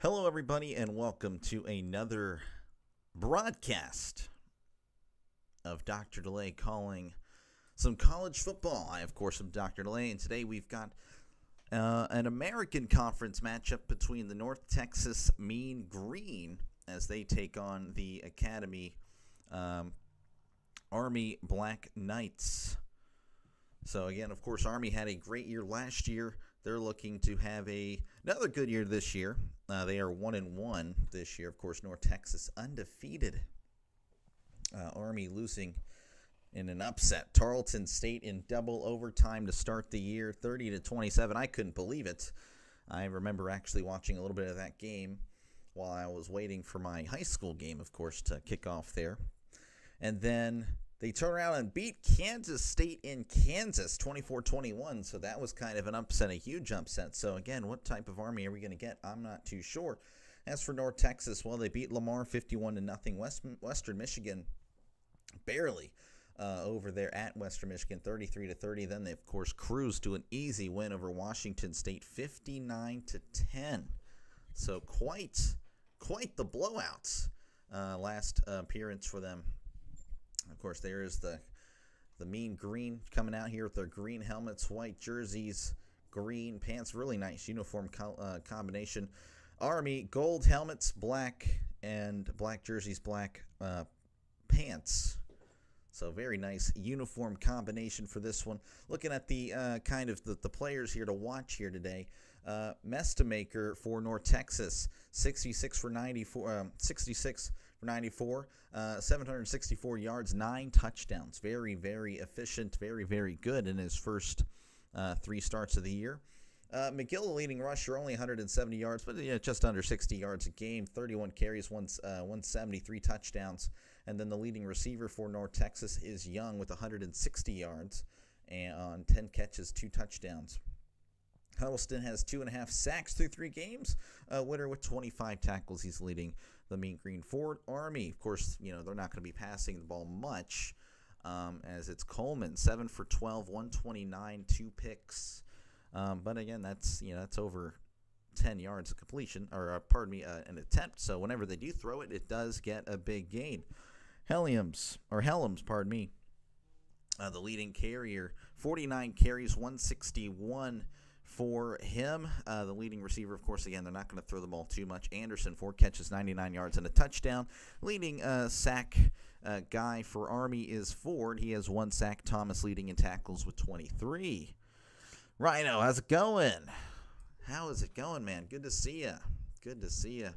Hello, everybody, and welcome to another broadcast of Dr. DeLay calling some college football. I, of course, am Dr. DeLay, and today we've got an American Conference matchup between the North Texas Mean Green as they take on the Academy Army Black Knights. So, again, of course, Army had a great year last year. They're looking to have another good year this year. They are 1-1 this year. Of course, North Texas undefeated. Army losing in an upset. Tarleton State in double overtime to start the year, 30-27. I couldn't believe it. I remember actually watching a little bit of that game while I was waiting for my high school game, of course, to kick off there. And then they turn around and beat Kansas State in Kansas 24-21, so that was kind of an upset, a huge upset. So, again, what type of Army are we going to get? I'm not too sure. As for North Texas, well, they beat Lamar 51-0. Western Michigan barely over there at Western Michigan, 33-30. Then they, of course, cruised to an easy win over Washington State, 59-10. So quite the blowouts last appearance for them. Of course, there is the Mean Green coming out here with their green helmets, white jerseys, green pants. Really nice uniform combination. Army, gold helmets, black, and black jerseys, black pants. So very nice uniform combination for this one. Looking at the kind of the players here to watch here today. Mestamaker for North Texas, 66 for 94, 764 yards, 9 touchdowns. Very, very efficient, very, very good in his first 3 starts of the year. McGill, the leading rusher, only 170 yards, but just under 60 yards a game, 31 carries, 173 touchdowns. And then the leading receiver for North Texas is Young with 160 yards and on 10 catches, 2 touchdowns. Huddleston has 2.5 sacks through 3 games. Winner with 25 tackles. He's leading the Mean Green Ford Army. Of course, they're not going to be passing the ball much as it's Coleman, 7 for 12, 129, 2 picks. But again, that's over 10 yards of completion, or an attempt. So whenever they do throw it, it does get a big gain. Helms, the leading carrier, 49 carries, 161 for him. The leading receiver, of course, again, they're not going to throw the ball too much. Anderson, 4 catches, 99 yards, and a touchdown. Leading sack guy for Army is Ford. He has 1 sack. Thomas leading in tackles with 23. Rhino, how's it going? How is it going, man? Good to see you. Good to see you.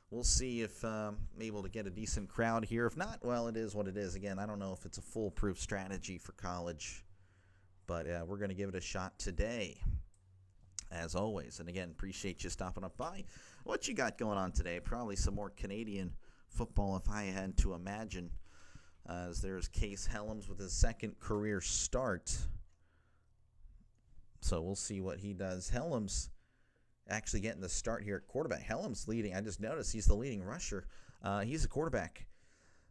We'll see if I'm able to get a decent crowd here. If not, well, it is what it is. Again, I don't know if it's a foolproof strategy for college, but we're going to give it a shot today, as always. And again, appreciate you stopping up by. What you got going on today? Probably some more Canadian football, if I had to imagine, as there's Case Helms with his second career start. So we'll see what he does. Helms actually getting the start here at quarterback. Helms leading. I just noticed he's the leading rusher. He's a quarterback.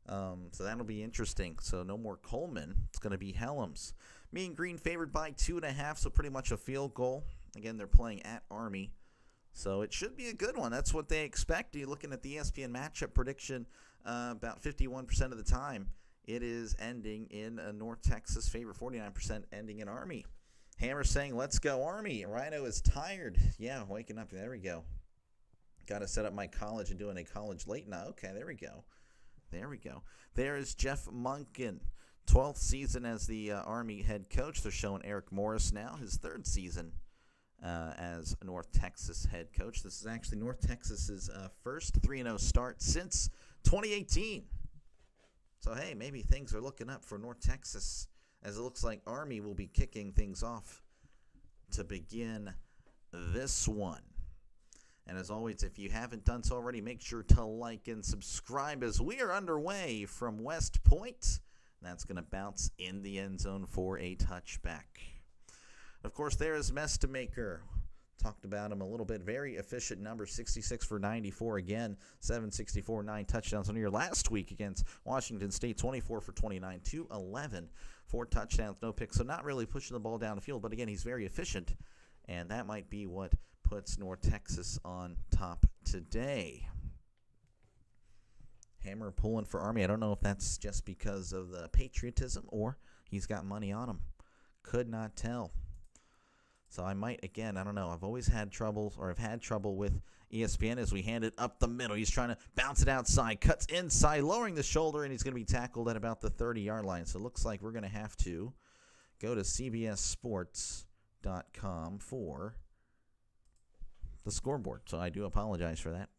So that'll be interesting. So no more Coleman. It's going to be Helms. Mean Green favored by 2.5, so pretty much a field goal. Again, they're playing at Army. So it should be a good one. That's what they expect. You're looking at the ESPN matchup prediction, about 51% of the time, it is ending in a North Texas favor, 49% ending in Army. Hammer saying, let's go Army. Rhino is tired. Yeah, waking up. There we go. Got to set up my college and doing a college late now. Okay, there we go. There we go. There is Jeff Monken, 12th season as the Army head coach. They're showing Eric Morris now, his 3rd season as North Texas head coach. This is actually North Texas's first 3-0 start since 2018. So, hey, maybe things are looking up for North Texas, as it looks like Army will be kicking things off to begin this one. And as always, if you haven't done so already, make sure to like and subscribe as we are underway from West Point. That's going to bounce in the end zone for a touchback. Of course, there is Mestamaker. Talked about him a little bit. Very efficient number, 66 for 94 again, 764, 9 touchdowns on your last week against Washington State, 24 for 29, 211, 4 touchdowns, no picks. So not really pushing the ball down the field, but again, he's very efficient, and that might be what puts North Texas on top today. Hammer pulling for Army. I don't know if that's just because of the patriotism or he's got money on him. Could not tell. So I might, again, I don't know. I've always had trouble, or I've had trouble with ESPN as we hand it up the middle. He's trying to bounce it outside, cuts inside, lowering the shoulder, and he's going to be tackled at about the 30-yard line. So it looks like we're going to have to go to cbssports.com for the scoreboard. So I do apologize for that.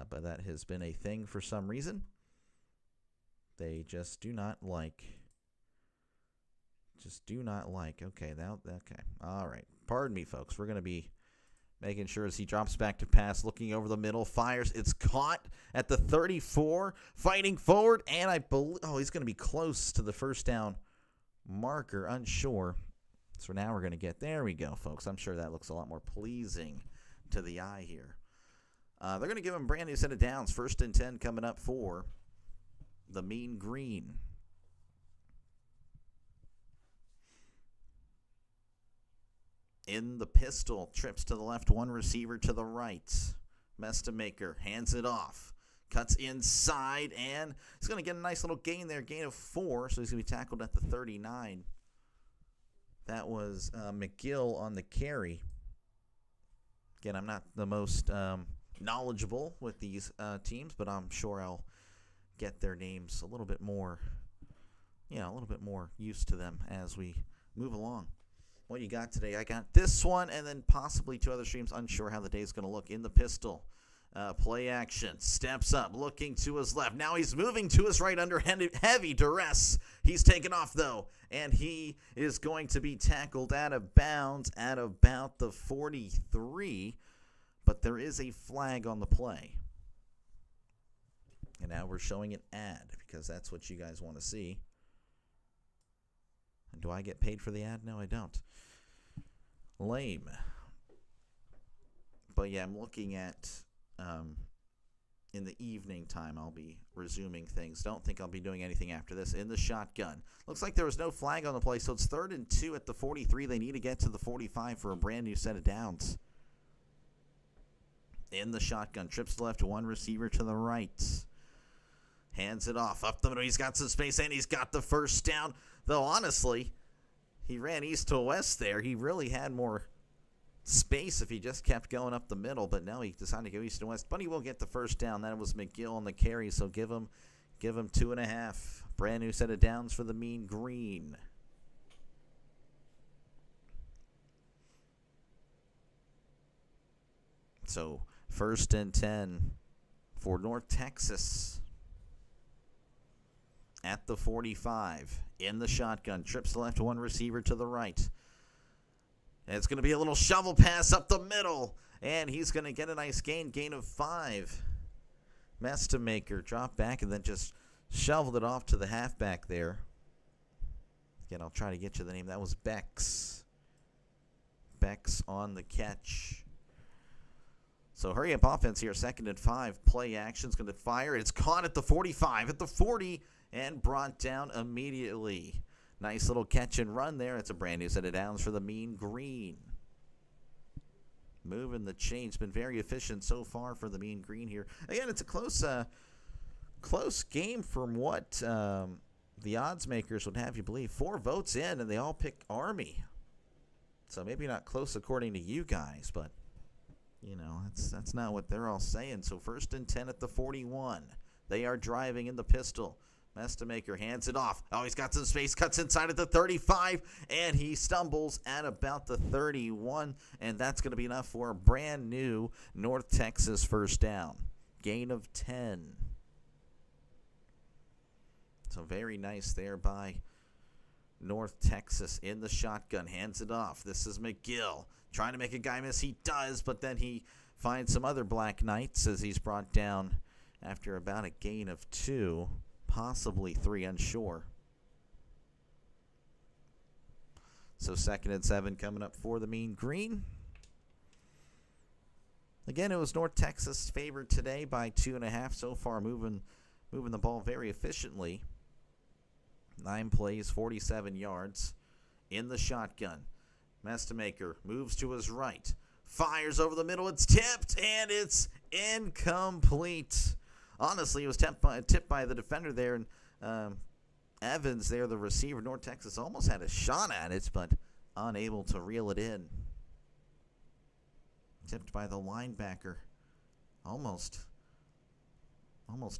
But that has been a thing for some reason. They just do not like. Okay, okay. All right. Pardon me, folks. We're going to be making sure as he drops back to pass, looking over the middle, fires. It's caught at the 34, fighting forward, and I believe, he's going to be close to the first down marker, unsure. So now we're going to get, there we go, folks. I'm sure that looks a lot more pleasing to the eye here. They're going to give him a brand new set of downs. 1st and 10 coming up for the Mean Green. In the pistol, trips to the left, one receiver to the right. Mestamaker hands it off, cuts inside, and he's going to get a nice little gain there, gain of 4, so he's going to be tackled at the 39. That was McGill on the carry. Again, I'm not the most knowledgeable with these teams, but I'm sure I'll get their names a little bit more used to them as we move along. What you got today? I got this one and then possibly 2 other streams. Unsure how the day is going to look. In the pistol, play action, steps up, looking to his left. Now he's moving to his right under heavy duress. He's taken off, though, and he is going to be tackled out of bounds at about the 43, but there is a flag on the play. And now we're showing an ad because that's what you guys want to see. And do I get paid for the ad? No, I don't. Lame. But yeah, I'm looking at in the evening time I'll be resuming things. Don't think I'll be doing anything after this. In the shotgun. Looks like there was no flag on the play, so it's 3rd and 2 at the 43. They need to get to the 45 for a brand new set of downs. In the shotgun. Trips to the left, one receiver to the right. Hands it off. Up the middle. He's got some space, and he's got the first down. Though, honestly, he ran east to west there. He really had more space if he just kept going up the middle, but now he decided to go east to west. But he will get the first down. That was McGill on the carry, so give him 2.5. Brand new set of downs for the Mean Green. So 1st and 10 for North Texas. At the 45, in the shotgun, trips left, one receiver to the right. And it's going to be a little shovel pass up the middle, and he's going to get a nice gain of 5. Mestamaker dropped back and then just shoveled it off to the halfback there. Again, I'll try to get you the name. That was Bex. Bex on the catch. So hurry up offense here, 2nd and 5. Play action's going to fire. It's caught at the 45, at the 40, and brought down immediately. Nice little catch and run there. It's a brand new set of downs for the Mean Green. Moving the chains. Been very efficient so far for the Mean Green here. Again, it's a close game from what the odds makers would have you believe. 4 votes in, and they all pick Army. So maybe not close according to you guys, but that's not what they're all saying. So 1st and 10 at the 41. They are driving in the pistol. Mestamaker hands it off. Oh, he's got some space, cuts inside at the 35, and he stumbles at about the 31, and that's going to be enough for a brand new North Texas first down. Gain of 10. So very nice there by North Texas in the shotgun. Hands it off. This is McGill. Trying to make a guy miss. He does, but then he finds some other Black Knights as he's brought down after about a gain of 2. Possibly 3, unsure. So 2nd and 7 coming up for the Mean Green. Again, it was North Texas favored today by 2.5 so far, moving the ball very efficiently. 9 plays, 47 yards in the shotgun. Mestamaker moves to his right, Fires over the middle. It's tipped, and it's incomplete. Honestly, it was tipped by the defender there, and Evans there, the receiver. North Texas almost had a shot at it, but unable to reel it in. Tipped by the linebacker. Almost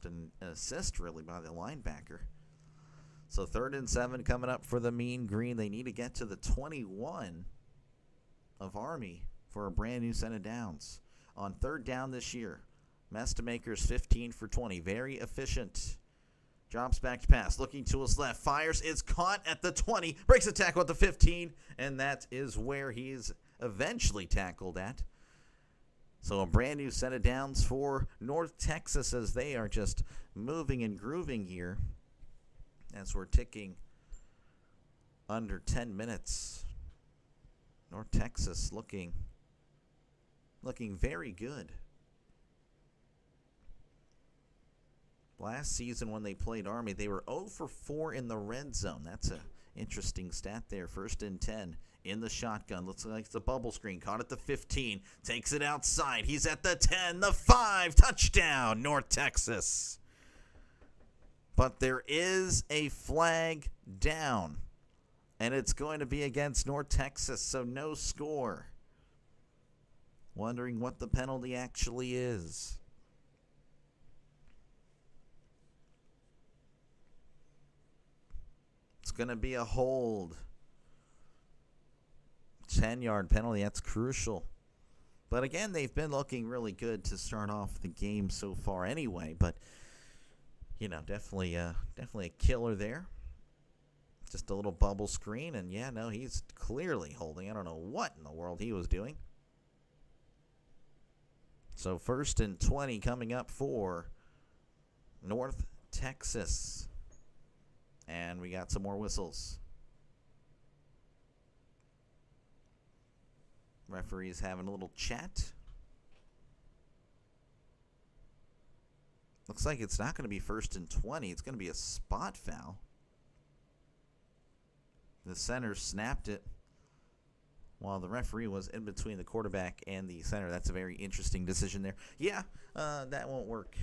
an assist, really, by the linebacker. So 3rd and 7 coming up for the Mean Green. They need to get to the 21 of Army for a brand new set of downs. On 3rd down this year, Mestamaker's 15 for 20. Very efficient. Drops back to pass. Looking to his left. Fires. It's caught at the 20. Breaks a tackle at the 15. And that is where he's eventually tackled at. So a brand new set of downs for North Texas as they are just moving and grooving here. As we're ticking under 10 minutes. North Texas looking very good. Last season when they played Army, they were 0 for 4 in the red zone. That's an interesting stat there. 1st and 10 in the shotgun. Looks like it's a bubble screen. Caught at the 15. Takes it outside. He's at the 10, the 5. Touchdown, North Texas. But there is a flag down, and it's going to be against North Texas, so no score. Wondering what the penalty actually is. It's going to be a hold. 10-yard penalty, that's crucial. But again, they've been looking really good to start off the game so far anyway, but you know, definitely a killer there. Just a little bubble screen, and yeah, no, he's clearly holding. I don't know what in the world he was doing. So 1st and 20 coming up for North Texas. And we got some more whistles. Referee's having a little chat. Looks like it's not going to be 1st and 20. It's going to be a spot foul. The center snapped it while the referee was in between the quarterback and the center. That's a very interesting decision there. Yeah, that won't work.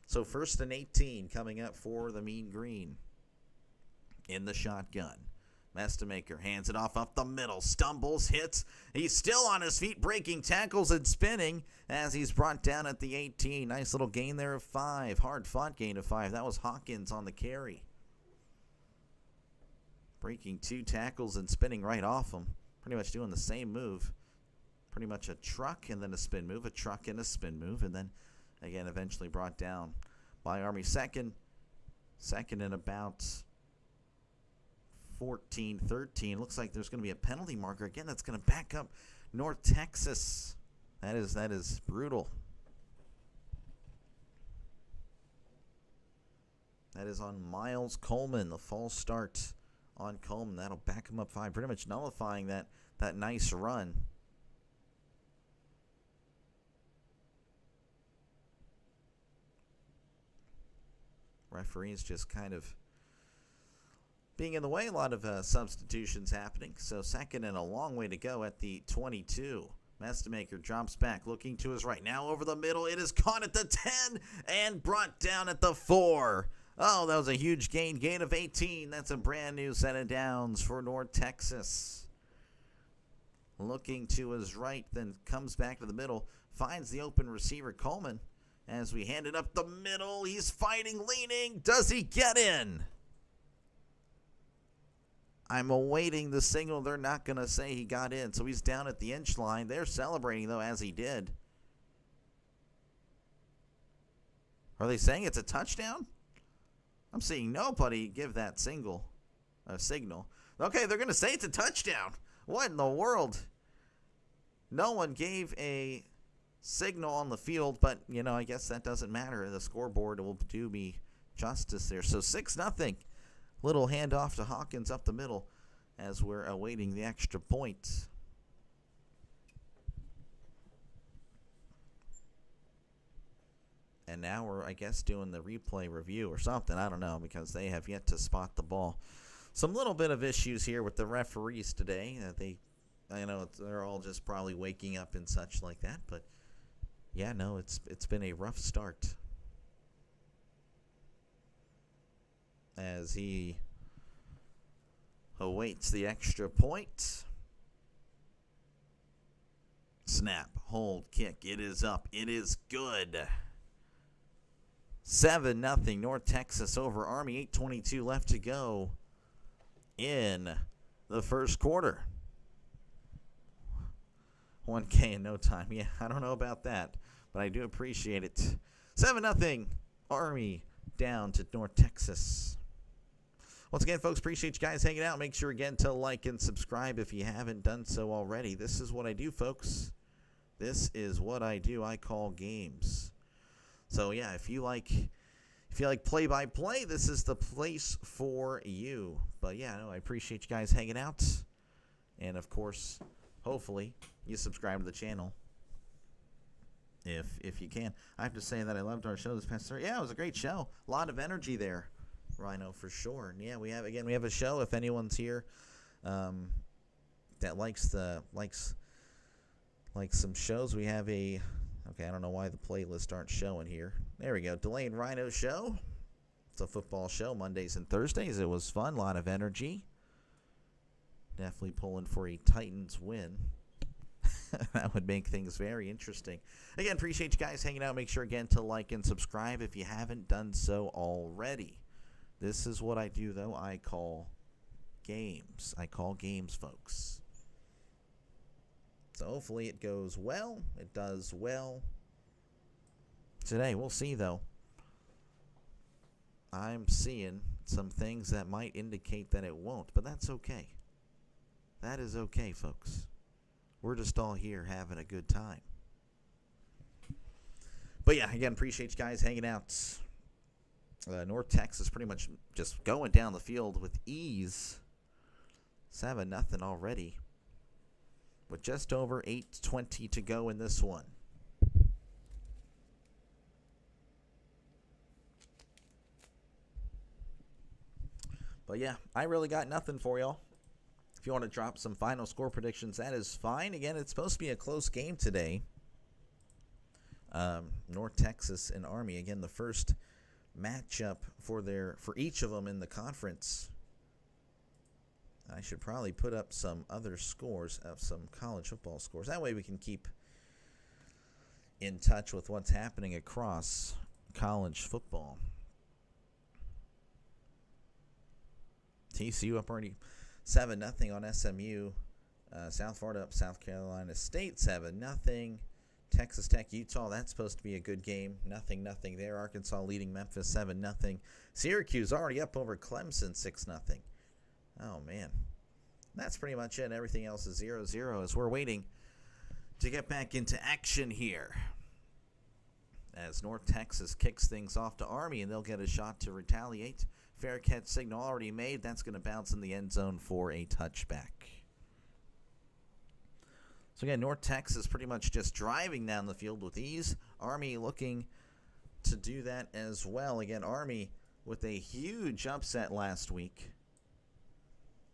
So 1st and 18 coming up for the Mean Green. In the shotgun. Mestamaker hands it off up the middle. Stumbles, hits. He's still on his feet, breaking tackles and spinning as he's brought down at the 18. Nice little gain there of 5. Hard-fought gain of 5. That was Hawkins on the carry. Breaking 2 tackles and spinning right off him. Pretty much doing the same move. Pretty much a truck and then a spin move. A truck and a spin move. And then, again, eventually brought down by Army. Second and about 14-13. Looks like there's going to be a penalty marker. Again, that's going to back up North Texas. That is brutal. That is on Miles Coleman, the false start on Coleman. That'll back him up 5, pretty much nullifying that nice run. Referees just kind of being in the way. A lot of substitutions happening. So 2nd and a long way to go at the 22. Mestamaker drops back, looking to his right. Now over the middle. It is caught at the 10 and brought down at the 4. Oh, that was a huge gain. Gain of 18. That's a brand new set of downs for North Texas. Looking to his right, then comes back to the middle. Finds the open receiver, Coleman. As we hand it up the middle, he's fighting, leaning. Does he get in? I'm awaiting the signal. They're not going to say he got in. So he's down at the inch line. They're celebrating, though, as he did. Are they saying it's a touchdown? I'm seeing nobody give that signal. Okay, they're going to say it's a touchdown. What in the world? No one gave a signal on the field, but, you know, I guess that doesn't matter. The scoreboard will do me justice there. So 6-0. Little handoff to Hawkins up the middle as we're awaiting the extra point. And now we're, I guess, doing the replay review or something. I don't know, because they have yet to spot the ball. Some little bit of issues here with the referees today. They I know they're all just probably waking up and such like that, but yeah, no, it's been a rough start as he awaits the extra point. Snap, hold, kick. It is up. It is good. 7-0 North Texas over Army. 8:22 left to go in the first quarter. 1K in no time. Yeah, I don't know about that, but I do appreciate it. 7-0 Army down to North Texas. Once again, folks, appreciate you guys hanging out. Make sure, again, to like and subscribe if you haven't done so already. This is what I do, folks. This is what I do. I call games. So, yeah, if you like play-by-play, this is the place for you. But, yeah, no, I appreciate you guys hanging out. And, of course, hopefully you subscribe to the channel if you can. I have to say that I loved our show this past Thursday. Yeah, it was a great show. A lot of energy there, Rhino, for sure. And yeah, we have a show. If anyone's here that likes some shows, we have a I don't know why the playlists aren't showing here. There we go. Delay and Rhino show. It's a football show Mondays and Thursdays. It was fun, a lot of energy. Definitely pulling for a Titans win. That would make things very interesting. Again, appreciate you guys hanging out. Make sure, again, to like and subscribe if you haven't done so already. This is what I do, though. I call games. I call games, folks. So hopefully it goes well. It does well today. We'll see, though. I'm seeing some things that might indicate that it won't, but that's okay. That is okay, folks. We're just all here having a good time. But yeah, again, appreciate you guys hanging out. North Texas pretty much just going down the field with ease. 7-0 already, with just over 8:20 to go in this one. But yeah, I really got nothing for y'all. If you want to drop some final score predictions, that is fine. Again, it's supposed to be a close game today. North Texas and Army, again, the first matchup for each of them in the conference. I should probably put up some other scores of some college football scores. That way we can keep in touch with what's happening across college football. TCU up already 7-0 on SMU. South Florida up South Carolina State 7-0. Texas Tech, Utah, that's supposed to be a good game. 0-0 there. Arkansas leading Memphis 7-0. Syracuse already up over Clemson 6-0. Oh, man. That's pretty much it. Everything else is 0-0 as we're waiting to get back into action here. As North Texas kicks things off to Army, and they'll get a shot to retaliate. Fair catch signal already made. That's going to bounce in the end zone for a touchback. So again, North Texas pretty much just driving down the field with ease. Army looking to do that as well. Again, Army with a huge upset last week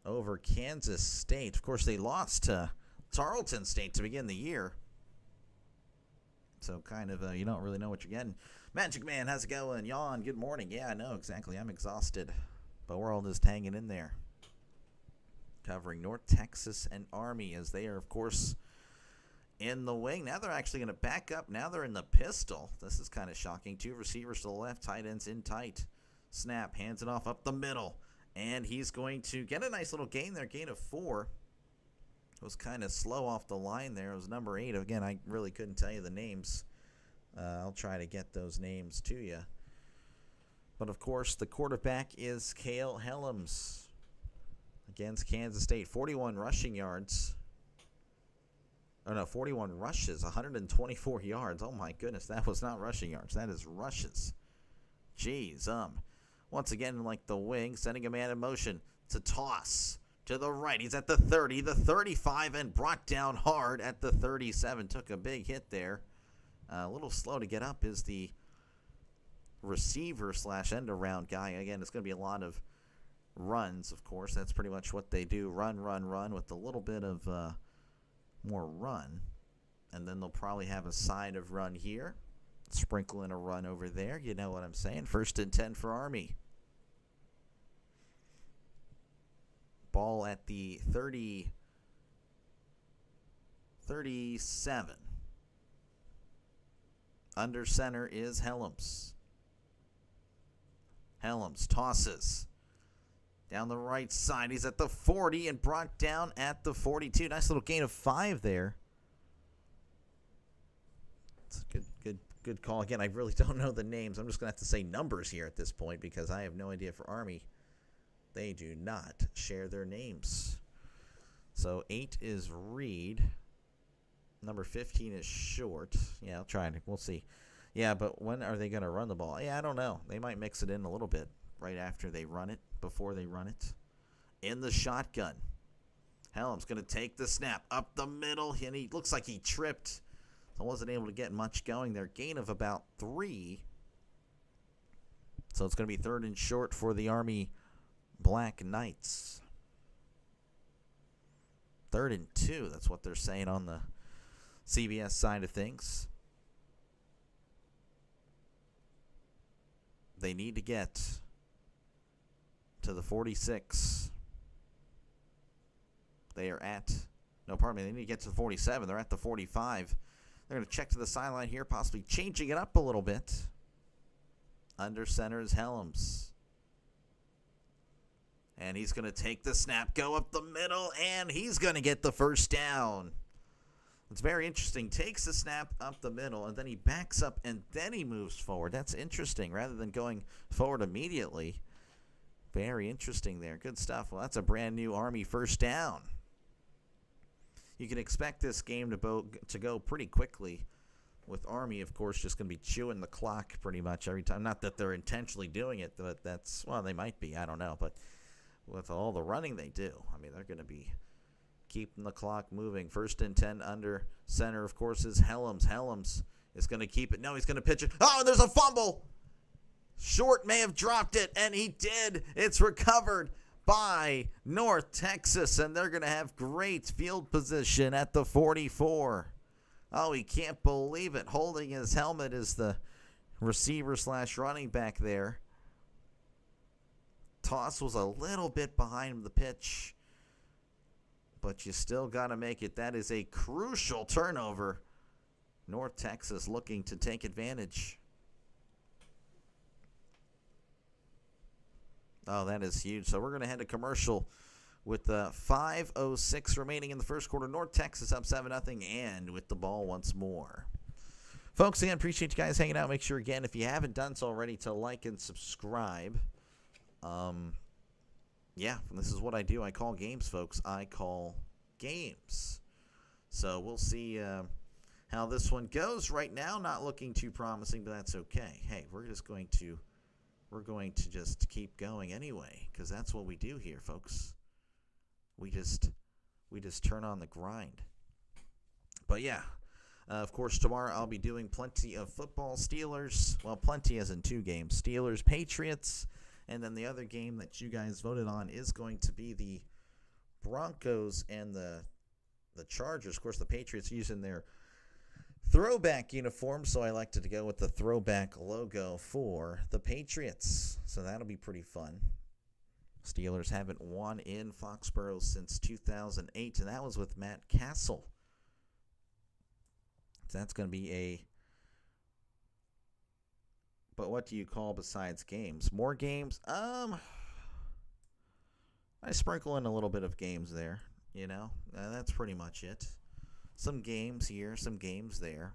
over Kansas State. Of course, they lost to Tarleton State to begin the year. So kind of you don't really know what you're getting. Magic Man, how's it going? Yawn, good morning. Yeah, I know, exactly. I'm exhausted. But we're all just hanging in there. Covering North Texas and Army as they are, of course, in the wing. Now they're actually going to back up. Now they're in the pistol. This is kind of shocking. Two receivers to the left, tight ends in tight. Snap, hands it off up the middle. And he's going to get a nice little gain there, gain of 4. It was kind of slow off the line there. It was number 8. Again, I really couldn't tell you the names. I'll try to get those names to you. But, of course, the quarterback is Cale Helms against Kansas State. 41 rushing yards. Oh, no, 41 rushes, 124 yards. Oh, my goodness, that was not rushing yards. That is rushes. Jeez, once again, like the wing, sending a man in motion. It's a toss to the right. He's at the 30, the 35, and brought down hard at the 37. Took a big hit there. A little slow to get up is the receiver / end around guy. Again, it's going to be a lot of runs, of course. That's pretty much what they do. Run, run, run with a little bit of more run. And then they'll probably have a side of run here. Sprinkle in a run over there. You know what I'm saying? 1st and 10 for Army. Ball at the 37. Under center is Helms. Helms tosses. Down the right side. He's at the 40 and brought down at the 42. Nice little gain of 5 there. It's a good call. Again, I really don't know the names. I'm just going to have to say numbers here at this point because I have no idea for Army. They do not share their names. So 8 is Reed. Number 15 is Short. Yeah, I'll try it. We'll see. Yeah, but when are they going to run the ball? Yeah, I don't know. They might mix it in a little bit right after they run it, before they run it. In the shotgun. Helms going to take the snap up the middle, and he looks like he tripped. So wasn't able to get much going there. Gain of about 3. So it's going to be 3rd and short for the Army Black Knights. 3rd and 2. That's what they're saying on the CBS side of things. They need to get to the 46. They are at, no, pardon me, they need to get to the 47. They're at the 45. They're going to check to the sideline here, possibly changing it up a little bit. Under center is Helms. And he's going to take the snap, go up the middle, and he's going to get the 1st down. It's very interesting. Takes the snap up the middle, and then he backs up, and then he moves forward. That's interesting, rather than going forward immediately. Very interesting there. Good stuff. Well, that's a brand new Army 1st down. You can expect this game to go pretty quickly, with Army, of course, just going to be chewing the clock pretty much every time. Not that they're intentionally doing it, but that's, well, they might be. I don't know. But with all the running they do, I mean, they're going to be keeping the clock moving. 1st and 10 under center, of course, is Helms. Helms is going to keep it. No, he's going to pitch it. Oh, there's a fumble. Short may have dropped it, and he did. It's recovered by North Texas, and they're going to have great field position at the 44. Oh, he can't believe it. Holding his helmet is the receiver / running back there. Toss was a little bit behind the pitch, but you still got to make it. That is a crucial turnover. North Texas looking to take advantage. Oh, that is huge. So we're going to head to commercial with 5:06 remaining in the 1st quarter. North Texas up 7-0 and with the ball once more. Folks, again, appreciate you guys hanging out. Make sure, again, if you haven't done so already, to like and subscribe. Yeah, this is what I do. I call games, folks. I call games. So we'll see how this one goes. Right now, not looking too promising, but that's okay. Hey, we're going to just keep going anyway, because that's what we do here, folks. We just turn on the grind. But yeah, of course, tomorrow I'll be doing plenty of football. Steelers, well, plenty as in 2 games. Steelers, Patriots, and then the other game that you guys voted on is going to be the Broncos and the Chargers. Of course, the Patriots using their throwback uniform, so I elected to go with the throwback logo for the Patriots. So that'll be pretty fun. Steelers haven't won in Foxborough since 2008, and that was with Matt Castle. So that's going to be but what do you call besides games? More games? I sprinkle in a little bit of games there, you know. That's pretty much it. Some games here, some games there,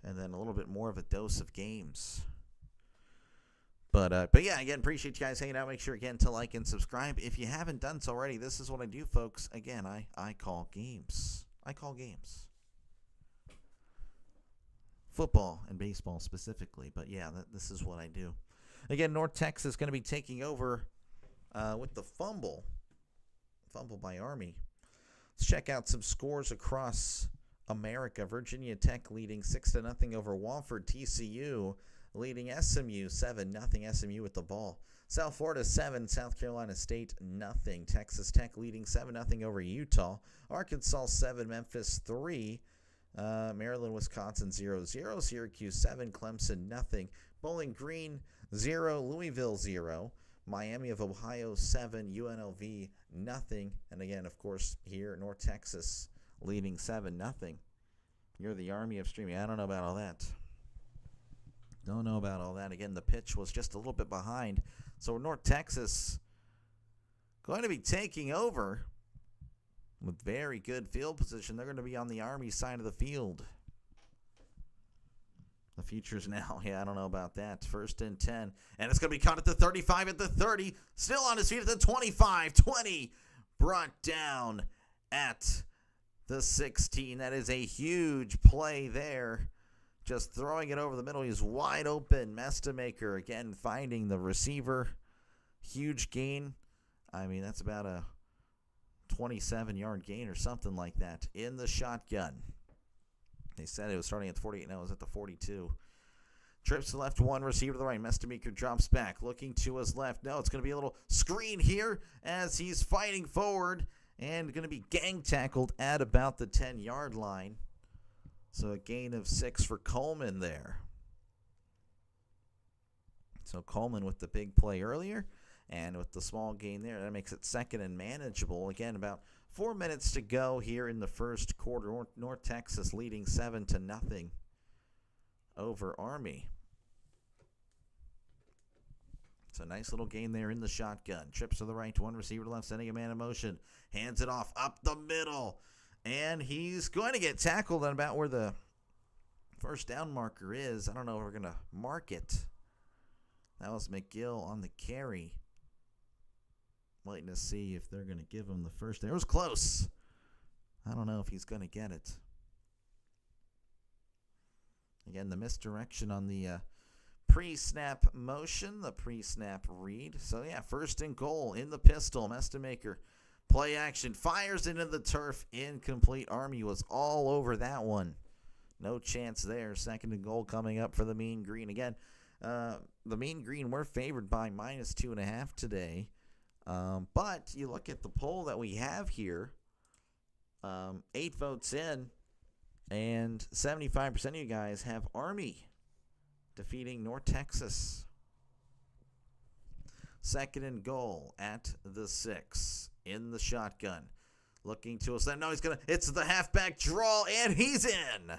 and then a little bit more of a dose of games. But yeah, again, appreciate you guys hanging out. Make sure, again, to like and subscribe. If you haven't done so already, this is what I do, folks. Again, I call games. I call games. Football and baseball specifically. But yeah, this is what I do. Again, North Texas is going to be taking over with the fumble. Fumble by Army. Let's check out some scores across America. Virginia Tech leading 6-0 over Wofford. TCU leading SMU 7-0. SMU with the ball. South Florida 7, South Carolina State nothing. Texas Tech leading 7-0 over Utah. Arkansas 7, Memphis 3. Maryland, Wisconsin 0-0. Syracuse 7, Clemson nothing. Bowling Green 0, Louisville 0. Miami of Ohio 7, UNLV nothing. And again, of course, here North Texas leading 7-0. You're the Army of streaming. I don't know about all that. Don't know about all that. Again, the pitch was just a little bit behind. So North Texas going to be taking over with very good field position. They're going to be on the Army side of the field. The future's now, I don't know about that. 1st and 10. And it's going to be caught at the 35, at the 30. Still on his feet at the 25. 20. Brought down at the 16. That is a huge play there. Just throwing it over the middle. He's wide open. Mestamaker again finding the receiver. Huge gain. I mean, that's about a 27-yard gain or something like that in the shotgun. They said it was starting at the 48. Now it was at the 42. Trips to the left, one receiver to the right. Mestamaker drops back, looking to his left. No, it's going to be a little screen here as he's fighting forward and going to be gang tackled at about the 10-yard line. So a gain of 6 for Coleman there. So Coleman with the big play earlier and with the small gain there, that makes it 2nd and manageable. Again, about 4 minutes to go here in the first quarter. North Texas leading 7-0 over Army. So nice little gain there in the shotgun. Trips to the right, one receiver to left, sending a man in motion. Hands it off up the middle. And he's going to get tackled at about where the first down marker is. I don't know if we're going to mark it. That was McGill on the carry. Waiting to see if they're going to give him the first. It was close. I don't know if he's going to get it. Again, the misdirection on the pre-snap motion, the pre-snap read. So, 1st and goal in the pistol. Mestamaker, play action, fires into the turf, incomplete. Army was all over that one. No chance there. 2nd and goal coming up for the Mean Green. Again, the Mean Green were favored by -2.5 today. But you look at the poll that we have here, 8 votes in, and 75% of you guys have Army defeating North Texas. 2nd and goal at the 6 in the shotgun. Looking to us. No, it's the halfback draw, and he's in.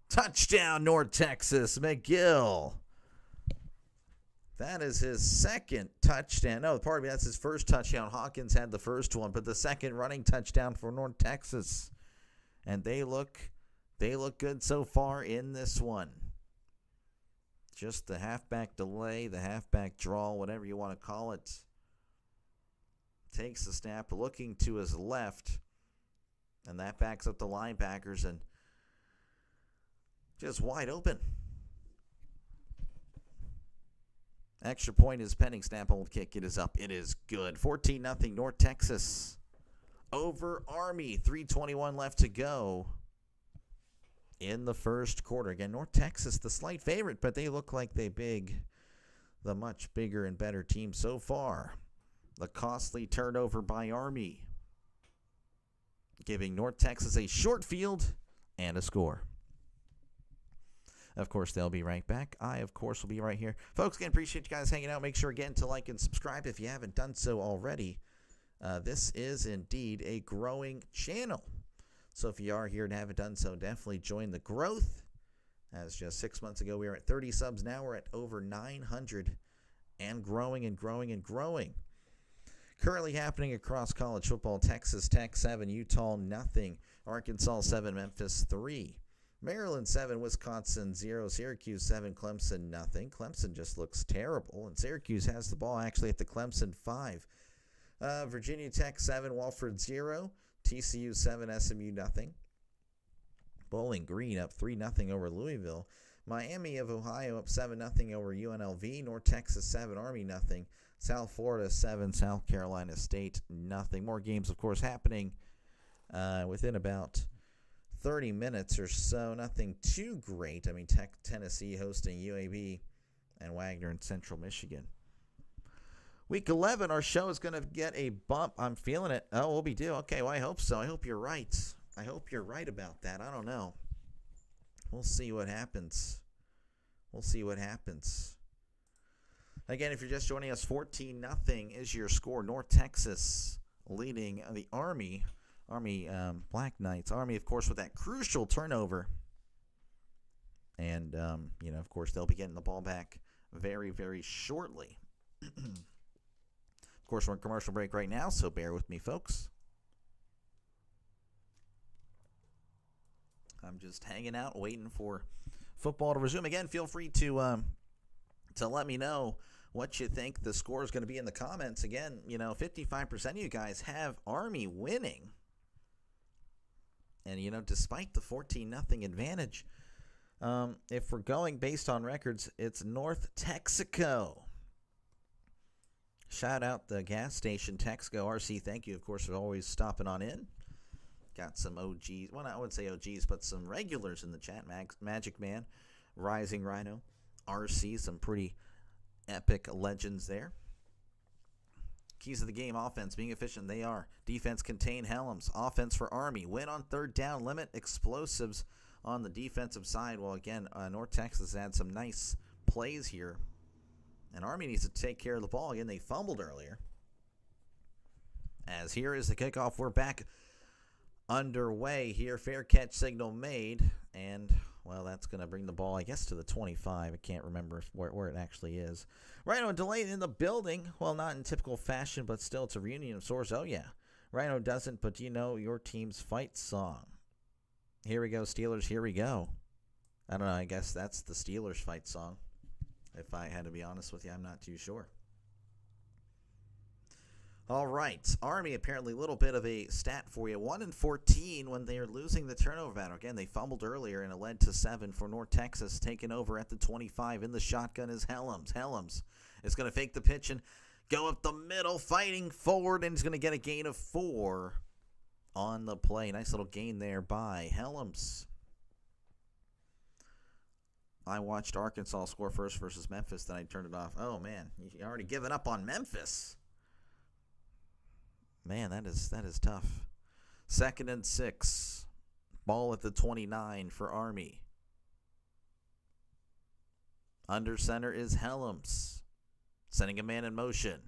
Touchdown, North Texas. McGill. That is his 2nd touchdown. No, pardon me, that's his 1st touchdown. Hawkins had the first one, but the 2nd running touchdown for North Texas. And they look good so far in this one. Just the halfback delay, the halfback draw, whatever you want to call it. Takes the snap, looking to his left, and that backs up the linebackers and just wide open. Extra point is pending. Snap, hold, kick. It is up. It is good. 14-0 North Texas over Army. 3:21 left to go in the first quarter. Again, North Texas, the slight favorite, but they look like the much bigger and better team so far. The costly turnover by Army, giving North Texas a short field and a score. Of course, they'll be right back. I, of course, will be right here. Folks, again, appreciate you guys hanging out. Make sure, again, to like and subscribe if you haven't done so already. This is indeed a growing channel. So if you are here and haven't done so, definitely join the growth. As just 6 months ago, we were at 30 subs. Now we're at over 900 and growing and growing and growing. Currently happening across college football: Texas Tech 7, Utah nothing, Arkansas 7, Memphis 3. Maryland 7, Wisconsin 0, Syracuse 7, Clemson nothing. Clemson just looks terrible, and Syracuse has the ball actually at the Clemson 5. Virginia Tech 7, Wofford 0, TCU 7, SMU nothing. Bowling Green up 3-0 over Louisville. Miami of Ohio up 7-0 over UNLV. North Texas 7, Army nothing. South Florida 7, South Carolina State nothing. More games, of course, happening within about 30 minutes or so. Nothing too great. I mean, Tennessee hosting UAB and Wagner in Central Michigan. Week 11, our show is going to get a bump. I'm feeling it. Oh, we'll be due. Okay, well, I hope so. I hope you're right. I hope you're right about that. I don't know. We'll see what happens. We'll see what happens. Again, if you're just joining us, 14-0 is your score. North Texas leading the Army Black Knights. Army, of course, with that crucial turnover. And, of course, they'll be getting the ball back very, very shortly. Of course, we're in commercial break right now, so bear with me, folks. I'm just hanging out, waiting for football to resume. Again, feel free to let me know what you think the score is going to be in the comments. Again, 55% of you guys have Army winning. And, despite the 14-0 advantage, if we're going based on records, it's North Texaco. Shout out the gas station, Texaco RC. Thank you, of course, for always stopping on in. Got some OGs. Well, I wouldn't say OGs, but some regulars in the chat. Magic Man, Rising Rhino, RC. Some pretty epic legends there. Keys of the game: offense, being efficient. They are. Defense, contain Helms. Offense for Army. Win on third down. Limit explosives on the defensive side. Well, again, North Texas had some nice plays here. And Army needs to take care of the ball. Again, they fumbled earlier. As here is the kickoff. We're back underway here. Fair catch signal made. And, well, that's going to bring the ball, I guess, to the 25. I can't remember where it actually is. Rhino delayed in the building. Well, not in typical fashion, but still it's a reunion of sorts. Oh, yeah. Rhino doesn't, but your team's fight song. Here we go, Steelers. Here we go. I don't know. I guess that's the Steelers fight song. If I had to be honest with you, I'm not too sure. All right. Army, apparently a little bit of a stat for you. 1-14 when they are losing the turnover battle. Again, they fumbled earlier, and it led to 7 for North Texas. Taking over at the 25 in the shotgun is Helms. Helms is going to fake the pitch and go up the middle, fighting forward, and he's going to get a gain of 4 on the play. Nice little gain there by Helms. I watched Arkansas score first versus Memphis, then I turned it off. Oh, man, you already given up on Memphis. Man, that is tough. 2nd and 6. Ball at the 29 for Army. Under center is Helms. Sending a man in motion.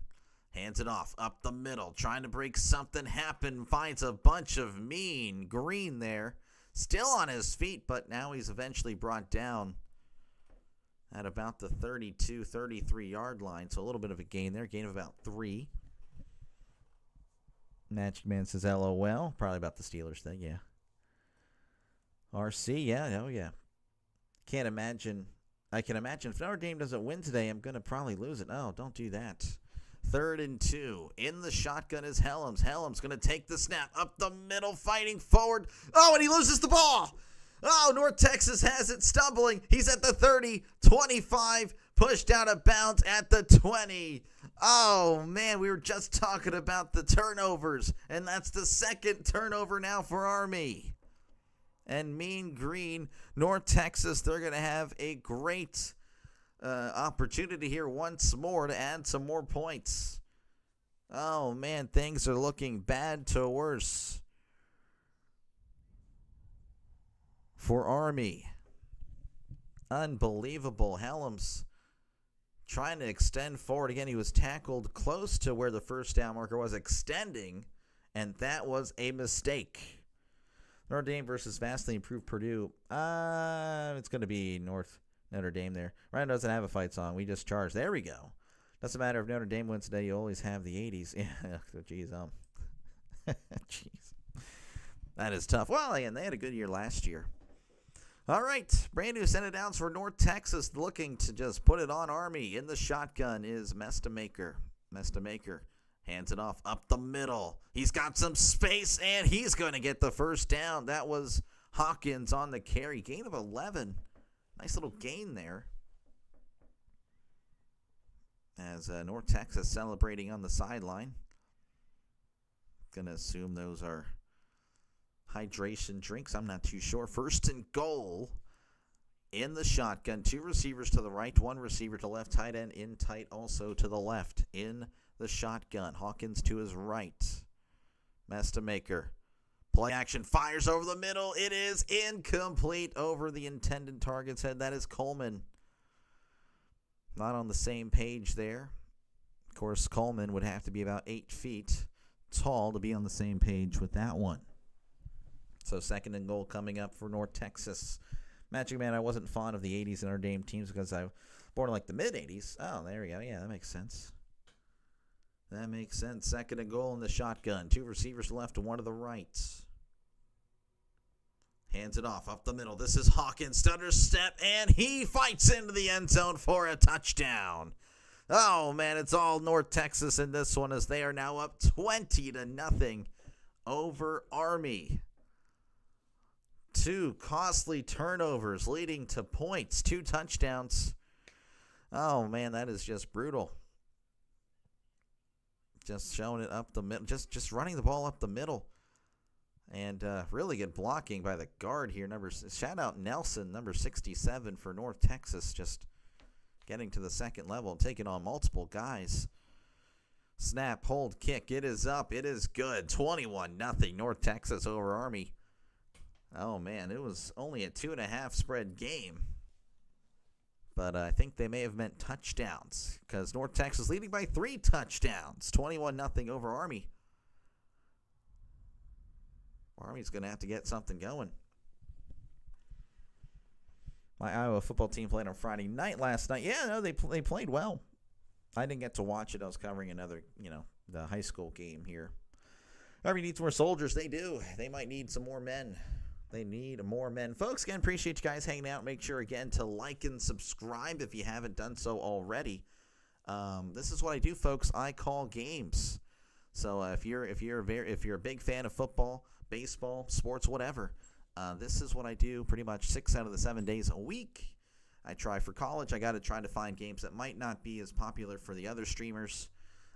Hands it off. Up the middle. Trying to break something happen. Finds a bunch of mean green there. Still on his feet, but now he's eventually brought down at about the 32, 33-yard line. So a little bit of a gain there. Gain of about 3. Magic Man says LOL. Probably about the Steelers thing, yeah. RC, yeah, oh yeah. I can imagine if Notre Dame doesn't win today, I'm going to probably lose it. Oh, don't do that. 3rd and 2. In the shotgun is Helms. Helms going to take the snap. Up the middle, fighting forward. Oh, and he loses the ball. Oh, North Texas has it, stumbling. He's at the 30, 25, pushed out of bounds at the 20. Oh, man, we were just talking about the turnovers, and that's the 2nd turnover now for Army. And Mean Green, North Texas, they're going to have a great opportunity here once more to add some more points. Oh, man, things are looking bad to worse for Army. Unbelievable. Helms trying to extend forward. Again, he was tackled close to where the first down marker was, extending, and that was a mistake. Notre Dame versus vastly improved Purdue. It's going to be Notre Dame there. Ryan doesn't have a fight song. We just charged. There we go. Doesn't matter if Notre Dame wins today. You always have the 80s. Yeah, jeez, jeez. That is tough. Well, again, they had a good year last year. All right, brand new center downs for North Texas, looking to just put it on Army. In the shotgun is Mestamaker. Mestamaker hands it off up the middle. He's got some space, and he's going to get the first down. That was Hawkins on the carry. Gain of 11. Nice little gain there. As North Texas celebrating on the sideline. Going to assume those are hydration drinks. I'm not too sure. 1st and goal in the shotgun. 2 receivers to the right, 1 receiver to left, tight end in tight also to the left in the shotgun. Hawkins to his right. Mestamaker. Play action, fires over the middle. It is incomplete over the intended target's head. That is Coleman. Not on the same page there. Of course, Coleman would have to be about 8 feet tall to be on the same page with that one. So 2nd and goal coming up for North Texas. Magic Man, I wasn't fond of the 80s in our Dame teams because I was born in like the mid-80s. Oh, there we go. Yeah, that makes sense. That makes sense. 2nd and goal in the shotgun. 2 receivers left and 1 to the right. Hands it off up the middle. This is Hawkins. Stutter step, and he fights into the end zone for a touchdown. Oh, man, it's all North Texas in this one as they are now up 20-0 over Army. 2 costly turnovers leading to points. 2 touchdowns. Oh, man, that is just brutal. Just showing it up the middle. Just running the ball up the middle. And really good blocking by the guard here. Shout out Nelson, number 67 for North Texas. Just getting to the 2nd level and taking on multiple guys. Snap, hold, kick. It is up. It is good. 21-0 North Texas over Army. Oh, man, it was only a 2.5 spread game. But I think they may have meant touchdowns because North Texas leading by 3 touchdowns. 21-0 over Army. Army's going to have to get something going. My Iowa football team played on Friday night last night. Yeah, no, they played well. I didn't get to watch it. I was covering another, the high school game here. Army needs more soldiers. They do. They might need some more men. They need more men. Folks, again, appreciate you guys hanging out. Make sure, again, to like and subscribe if you haven't done so already. This is what I do, folks. I call games. So if you're a big fan of football, baseball, sports, whatever, this is what I do pretty much 6 out of the 7 days a week. I try for college. I got to try to find games that might not be as popular for the other streamers.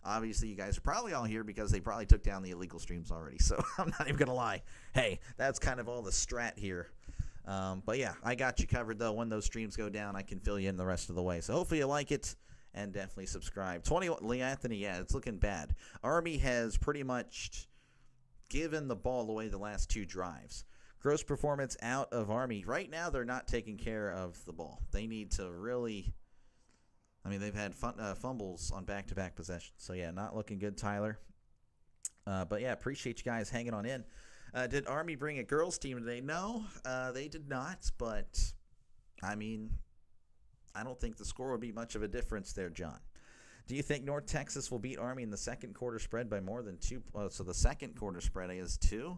Obviously, you guys are probably all here because they probably took down the illegal streams already. So I'm not even going to lie. Hey, that's kind of all the strat here. But yeah, I got you covered, though. When those streams go down, I can fill you in the rest of the way. So hopefully you like it and definitely subscribe. 21, Lee Anthony, yeah, it's looking bad. Army has pretty much given the ball away the last 2 drives. Gross performance out of Army. Right now, they're not taking care of the ball. They need to really... they've had fumbles on back-to-back possessions. So, yeah, not looking good, Tyler. But, yeah, appreciate you guys hanging on in. Did Army bring a girls' team today? No, they did not. But, I don't think the score would be much of a difference there, John. Do you think North Texas will beat Army in the 2nd quarter spread by more than 2? So the 2nd quarter spread is 2?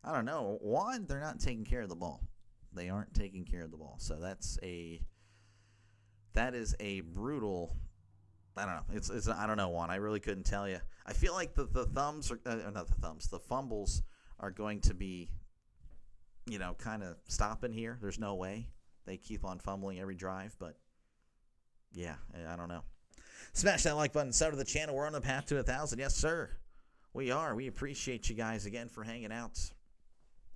I don't know. 1, they're not taking care of the ball. They aren't taking care of the ball. So that is a brutal. I don't know. I don't know, Juan. I really couldn't tell you. I feel like the fumbles are going to be, kind of stopping here. There's no way. They keep on fumbling every drive, but yeah, I don't know. Smash that like button, sub to the channel. We're on the path to 1,000. Yes, sir. We are. We appreciate you guys again for hanging out.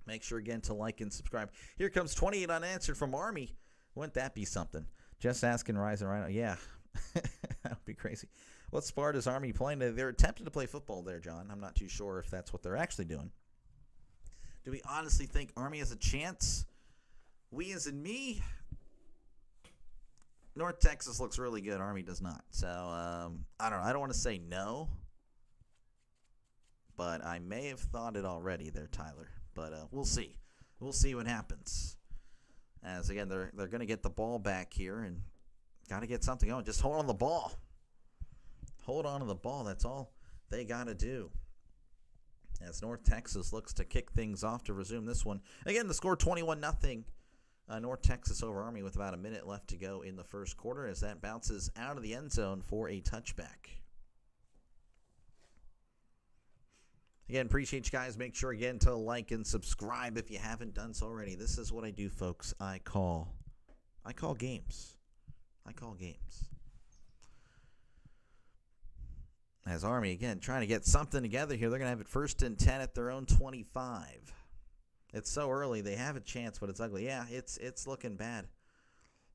Make sure again to like and subscribe. Here comes 28 unanswered from Army. Wouldn't that be something? Just asking Ryzen right now. Yeah, that would be crazy. What sport is Army playing? They're attempting to play football there, John. I'm not too sure if that's what they're actually doing. Do we honestly think Army has a chance? We as in me? North Texas looks really good. Army does not. So, I don't know. I don't want to say no. But I may have thought it already there, Tyler. But we'll see. We'll see what happens. As, again, they're going to get the ball back here and got to get something going. Just hold on to the ball. Hold on to the ball. That's all they got to do. As North Texas looks to kick things off to resume this one. Again, the score 21-0. North Texas over Army with about a minute left to go in the first quarter as that bounces out of the end zone for a touchback. Again, appreciate you guys. Make sure again to like and subscribe if you haven't done so already. This is what I do, folks. I call games. I call games. As Army, again, trying to get something together here. They're going to have it 1st and 10 at their own 25. It's so early. They have a chance, but it's ugly. Yeah, it's looking bad.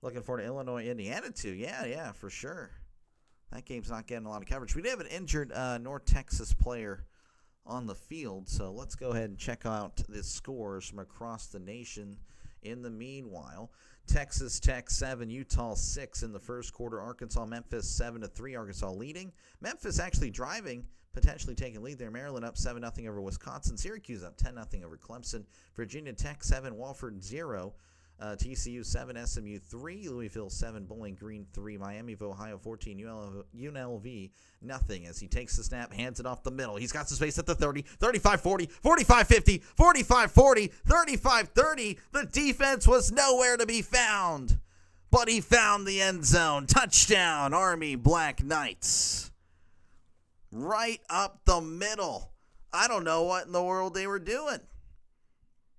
Looking forward to Illinois, Indiana, too. Yeah, for sure. That game's not getting a lot of coverage. We did have an injured North Texas player on the field, so let's go ahead and check out the scores from across the nation. In the meanwhile, Texas Tech 7, Utah 6 in the first quarter. Arkansas, Memphis 7-3. Arkansas leading. Memphis actually driving, potentially taking lead there. Maryland up 7-0 over Wisconsin. Syracuse up 10-0 over Clemson. Virginia Tech 7, Wofford 0. TCU 7, SMU 3, Louisville 7, Bowling Green 3, Miami of Ohio 14, UNLV nothing as he takes the snap, hands it off the middle. He's got some space at the 30, 35-40, 45-50, 45-40, 35-30. The defense was nowhere to be found, but he found the end zone. Touchdown, Army Black Knights. Right up the middle. I don't know what in the world they were doing.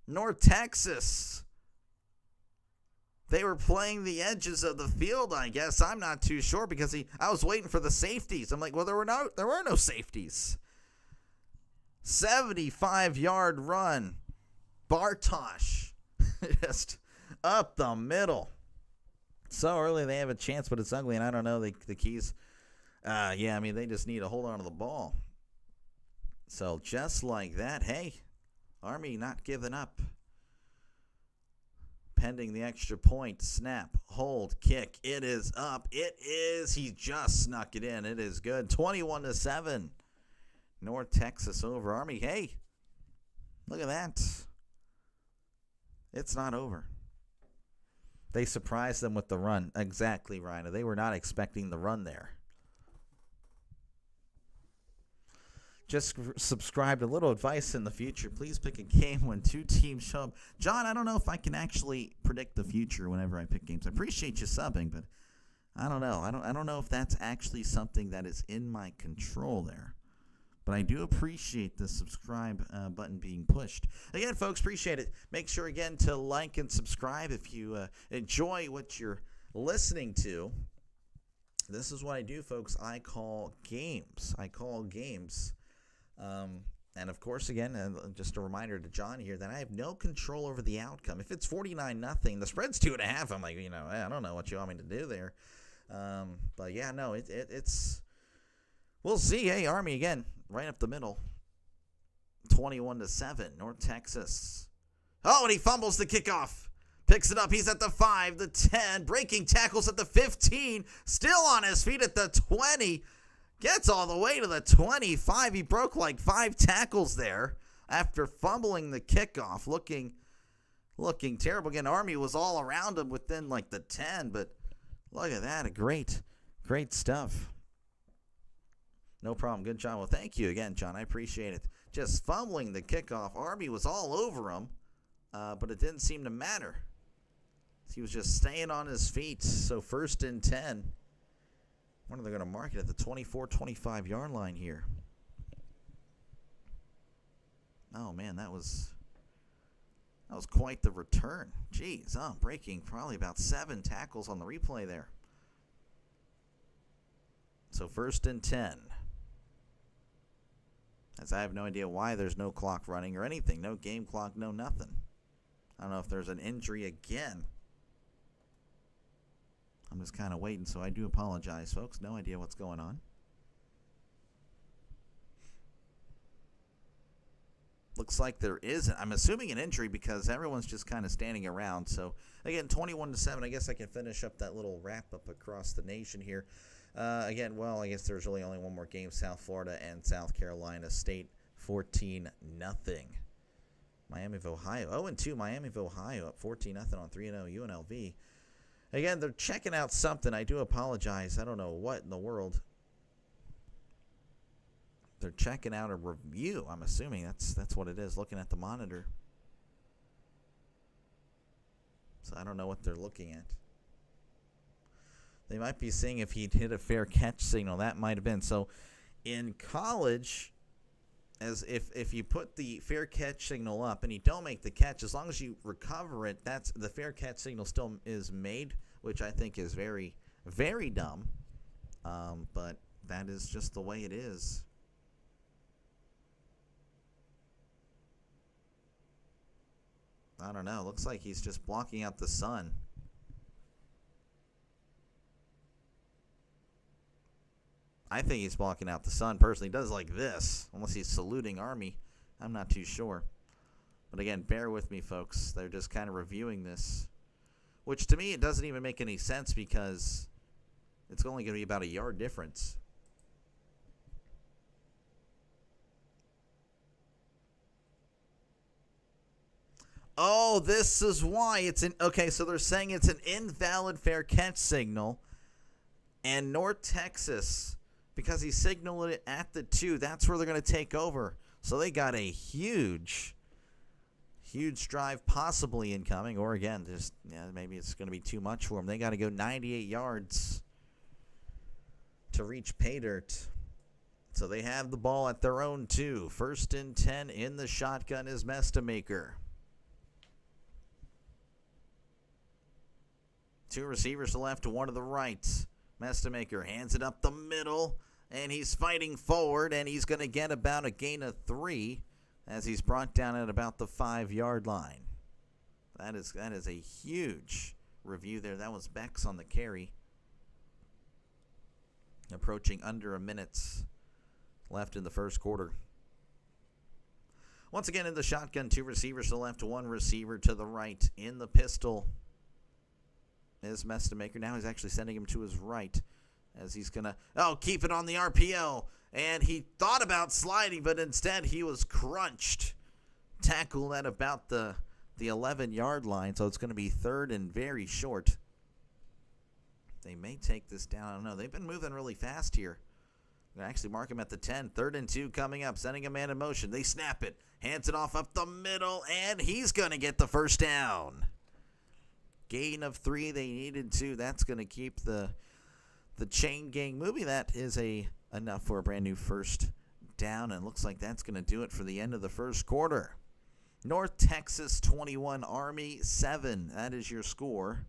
North Texas. They were playing the edges of the field, I guess. I'm not too sure because I was waiting for the safeties. I'm like, well, there were no safeties. 75-yard run. Bartosh just up the middle. So early they have a chance, but it's ugly, and I don't know the keys. They just need to hold on to the ball. So just like that, hey, Army not giving up. Pending the extra point, snap, hold, kick. It is up. It is. He just snuck it in. It is good. 21-7. North Texas over Army. Hey, look at that. It's not over. They surprised them with the run. Exactly, Ryan. They were not expecting the run there. Just subscribe to Little Advice in the future. Please pick a game when two teams show up. John, I don't know if I can actually predict the future whenever I pick games. I appreciate you subbing, but I don't know. I don't know if that's actually something that is in my control there. But I do appreciate the subscribe button being pushed. Again, folks, appreciate it. Make sure, again, to like and subscribe if you enjoy what you're listening to. This is what I do, folks. I call games. And of course, again, just a reminder to John here that I have no control over the outcome. If it's 49-0, the spread's 2.5. I'm like, I don't know what you want me to do there. But yeah, no, it's. We'll see. Hey, Army again, right up the middle. 21-7, North Texas. Oh, and he fumbles the kickoff. Picks it up. He's at the 5, the 10, breaking tackles at the 15. Still on his feet at the 20. Gets all the way to the 25. He broke like 5 tackles there after fumbling the kickoff. Looking terrible. Again, Army was all around him within like the 10, but look at that. Great stuff. No problem. Good job. Well, thank you again, John. I appreciate it. Just fumbling the kickoff. Army was all over him, but it didn't seem to matter. He was just staying on his feet. So 1st and 10. When are they going to mark it? At the 24-25-yard line here. Oh, man, that was quite the return. Jeez, breaking probably about 7 tackles on the replay there. So 1st and 10. As I have no idea why there's no clock running or anything. No game clock, no nothing. I don't know if there's an injury again. I'm just kind of waiting, so I do apologize, folks. No idea what's going on. Looks like there isn't. I'm assuming an injury because everyone's just kind of standing around. So, again, 21-7. I guess I can finish up that little wrap-up across the nation here. I guess there's really only one more game. South Florida and South Carolina State, 14-0. Miami of Ohio, 0-2. Miami of Ohio up 14-0 on 3-0 UNLV. Again, they're checking out something. I do apologize. I don't know what in the world. They're checking out a review. I'm assuming that's what it is, looking at the monitor. So I don't know what they're looking at. They might be seeing if he'd hit a fair catch signal. That might have been. So in college, as if you put the fair catch signal up and you don't make the catch, as long as you recover it, that's the fair catch signal still is made, which I think is very, very dumb. But that is just the way it is. I don't know. Looks like he's just blocking out the sun. I think he's blocking out the sun. Personally, he does like this, unless he's saluting Army. I'm not too sure. But again, bear with me, folks. They're just kind of reviewing this, which to me, it doesn't even make any sense because it's only going to be about a yard difference. Oh, this is why it's an okay. So they're saying it's an invalid fair catch signal, and North Texas, because he signaled it at the 2, that's where they're going to take over. So they got a huge drive possibly incoming, or again, just maybe it's going to be too much for them. They got to go 98 yards to reach pay dirt. So they have the ball at their own 2. 1st and 10 in the shotgun is Mestamaker. 2 receivers to the left, 1 to the right. Mestamaker hands it up the middle, and he's fighting forward, and he's going to get about a gain of 3 as he's brought down at about the 5-yard line. That is a huge review there. That was Bex on the carry. Approaching under a minute left in the first quarter. Once again in the shotgun, 2 receivers to the left, 1 receiver to the right. In the pistol is Mestamaker. Now he's actually sending him to his right as he's going to, keep it on the RPO. And he thought about sliding, but instead he was crunched. Tackled at about the 11-yard line, so it's going to be 3rd and very short. They may take this down. I don't know. They've been moving really fast here. They're going to actually mark him at the 10. 3rd and 2 coming up, sending a man in motion. They snap it, hands it off up the middle, and he's going to get the first down. Gain of 3. They needed 2. That's going to keep the chain gang moving. That is enough for a brand new first down, and looks like that's going to do it for the end of the first quarter. North Texas 21, Army 7. That is your score.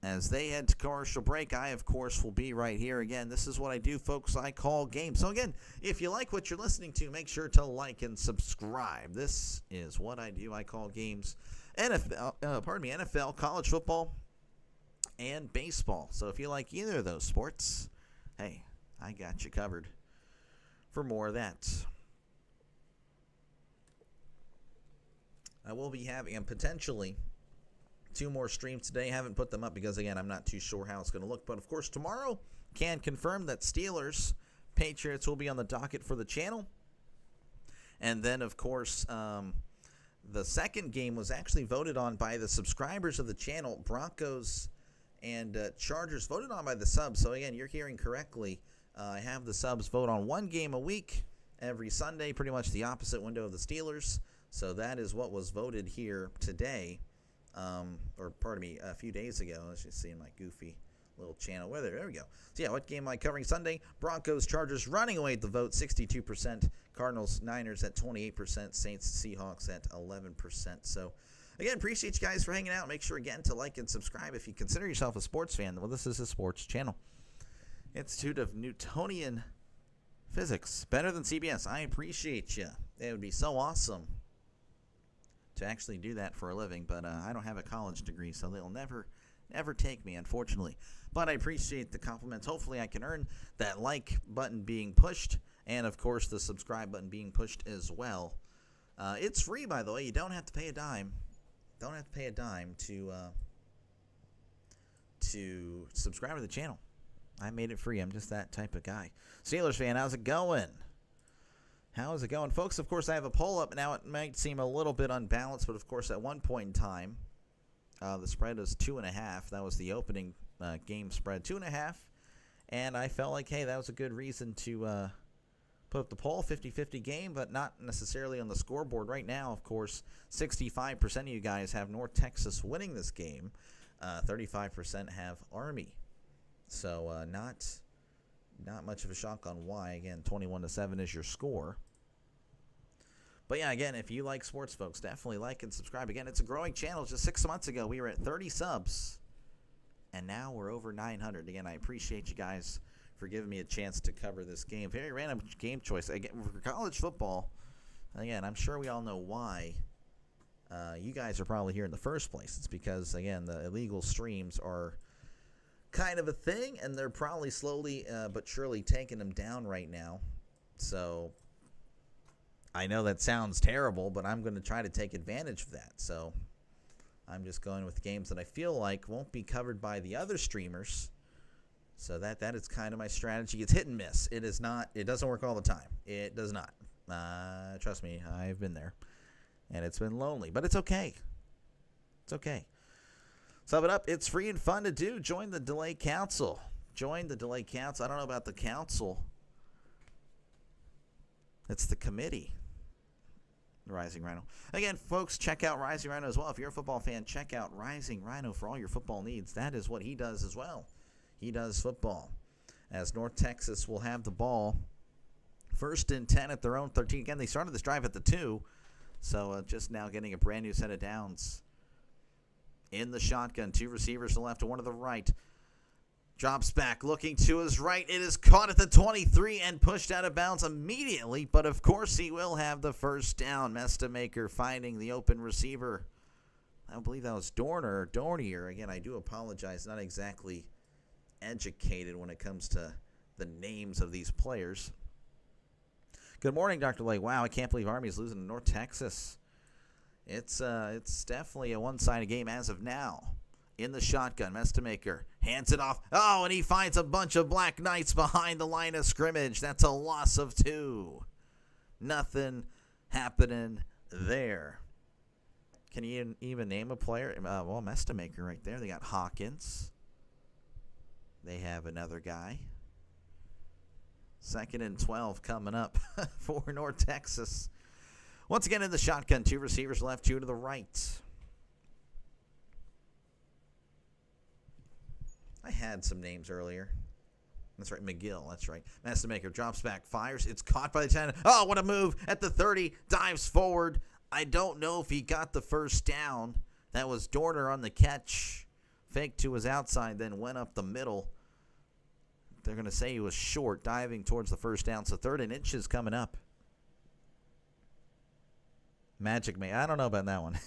As they head to commercial break, I, of course, will be right here. Again, this is what I do, folks. I call games. So, again, if you like what you're listening to, make sure to like and subscribe. This is what I do. I call games. NFL, college football, and baseball. So if you like either of those sports, hey, I got you covered for more of that. I will be having potentially 2 more streams today. Haven't put them up because, again, I'm not too sure how it's going to look. But, of course, tomorrow can confirm that Steelers, Patriots will be on the docket for the channel. And then, of course, the second game was actually voted on by the subscribers of the channel. Broncos and Chargers voted on by the subs. So, again, you're hearing correctly. I have the subs vote on 1 game a week every Sunday, pretty much the opposite window of the Steelers. So that is what was voted here today, a few days ago. Let's just see my goofy little channel. There we go. So, yeah, what game am I covering Sunday? Broncos, Chargers running away with the vote, 62%. Cardinals, Niners at 28%. Saints, Seahawks at 11%. So, again, appreciate you guys for hanging out. Make sure, again, to like and subscribe if you consider yourself a sports fan. Well, this is a sports channel. Institute of Newtonian Physics. Better than CBS. I appreciate you. It would be so awesome to actually do that for a living, but I don't have a college degree, so they'll never take me, unfortunately. But I appreciate the compliments. Hopefully I can earn that like button being pushed, and, of course, the subscribe button being pushed as well. It's free, by the way. You don't have to pay a dime. Don't have to pay a dime to subscribe to the channel. I made it free. I'm just that type of guy. Steelers fan, how's it going? How's it going? Folks, of course, I have a poll up. Now, it might seem a little bit unbalanced, but, of course, at one point in time, the spread was 2.5. That was the opening game spread, 2.5. And I felt like, hey, that was a good reason to put up the poll, 50-50 game, but not necessarily on the scoreboard. Right now, of course, 65% of you guys have North Texas winning this game. 35% have Army. So not much of a shock on why. Again, 21-7 is your score. But yeah, again, if you like sports, folks, definitely like and subscribe. Again, it's a growing channel. Just 6 months ago, we were at 30 subs, and now we're over 900. Again, I appreciate you guys for giving me a chance to cover this game. Very random game choice. Again, for college football, again, I'm sure we all know why you guys are probably here in the first place. It's because, again, the illegal streams are kind of a thing, and they're probably slowly but surely taking them down right now. So I know that sounds terrible, but I'm going to try to take advantage of that. So I'm just going with games that I feel like won't be covered by the other streamers. So that is kind of my strategy. It's hit and miss. It is not. It doesn't work all the time. It does not. Trust me, I've been there, and it's been lonely, but it's okay. It's okay. Sub it up. It's free and fun to do. Join the Delay Council. Join the Delay Council. I don't know about the council. It's the committee. Rising Rhino. Again, folks, check out Rising Rhino as well. If you're a football fan, check out Rising Rhino for all your football needs. That is what he does as well. He does football. As North Texas will have the ball. 1st and 10 at their own 13. Again, they started this drive at the 2. So just now getting a brand new set of downs. In the shotgun, 2 receivers to the left and 1 to the right. Drops back, looking to his right. It is caught at the 23 and pushed out of bounds immediately. But, of course, he will have the first down. Mestamaker finding the open receiver. I believe that was Dornier. Again, I do apologize. Not exactly educated when it comes to the names of these players. Good morning, Dr. Lake. Wow, I can't believe Army is losing to North Texas. It's definitely a one-sided game as of now. In the shotgun, Mestamaker hands it off. Oh, and he finds a bunch of Black Knights behind the line of scrimmage. That's a loss of 2. Nothing happening there. Can you even name a player? Well, Mestamaker right there. They got Hawkins. They have another guy. 2nd and 12 coming up for North Texas. Once again in the shotgun, 2 receivers left, 2 to the right. I had some names earlier. That's right, McGill. That's right. Mestamaker drops back, fires. It's caught by the 10. Oh, what a move at the 30. Dives forward. I don't know if he got the first down. That was Dorner on the catch. Fake to his outside, then went up the middle. They're going to say he was short, diving towards the first down. So 3rd and inches coming up. Magic Man. I don't know about that one.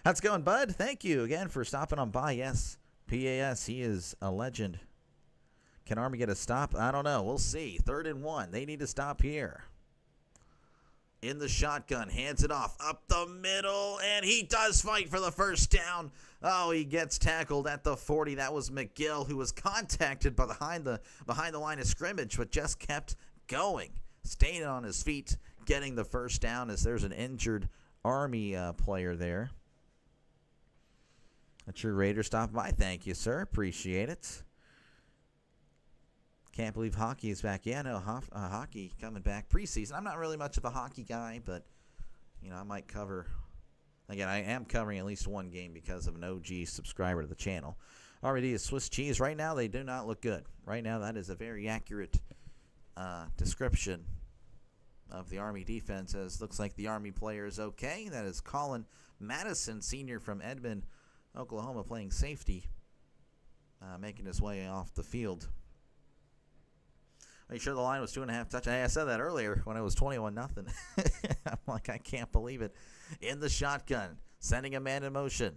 How's it going, bud? Thank you again for stopping on by. Yes. PAS, he is a legend. Can Army get a stop? I don't know. We'll see. 3rd and 1. They need to stop here. In the shotgun, hands it off. Up the middle, and he does fight for the first down. Oh, he gets tackled at the 40. That was McGill, who was contacted behind the line of scrimmage, but just kept going. Staying on his feet, getting the first down as there's an injured Army player there. That's your Raider stop by. Thank you, sir. Appreciate it. Can't believe hockey is back. Yeah, no, hockey coming back preseason. I'm not really much of a hockey guy, but, I might cover. Again, I am covering at least one game because of an OG subscriber to the channel. Already is Swiss cheese. Right now, they do not look good. Right now, that is a very accurate description of the Army defense. As looks like the Army player is okay. That is Colin Madison, senior from Edmond, Oklahoma, playing safety, making his way off the field. Are you sure the line was 2.5 touchdowns? I said that earlier when it was 21-0. I'm like, I can't believe it. In the shotgun, sending a man in motion.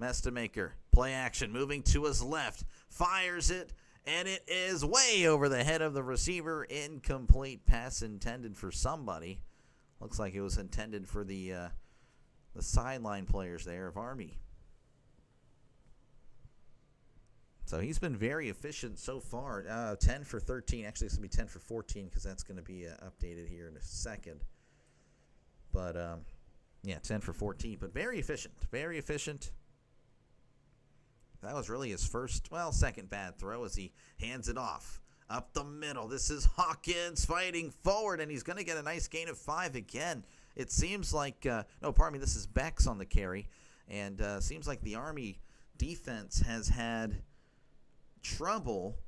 Mestamaker, play action, moving to his left, fires it, and it is way over the head of the receiver. Incomplete pass intended for somebody. Looks like it was intended for the sideline players there of Army. So he's been very efficient so far. 10 for 13. Actually, it's going to be 10 for 14 because that's going to be updated here in a second. But, 10 for 14. But very efficient. Very efficient. That was really his second bad throw as he hands it off. Up the middle. This is Hawkins fighting forward, and he's going to get a nice gain of 5 again. It seems like, this is Bex on the carry. And seems like the Army defense has had trouble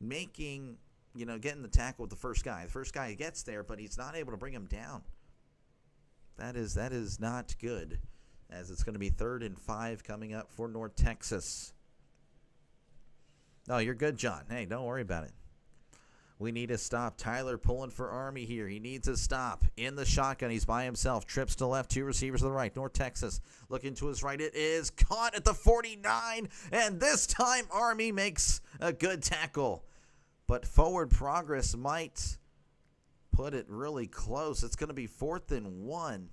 making, getting the tackle with the first guy. The first guy gets there, but he's not able to bring him down. That is not good, as it's going to be 3rd and 5 coming up for North Texas. Oh, you're good, John. Hey, don't worry about it. We need to stop. Tyler pulling for Army here. He needs a stop. In the shotgun, he's by himself. Trips to the left, 2 receivers to the right. North Texas looking to his right. It is caught at the 49, and this time Army makes a good tackle. But forward progress might put it really close. It's going to be 4th and 1.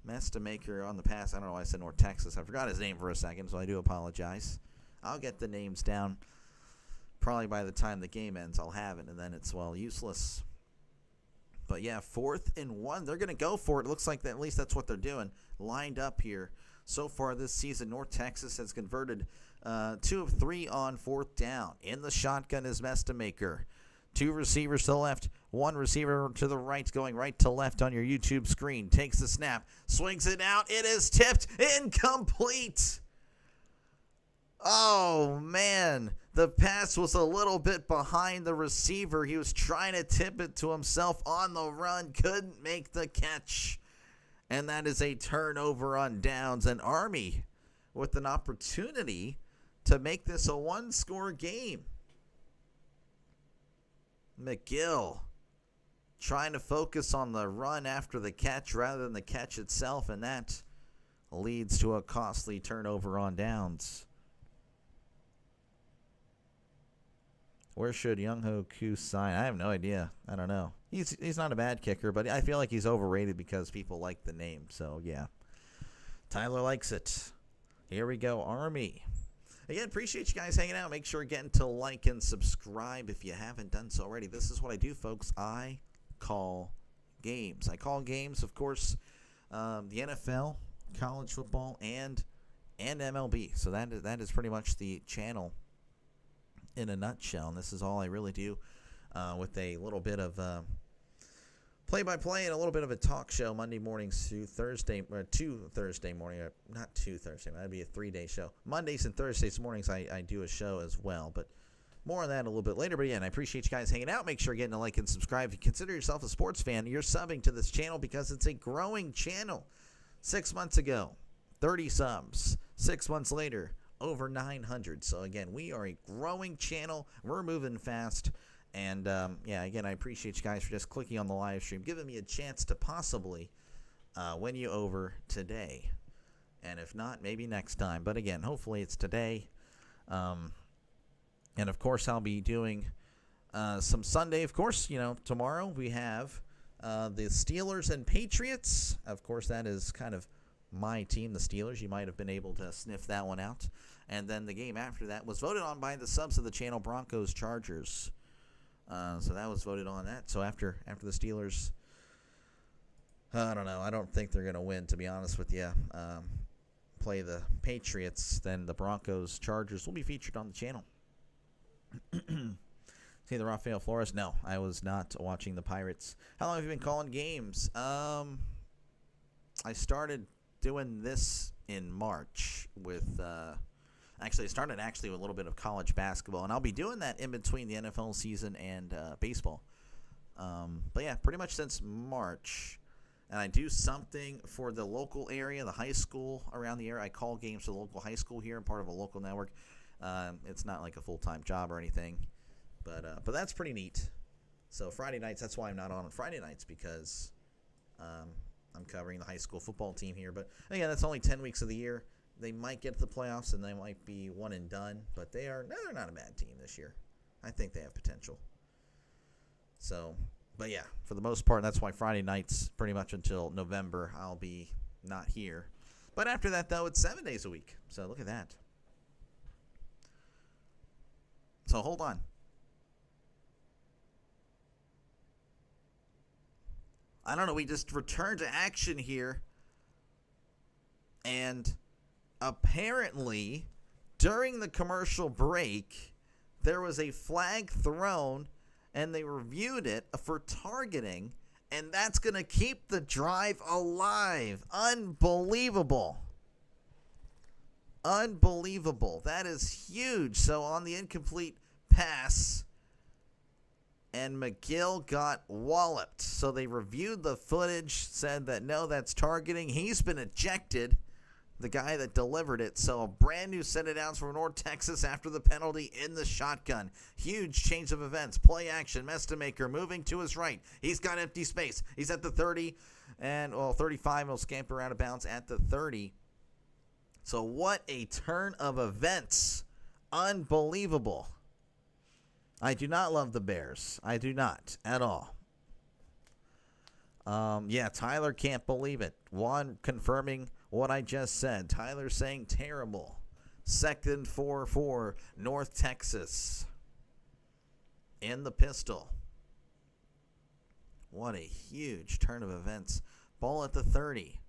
Mestamaker on the pass. I don't know why I said North Texas. I forgot his name for a second, so I do apologize. I'll get the names down. Probably by the time the game ends, I'll have it, and then it's, well, useless. But, yeah, 4th and 1. They're going to go for it. It looks like that, at least that's what they're doing. Lined up here. So far this season, North Texas has converted 2 of 3 on 4th down. In the shotgun is Mestamaker. 2 receivers to the left, 1 receiver to the right, going right to left on your YouTube screen. Takes the snap, swings it out. It is tipped, incomplete. Oh, man. The pass was a little bit behind the receiver. He was trying to tip it to himself on the run. Couldn't make the catch. And that is a turnover on downs. And Army with an opportunity to make this a 1-score game. McGill trying to focus on the run after the catch rather than the catch itself. And that leads to a costly turnover on downs. Where should Youngho Koo sign? I have no idea. I don't know. He's not a bad kicker, but I feel like he's overrated because people like the name. So, yeah. Tyler likes it. Here we go, Army. Again, appreciate you guys hanging out. Make sure again to like and subscribe if you haven't done so already. This is what I do, folks. I call games. I call games, of course, the NFL, college football, and MLB. So that is pretty much the channel in a nutshell, and this is all I really do with a little bit of play-by-play and a little bit of a talk show Monday mornings to Thursday, not two Thursday, that'd be a 3-day show. Mondays and Thursdays mornings I do a show as well, but more on that a little bit later. But again, I appreciate you guys hanging out. Make sure you're getting a like and subscribe. If you consider yourself a sports fan, you're subbing to this channel because it's a growing channel. 6 months ago, 30 subs. 6 months later, over 900. So again, we are a growing channel. We're moving fast. And yeah, again, I appreciate you guys for just clicking on the live stream, giving me a chance to possibly win you over today. And if not, maybe next time. But again, hopefully it's today. And of course, I'll be doing some Sunday. Of course, you know, tomorrow we have the Steelers and Patriots. Of course, that is kind of my team, the Steelers. You might have been able to sniff that one out. And then the game after that was voted on by the subs of the channel, Broncos Chargers. So that was voted on that. So after the Steelers, I don't know. I don't think they're going to win, to be honest with you. Play the Patriots, then the Broncos Chargers will be featured on the channel. See the Rafael Flores? No, I was not watching the Pirates. How long have you been calling games? I started doing this in March with actually, I started with a little bit of college basketball, and I'll be doing that in between the NFL season and baseball. But yeah, pretty much since March. And I do something for the local area, the high school around the area. I call games for the local high school here. I'm part of a local network. It's not like a full-time job or anything, but that's pretty neat. So Friday nights, that's why I'm not on Friday nights, because I'm covering the high school football team here. But again, that's only 10 weeks of the year. They might get to the playoffs, and they might be one and done, but they're not a bad team this year. I think they have potential. So, but yeah, for the most part, that's why Friday nights, pretty much until November, I'll be not here. But after that, though, it's 7 days a week. So look at that. So hold on. I don't know. We just returned to action here. And apparently, during the commercial break, there was a flag thrown, and they reviewed it for targeting, and that's going to keep the drive alive. Unbelievable. Unbelievable. That is huge. So on the incomplete pass, and McGill got walloped. So they reviewed the footage, said that no, that's targeting. He's been ejected. the guy that delivered it. So a brand new set of downs for North Texas after the penalty in the shotgun. Huge change of events. Play action. Mestamaker moving to his right. He's got empty space. He's at the 30 and 35. He'll scamper out of bounds at the 30. So what a turn of events. Unbelievable. I do not love the Bears. I do not at all. Yeah, Tyler can't believe it. Juan confirming what I just said. Tyler saying terrible. 2nd for North Texas. In the pistol. What a huge turn of events. Ball at the 30.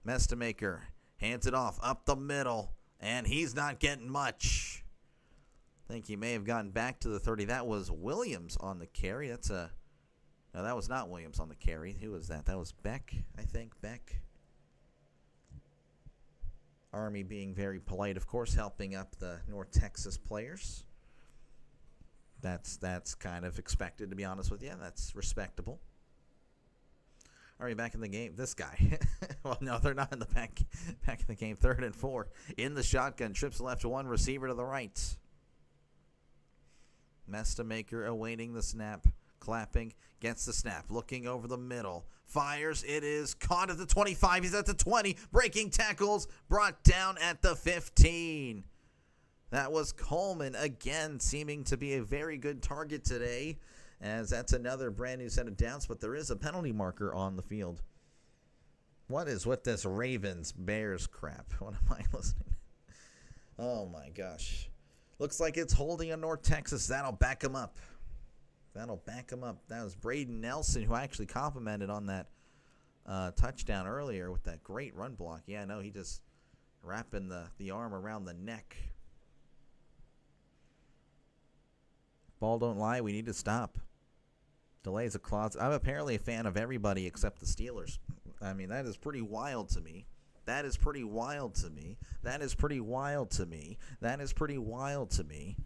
Mestamaker hands it off up the middle, and he's not getting much. I think he may have gotten back to the 30. That was Williams on the carry. No, that was not Williams on the carry. Who was that? That was Beck, I think. Beck. Army being very polite, of course, helping up the North Texas players. That's kind of expected, to be honest with you. That's respectable. Army back in the game. This guy. Well, no, they're not in the back in the game. 3rd and 4. In the shotgun. Trips left to one. Receiver to the right. Mestamaker awaiting the snap. Clapping. Gets the snap. Looking over the middle. Fires. It is caught at the 25. He's at the 20. Breaking tackles. Brought down at the 15. That was Coleman again, seeming to be a very good target today, as that's another brand new set of downs, but there is a penalty marker on the field. What is with this Ravens-Bears crap? What am I listening to? Oh, my gosh. Looks like it's holding on North Texas. That'll back him up. That'll back him up. That was Braden Nelson, who I actually complimented on that touchdown earlier with that great run block. Yeah, no, he just wrapping the arm around the neck. Ball don't lie. We need to stop. Delays a clause. I'm apparently a fan of everybody except the Steelers. I mean, that is pretty wild to me. That is pretty wild to me. That is pretty wild to me. That is pretty wild to me.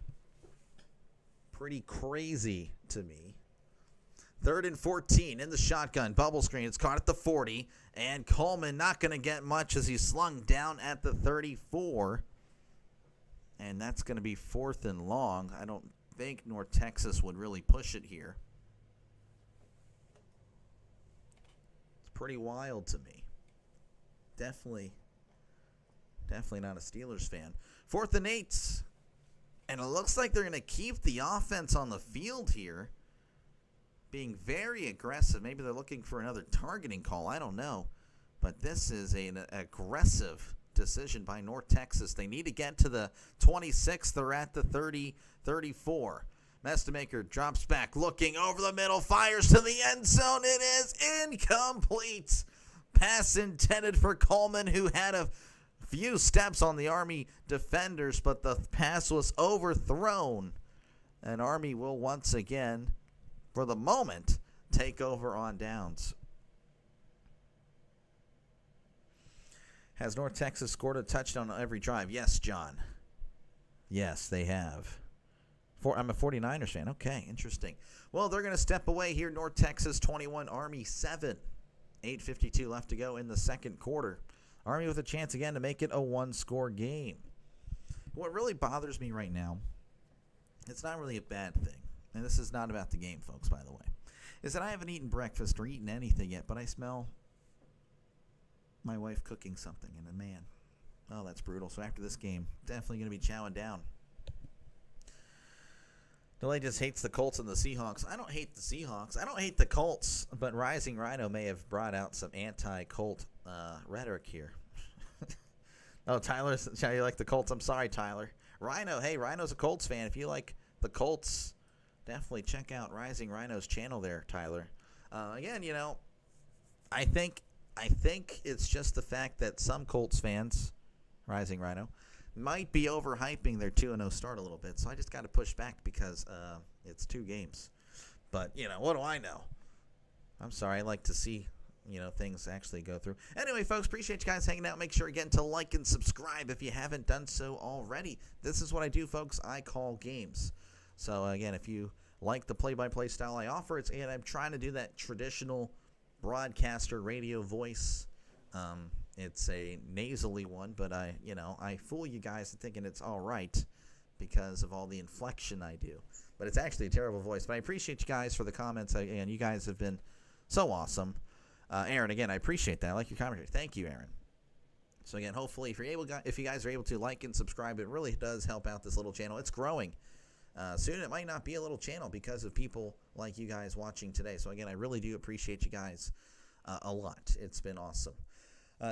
Pretty crazy to me. 3rd and 14 in the shotgun. Bubble screen. It's caught at the 40. And Coleman not going to get much as he's slung down at the 34. And that's going to be 4th and long. I don't think North Texas would really push it here. It's pretty wild to me. Definitely not a Steelers fan. 4th and 8. And it looks like they're going to keep the offense on the field here. Being very aggressive. Maybe they're looking for another targeting call. I don't know. But this is an aggressive decision by North Texas. They need to get to the 26. They're at the 34. Mestamaker drops back, looking over the middle, fires to the end zone. It is incomplete. Pass intended for Coleman, who had a few steps on the Army defenders, but the pass was overthrown. And Army will once again, for the moment, take over on downs. Has North Texas scored a touchdown on every drive? Yes, John. Yes, they have. I'm a 49ers fan. Okay, interesting. Well, they're going to step away here. North Texas 21, Army 7. 8:52 left to go in the second quarter. Army with a chance again to make it a one-score game. What really bothers me right now, it's not really a bad thing, and this is not about the game, folks, by the way, is that I haven't eaten breakfast or eaten anything yet, but I smell my wife cooking something, and man, oh, that's brutal. So after this game, definitely going to be chowing down. Delay just hates the Colts and the Seahawks. I don't hate the Seahawks. I don't hate the Colts, but Rising Rhino may have brought out some anti-Colt rhetoric here. Oh, Tyler, you like the Colts? I'm sorry, Tyler. Rhino, hey, Rhino's a Colts fan. If you like the Colts, definitely check out Rising Rhino's channel there, Tyler. Again, you know, I think it's just the fact that some Colts fans, Rising Rhino, might be overhyping their 2-0 start a little bit. So I just got to push back because it's 2 games. But, you know, what do I know? I'm sorry. I like to see, you know, things actually go through. Anyway, folks, appreciate you guys hanging out. Make sure, again, to like and subscribe if you haven't done so already. This is what I do, folks. I call games. So, again, if you like the play-by-play style I offer, and I'm trying to do that traditional broadcaster radio voice. It's a nasally one, but I fool you guys into thinking it's all right because of all the inflection I do. But it's actually a terrible voice. But I appreciate you guys for the comments, and you guys have been so awesome. Aaron, again, I appreciate that. I like your commentary. Thank you, Aaron. So again, hopefully, if you guys are able to like and subscribe, it really does help out this little channel. It's growing. Soon it might not be a little channel because of people like you guys watching today. So again, I really do appreciate you guys a lot. It's been awesome.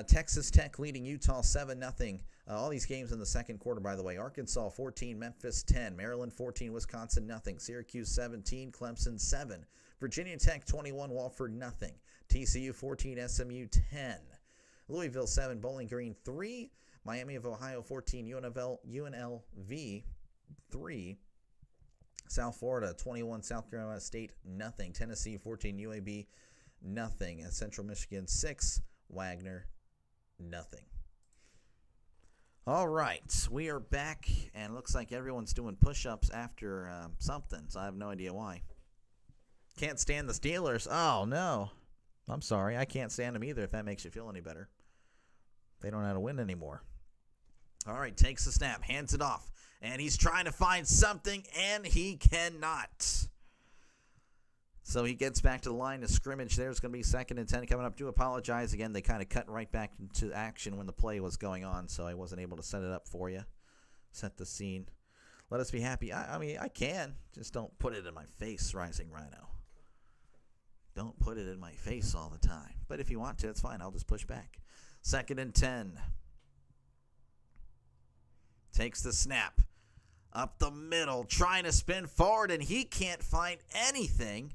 Texas Tech leading Utah 7-0. All these games in the second quarter, by the way. Arkansas 14, Memphis 10, Maryland 14, Wisconsin 0, Syracuse 17, Clemson 7, Virginia Tech 21, Wofford 0, TCU 14, SMU 10, Louisville 7, Bowling Green 3, Miami of Ohio 14, UNLV 3, South Florida 21, South Carolina State 0, Tennessee 14, UAB 0, Central Michigan 6, Wagner 0. All right, we are back, and it looks like everyone's doing push-ups after something, so I have no idea why. Can't stand the Steelers. Oh, no. I'm sorry. I can't stand them either, if that makes you feel any better. They don't know how to win anymore. All right, takes the snap, hands it off, and he's trying to find something, and he cannot. So he gets back to the line of scrimmage. There's going to be 2nd and 10 coming up. Do apologize again. They kind of cut right back into action when the play was going on, so I wasn't able to set it up for you. Set the scene. Let us be happy. I mean, I can. Just don't put it in my face, Rising Rhino. Don't put it in my face all the time. But if you want to, it's fine. I'll just push back. 2nd and 10. Takes the snap. Up the middle. Trying to spin forward, and he can't find anything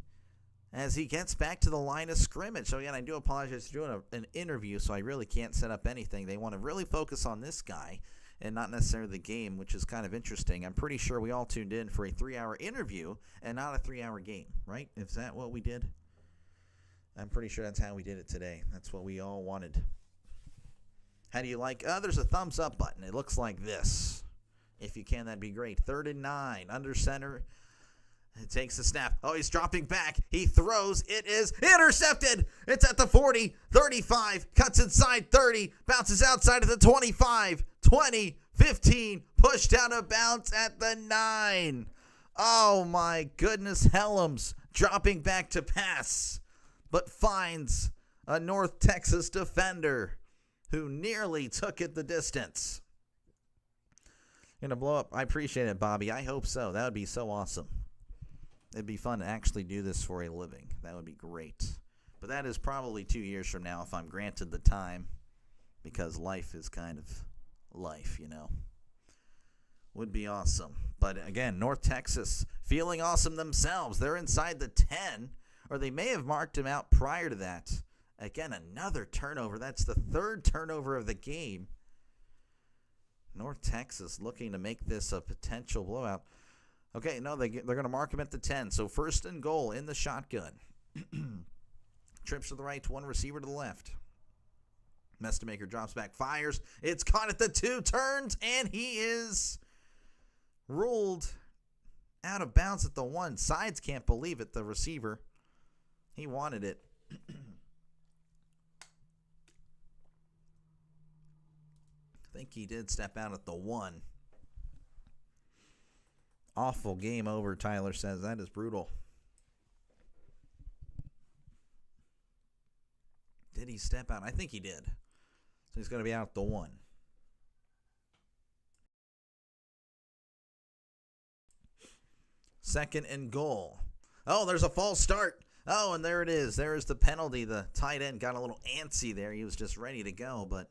as he gets back to the line of scrimmage. So, again, I do apologize for doing an interview, so I really can't set up anything. They want to really focus on this guy and not necessarily the game, which is kind of interesting. I'm pretty sure we all tuned in for a 3-hour interview and not a 3-hour game, right? Is that what we did? I'm pretty sure that's how we did it today. That's what we all wanted. How do you like? There's a thumbs up button. It looks like this. If you can, that'd be great. 3rd and 9, under center. It takes the snap. Oh, he's dropping back. He throws. It is intercepted. It's at the 40, 35, cuts inside 30, bounces outside of the 25, 20, 15, pushed out of bounds at the 9. Oh, my goodness, Helms dropping back to pass, but finds a North Texas defender who nearly took it the distance. Going to blow up. I appreciate it, Bobby. I hope so. That would be so awesome. It'd be fun to actually do this for a living. That would be great. But that is probably 2 years from now if I'm granted the time, because life is kind of life, you know. Would be awesome. But again, North Texas feeling awesome themselves. They're inside the 10, or they may have marked him out prior to that. Again, another turnover. That's the 3rd turnover of the game. North Texas looking to make this a potential blowout. Okay, no, they're going to mark him at the 10. So 1st and goal in the shotgun. Trips to the right, one receiver to the left. Mestamaker drops back, fires. It's caught at the 2, turns, and he is ruled out of bounds at the 1. Sides can't believe it, the receiver. He wanted it. I think he did step out at the 1. Awful game over, Tyler says. That is brutal. Did he step out? I think he did. So he's going to be out the 1. Second and goal. Oh, there's a false start. Oh, and there it is. There's the penalty. The tight end got a little antsy there. He was just ready to go, but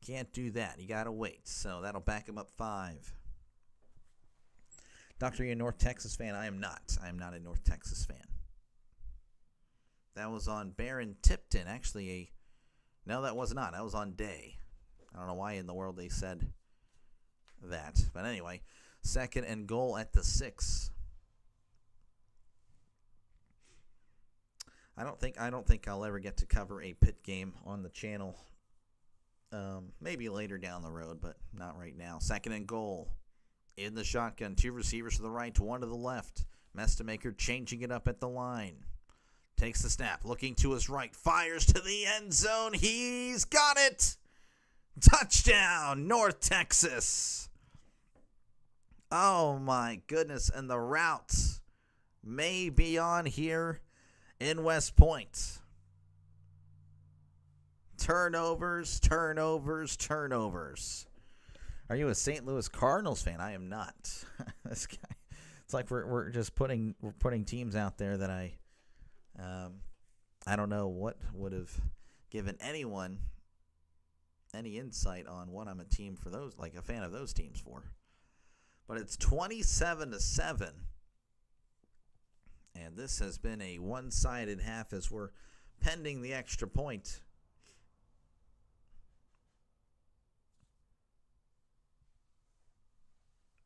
can't do that. You got to wait. So that'll back him up 5. Doctor, are you a North Texas fan? I am not. I am not a North Texas fan. That was on Baron Tipton. Actually, no, that was not. That was on Day. I don't know why in the world they said that. But anyway, 2nd and goal at the 6. I don't think I'll ever get to cover a pit game on the channel. Maybe later down the road, but not right now. 2nd and goal. In the shotgun, 2 receivers to the right, 1 to the left. Mestamaker changing it up at the line. Takes the snap, looking to his right, fires to the end zone. He's got it! Touchdown, North Texas! Oh my goodness, and the route may be on here in West Point. Turnovers. Are you a St. Louis Cardinals fan? I am not. This guy. It's like we're just putting teams out there that I don't know what would have given anyone any insight on what I'm a team for those, like a fan of those teams for. But it's 27-7. And this has been a one-sided half as we're pending the extra point.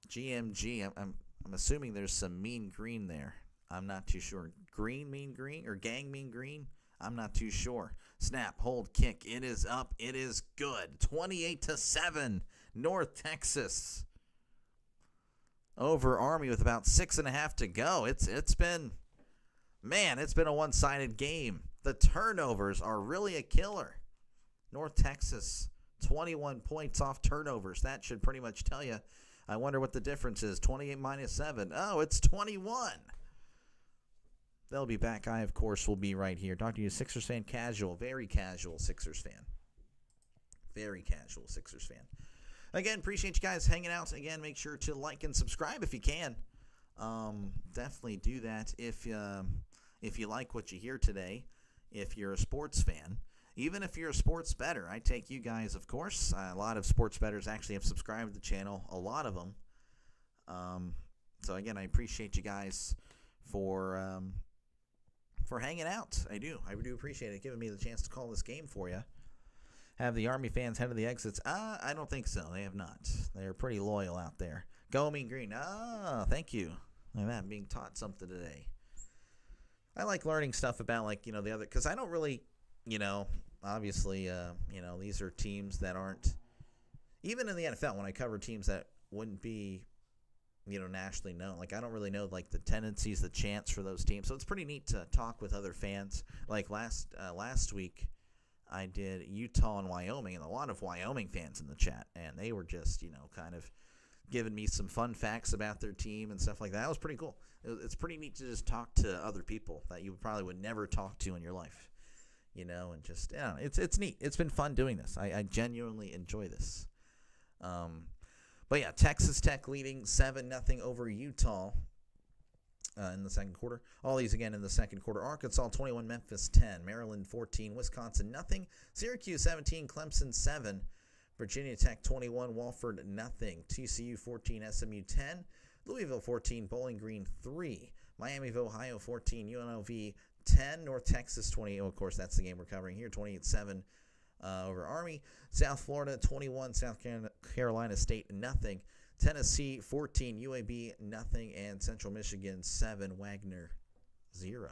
GMG, I'm assuming there's some mean green there. I'm not too sure. Green mean green or gang mean green? I'm not too sure. Snap, hold, kick. It is up. It is good. 28-7. North Texas over Army with about 6.5 to go. It's been a one-sided game. The turnovers are really a killer. North Texas, 21 points off turnovers. That should pretty much tell you. I wonder what the difference is. 28 minus 7. Oh, it's 21. They'll be back. I, of course, will be right here. Talking to you, Sixers fan, casual, very casual Sixers fan. Very casual Sixers fan. Again, appreciate you guys hanging out. Again, make sure to like and subscribe if you can. Definitely do that if you like what you hear today. If you're a sports fan. Even if you're a sports bettor, I take you guys, of course. A lot of sports bettors actually have subscribed to the channel, a lot of them. So, again, I appreciate you guys for hanging out. I do appreciate it, giving me the chance to call this game for you. Have the Army fans head to the exits? I don't think so. They have not. They're pretty loyal out there. Go Mean Green. Thank you. I'm being taught something today. I like learning stuff about, like, the other, because I don't really, obviously, these are teams that aren't, even in the NFL, when I cover teams that wouldn't be, nationally known. Like, I don't really know, like, the tendencies, the chants for those teams. So it's pretty neat to talk with other fans. Like, last week, I did Utah and Wyoming, and a lot of Wyoming fans in the chat, and they were just, kind of giving me some fun facts about their team and stuff like that. That was pretty cool. It's pretty neat to just talk to other people that you probably would never talk to in your life, and just, it's neat. It's been fun doing this. I genuinely enjoy this. But yeah, Texas Tech leading 7-0 over Utah in the second quarter. All these again in the second quarter. Arkansas 21, Memphis 10, Maryland 14, Wisconsin 0, Syracuse 17, Clemson 7, Virginia Tech 21, Wofford 0, TCU 14, SMU 10, Louisville 14, Bowling Green 3, Miami of Ohio 14, UNLV 10, North Texas 20. Oh, of course, that's the game we're covering here. 28-7 over Army. South Florida 21, South Carolina State 0, Tennessee 14, UAB 0, and Central Michigan 7, Wagner 0.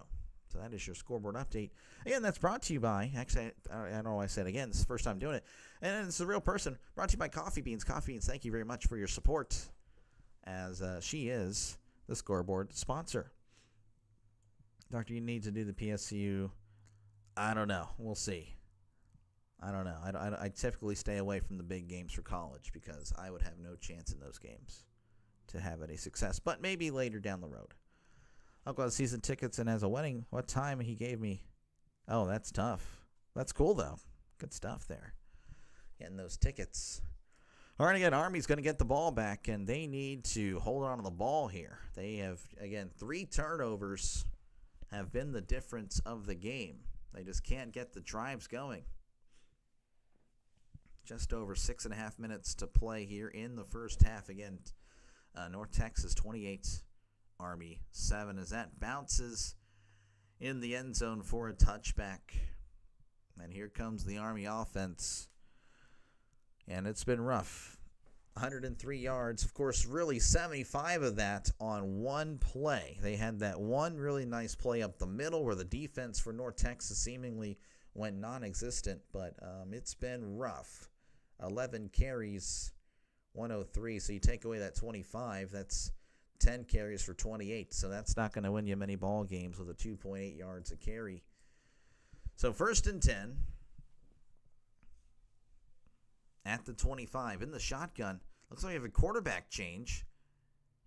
So that is your scoreboard update. Again, that's brought to you by, actually, I don't know why I said again. This is the first time doing it. And it's a real person. Brought to you by Coffee Beans. Coffee Beans, thank you very much for your support, as she is the scoreboard sponsor. Doctor, you need to do the PSU. I don't know. We'll see. I don't know. I typically stay away from the big games for college because I would have no chance in those games to have any success. But maybe later down the road. I'll go to season tickets and as a wedding. What time he gave me? Oh, that's tough. That's cool, though. Good stuff there. Getting those tickets. All right, again, Army's going to get the ball back, and they need to hold on to the ball here. They have, again, 3 turnovers have been the difference of the game. They just can't get the drives going. Just over 6.5 minutes to play here in the first half. Again, North Texas 28, Army 7, as that bounces in the end zone for a touchback. And here comes the Army offense. And it's been rough. 103 yards. Of course, really 75 of that on one play. They had that one really nice play up the middle where the defense for North Texas seemingly went non-existent. But it's been rough. 11 carries, 103. So you take away that 25. That's 10 carries for 28. So that's not going to win you many ball games with a 2.8 yards a carry. So 1st and 10 at the 25 in the shotgun. Looks like we have a quarterback change.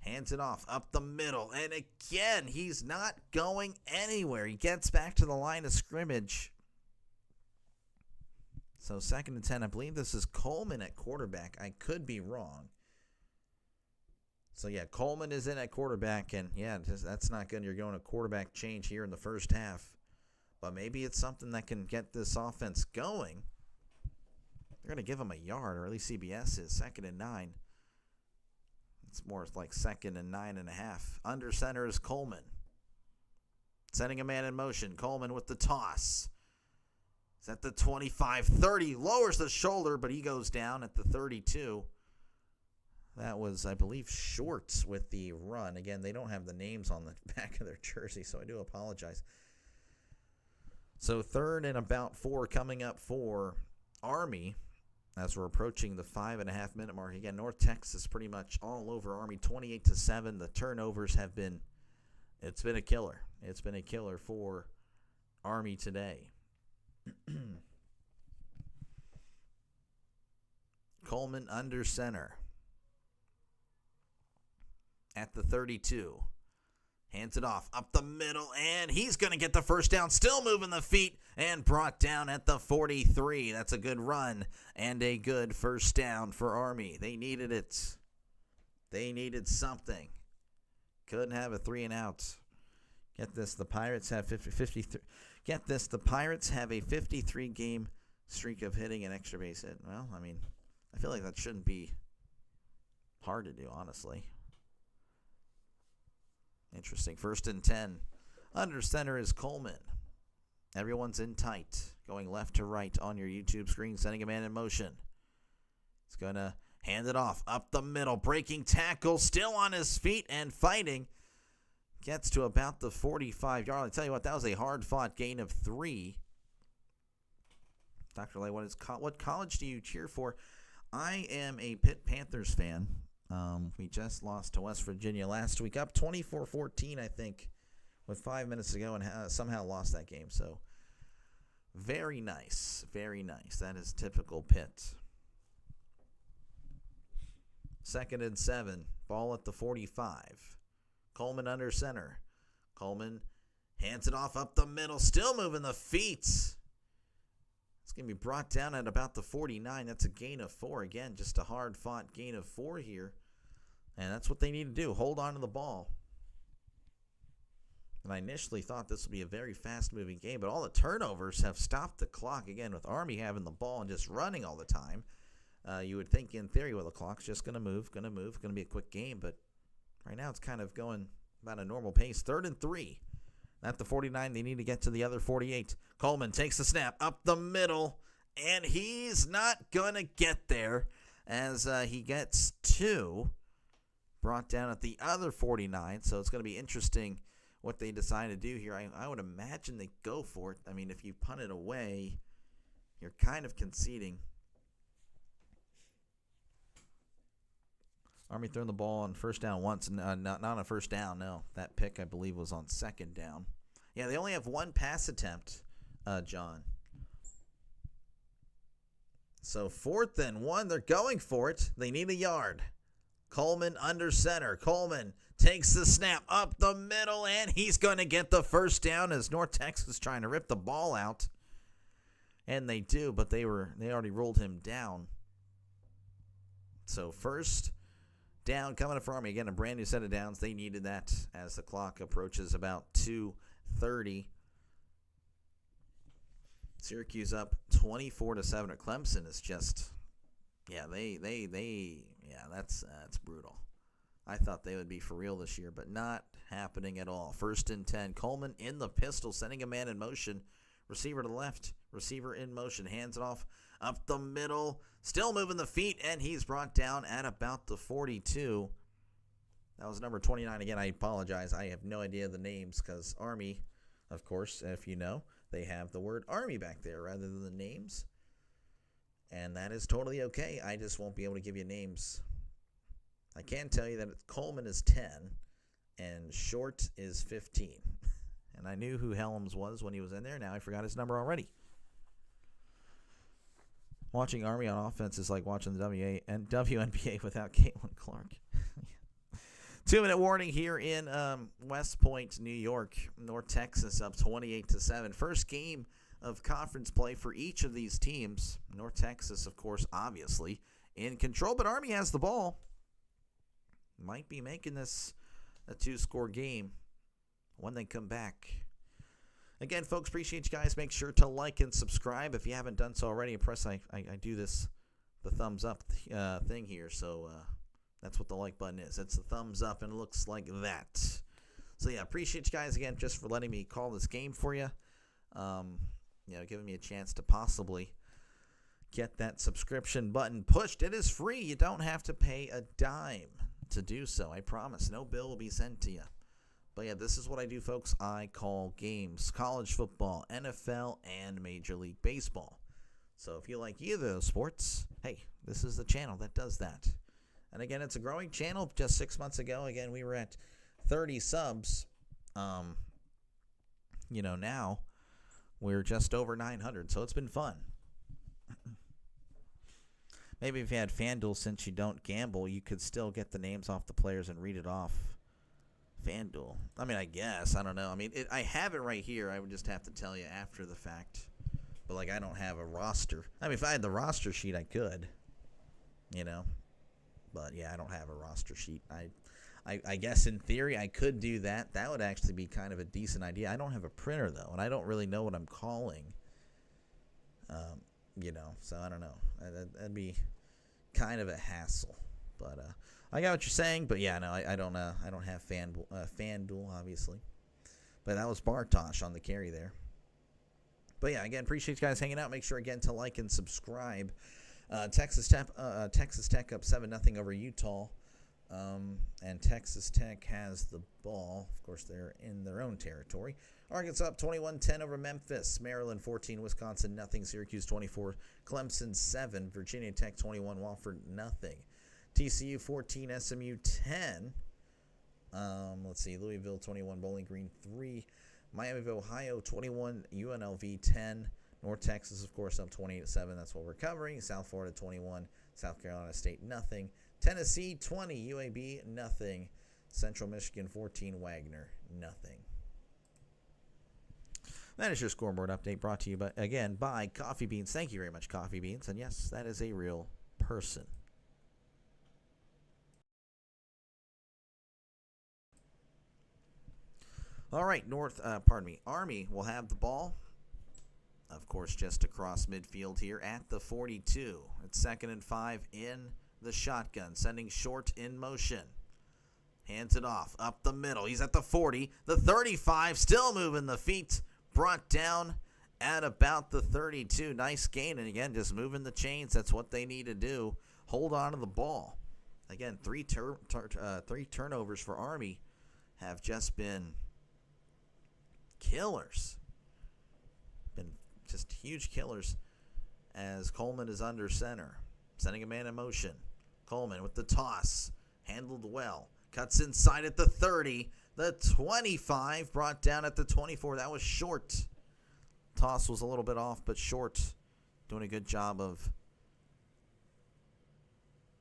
Hands it off up the middle. And again, he's not going anywhere. He gets back to the line of scrimmage. So 2nd and 10. I believe this is Coleman at quarterback. I could be wrong. So, yeah, Coleman is in at quarterback. And, yeah, that's not good. You're going a quarterback change here in the first half. But maybe it's something that can get this offense going. They're going to give him a yard, or at least CBS is. 2nd and 9. It's more like 2nd and 9.5. Under center is Coleman. Sending a man in motion. Coleman with the toss. It's at the 25-30. Lowers the shoulder, but he goes down at the 32. That was, I believe, Shorts with the run. Again, they don't have the names on the back of their jersey, so I do apologize. So 3rd and about 4 coming up for Army as we're approaching the 5.5-minute mark. Again, North Texas pretty much all over Army, 28-7. The turnovers have been, it's been a killer. It's been a killer for Army today. Coleman under center at the 32. Hands it off up the middle, and he's going to get the first down. Still moving the feet and brought down at the 43. That's a good run and a good first down for Army. They needed it. They needed something. Couldn't have a 3-and-out. Get this, the Pirates have 53. Get this, the Pirates have a 53-game streak of hitting an extra base hit. Well, I mean, I feel like that shouldn't be hard to do, honestly. Interesting. 1st and 10. Under center is Coleman. Everyone's in tight. Going left to right on your YouTube screen. Sending a man in motion. He's going to hand it off. Up the middle. Breaking tackle. Still on his feet and fighting. Gets to about the 45-yard line. I tell you what, that was a hard-fought gain of 3. Dr. Lay, what college do you cheer for? I am a Pitt Panthers fan. We just lost to West Virginia last week, up 24-14, I think, with 5 minutes to go, and somehow lost that game. So, very nice, very nice. That is typical Pitt. 2nd and 7, ball at the 45. Coleman under center. Coleman hands it off up the middle, still moving the feet. It's going to be brought down at about the 49. That's a gain of 4. Again, just a hard-fought gain of 4 here. And that's what they need to do, hold on to the ball. And I initially thought this would be a very fast-moving game, but all the turnovers have stopped the clock. Again, with Army having the ball and just running all the time, you would think in theory, well, the clock's just going to move, going to be a quick game. But right now it's kind of going about a normal pace. 3rd and 3. At the 49, they need to get to the other 48. Coleman takes the snap up the middle, and he's not going to get there as he gets 2. Brought down at the other 49, so it's going to be interesting what they decide to do here. I would imagine they go for it. I mean, if you punt it away, you're kind of conceding. Army throwing the ball on first down once. Not on a first down, no. That pick, I believe, was on 2nd down. Yeah, they only have 1 pass attempt, John. So 4th and 1, they're going for it. They need a yard. Coleman under center. Coleman takes the snap up the middle, and he's going to get the first down as North Texas trying to rip the ball out. And they do, but they already rolled him down. So first down coming up for Army. Again, a brand new set of downs. They needed that as the clock approaches about 2:30. Syracuse up 24-7. Clemson is just, yeah, that's brutal. I thought they would be for real this year, but not happening at all. 1st and 10. Coleman in the pistol, sending a man in motion. Receiver to the left. Receiver in motion. Hands it off up the middle. Still moving the feet, and he's brought down at about the 42. That was number 29. Again, I apologize. I have no idea the names because Army, of course, if you know, they have the word Army back there rather than the names. And that is totally okay. I just won't be able to give you names I can tell you that Coleman is 10 and Short is 15. And I knew who Helms was when he was in there. Now I forgot his number already. Watching Army on offense is like watching the WNBA without Caitlin Clark. 2-minute warning here in West Point, New York. North Texas up 28-7. First game of conference play for each of these teams. North Texas, of course, obviously in control, but Army has the ball. Might be making this a 2-score game when they come back. Again, folks, appreciate you guys. Make sure to like and subscribe if you haven't done so already. Press I do the thumbs up thing here, so that's what the like button is. It's the thumbs up, and it looks like that. So yeah, appreciate you guys again just for letting me call this game for you. Giving me a chance to possibly get that subscription button pushed. It is free. You don't have to pay a dime to do so. I promise. No bill will be sent to you. But yeah, this is what I do, folks. I call games. College football, NFL, and Major League Baseball. So if you like either of those sports, hey, this is the channel that does that. And again, it's a growing channel. Just 6 months ago, again, we were at 30 subs. Now we're just over 900. So it's been fun. Maybe if you had FanDuel, since you don't gamble, you could still get the names off the players and read it off. FanDuel. I mean, I guess. I don't know. I mean, I have it right here. I would just have to tell you after the fact. But, I don't have a roster. I mean, if I had the roster sheet, I could. But, yeah, I don't have a roster sheet. I guess in theory I could do that. That would actually be kind of a decent idea. I don't have a printer, though, and I don't really know what I'm calling. So I don't know. That'd be kind of a hassle. But I got what you're saying. But yeah, no, I don't have FanDuel obviously. But that was Bartosh on the carry there. But yeah, again, appreciate you guys hanging out. Make sure again to like and subscribe. Texas Tech up 7-0 over Utah. And Texas Tech has the ball. Of course, they're in their own territory. Arkansas up 21-10 over Memphis. Maryland 14, Wisconsin nothing. Syracuse 24, Clemson 7, Virginia Tech 21, Wofford nothing. TCU 14, SMU 10. Louisville 21, Bowling Green 3. Miami of Ohio 21, UNLV 10. North Texas, of course, up 28-7. That's what we're covering. South Florida 21, South Carolina State nothing. Tennessee 20, UAB nothing. Central Michigan 14, Wagner nothing. That is your scoreboard update brought to you by Coffee Beans. Thank you very much, Coffee Beans. And yes, that is a real person. All right, Army will have the ball. Of course, just across midfield here at the 42. It's 2nd and 5 in the shotgun, sending Short in motion. Hands it off, up the middle. He's at the 40, the 35, still moving the feet. Brought down at about the 32. Nice gain, and again, just moving the chains. That's what they need to do. Hold on to the ball. Again, three turnovers for Army have just been killers. Been just huge killers as Coleman is under center. Sending a man in motion. Coleman with the toss. Handled well. Cuts inside at the 30. The 25 brought down at the 24. That was Short. Toss was a little bit off, but Short doing a good job of...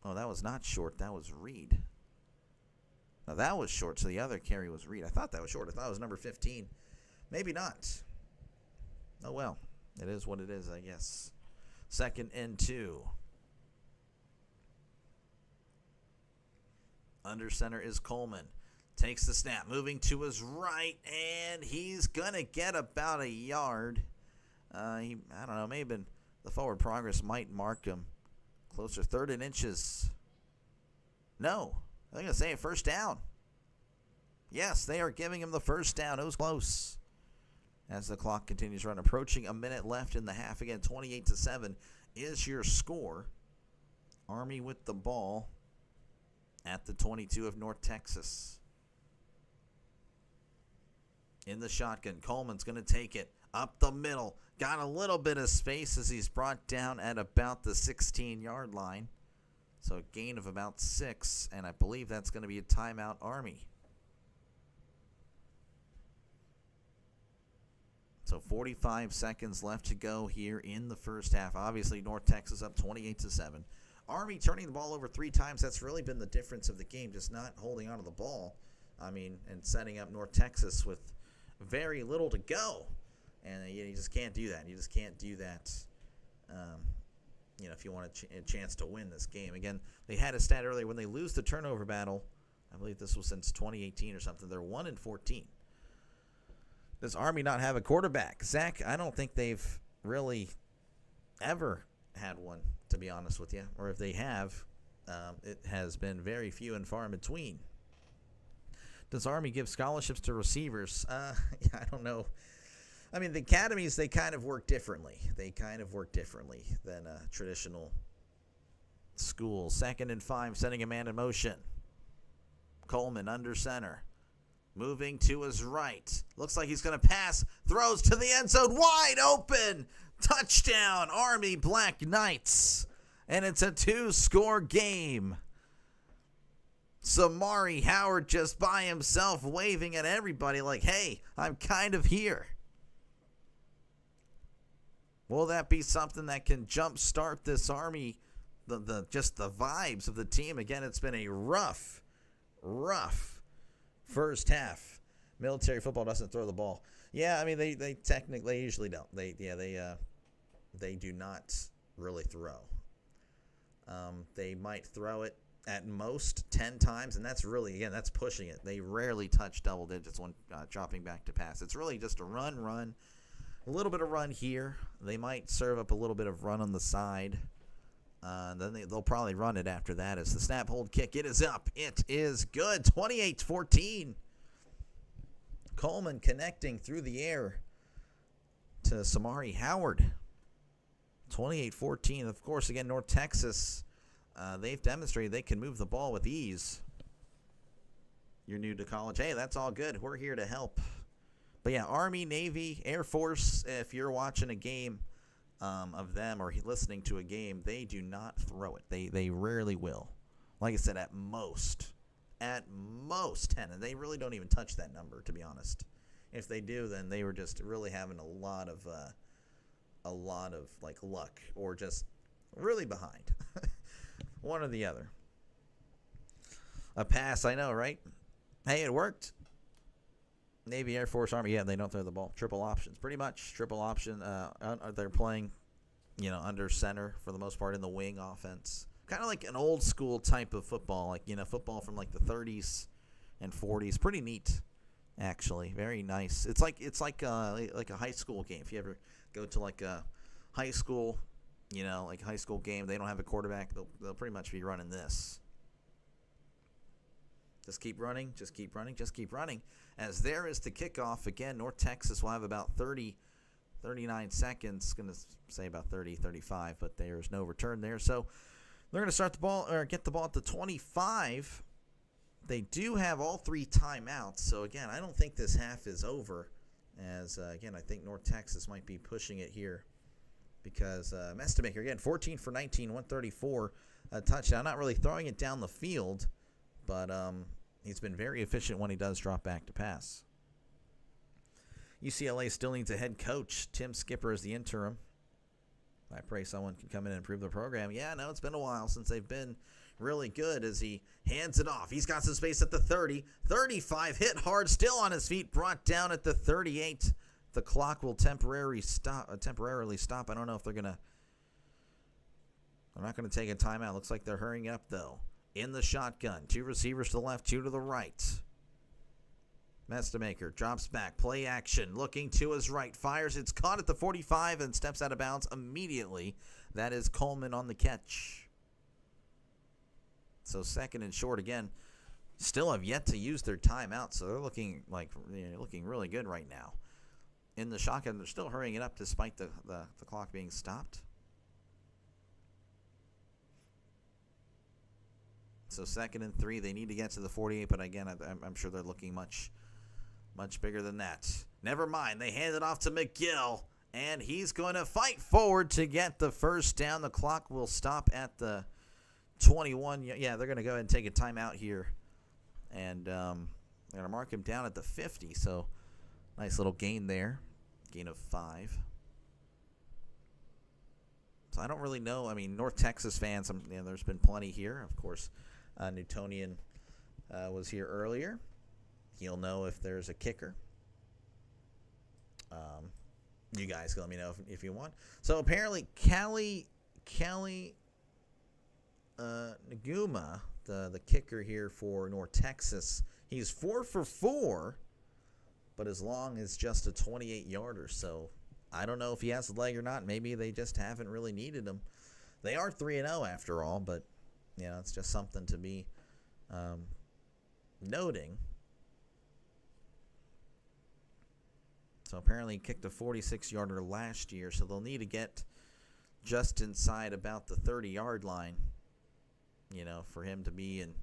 Oh, that was not Short. That was Reed. Now, that was Short, so the other carry was Reed. I thought that was Short. I thought it was number 15. Maybe not. Oh, well. It is what it is, I guess. 2nd and 2. Under center is Coleman. Takes the snap, moving to his right, and he's going to get about a yard. I don't know, maybe the forward progress might mark him closer. 3rd and inches. No, I think I'm saying first down. Yes, they are giving him the first down. It was close. As the clock continues to run, approaching a minute left in the half. Again, 28-7 is your score. Army with the ball at the 22 of North Texas. In the shotgun, Coleman's going to take it up the middle. Got a little bit of space as he's brought down at about the 16-yard line. So a gain of about 6, and I believe that's going to be a timeout, Army. So 45 seconds left to go here in the first half. Obviously, North Texas up 28-7. Army turning the ball over 3 times. That's really been the difference of the game, just not holding onto the ball. And setting up North Texas with very little to go. And you just can't do that. You just can't do that, if you want a chance to win this game. Again, they had a stat earlier. When they lose the turnover battle, I believe this was since 2018 or something, they're 1-14. Does Army not have a quarterback? Zach, I don't think they've really ever had one, to be honest with you. Or if they have, it has been very few and far in between. Does Army give scholarships to receivers? I don't know. The academies, they kind of work differently. They kind of work differently than traditional schools. 2nd and 5, sending a man in motion. Coleman under center. Moving to his right. Looks like he's going to pass. Throws to the end zone. Wide open. Touchdown, Army Black Knights. And it's a 2-score game. Samari Howard just by himself waving at everybody like, hey, I'm kind of here. Will that be something that can jumpstart this Army, just the vibes of the team? Again, it's been a rough first half. Military football doesn't throw the ball. Yeah, they technically usually don't. They do not really throw. They might throw it at most 10 times, and that's really, again, that's pushing it. They rarely touch double digits when dropping back to pass. It's really just a run, a little bit of run here. They might serve up a little bit of run on the side. Then they'll probably run it after that. As the snap, hold, kick, it is up. It is good. 28-14. Coleman connecting through the air to Samari Howard. 28-14. Of course, again, North Texas, they've demonstrated they can move the ball with ease. You're new to college. Hey, that's all good. We're here to help. But yeah, Army, Navy, Air Force, if you're watching a game of them or listening to a game, they do not throw it. They rarely will. Like I said, at most 10. And they really don't even touch that number, to be honest. If they do, then they were just really having a lot of like luck or just really behind. One or the other. A pass, I know, right? Hey, it worked. Navy, Air Force, Army, yeah, they don't throw the ball. Triple options, pretty much. Triple option. They're playing, under center for the most part in the wing offense. Kind of like an old school type of football, like, football from like the 30s and 40s. Pretty neat, actually. Very nice. It's like a high school game. If you ever go to like a high school, like a high school game, they don't have a quarterback. They'll pretty much be running this. Just keep running, just keep running, just keep running. As there is the kickoff. Again, North Texas will have about 39 seconds. Going to say about 30, 35, but there's no return there. So they're going to start the ball or get the ball at the 25. They do have all 3 timeouts. So, again, I don't think this half is over. As, again, I think North Texas might be pushing it here. Because Mestamaker, again, 14 for 19, 134, a touchdown. Not really throwing it down the field. But he's been very efficient when he does drop back to pass. UCLA still needs a head coach. Tim Skipper is the interim. I pray someone can come in and improve the program. Yeah, no, it's been a while since they've been really good as he hands it off. He's got some space at the 30. 35, hit hard, still on his feet, brought down at the 38. The clock will temporarily stop. I don't know if they're not going to take a timeout. Looks like they're hurrying up, though. In the shotgun. 2 receivers to the left, 2 to the right. Mestamaker drops back. Play action. Looking to his right. Fires. It's caught at the 45 and steps out of bounds immediately. That is Coleman on the catch. So 2nd and short again. Still have yet to use their timeout, so they're looking really good right now. In the shotgun, they're still hurrying it up despite the clock being stopped. So 2nd and 3, they need to get to the 48, but again, I'm sure they're looking much bigger than that. Never mind, they hand it off to McGill, and he's going to fight forward to get the first down. The clock will stop at the 21. Yeah, they're going to go ahead and take a timeout here. And they're going to mark him down at the 50. So nice little gain there. Gain of 5. So I don't really know. I mean, North Texas fans, there's been plenty here. Of course, Newtonian was here earlier. He'll know if there's a kicker. You guys can let me know if you want. So apparently, Callie Naguma, the kicker here for North Texas, he's 4 for 4, but as long as just a 28-yarder. So I don't know if he has a leg or not. Maybe they just haven't really needed him. They are 3-0 after all, but it's just something to be noting. So apparently he kicked a 46-yarder last year, so they'll need to get just inside about the 30-yard line, for him to be in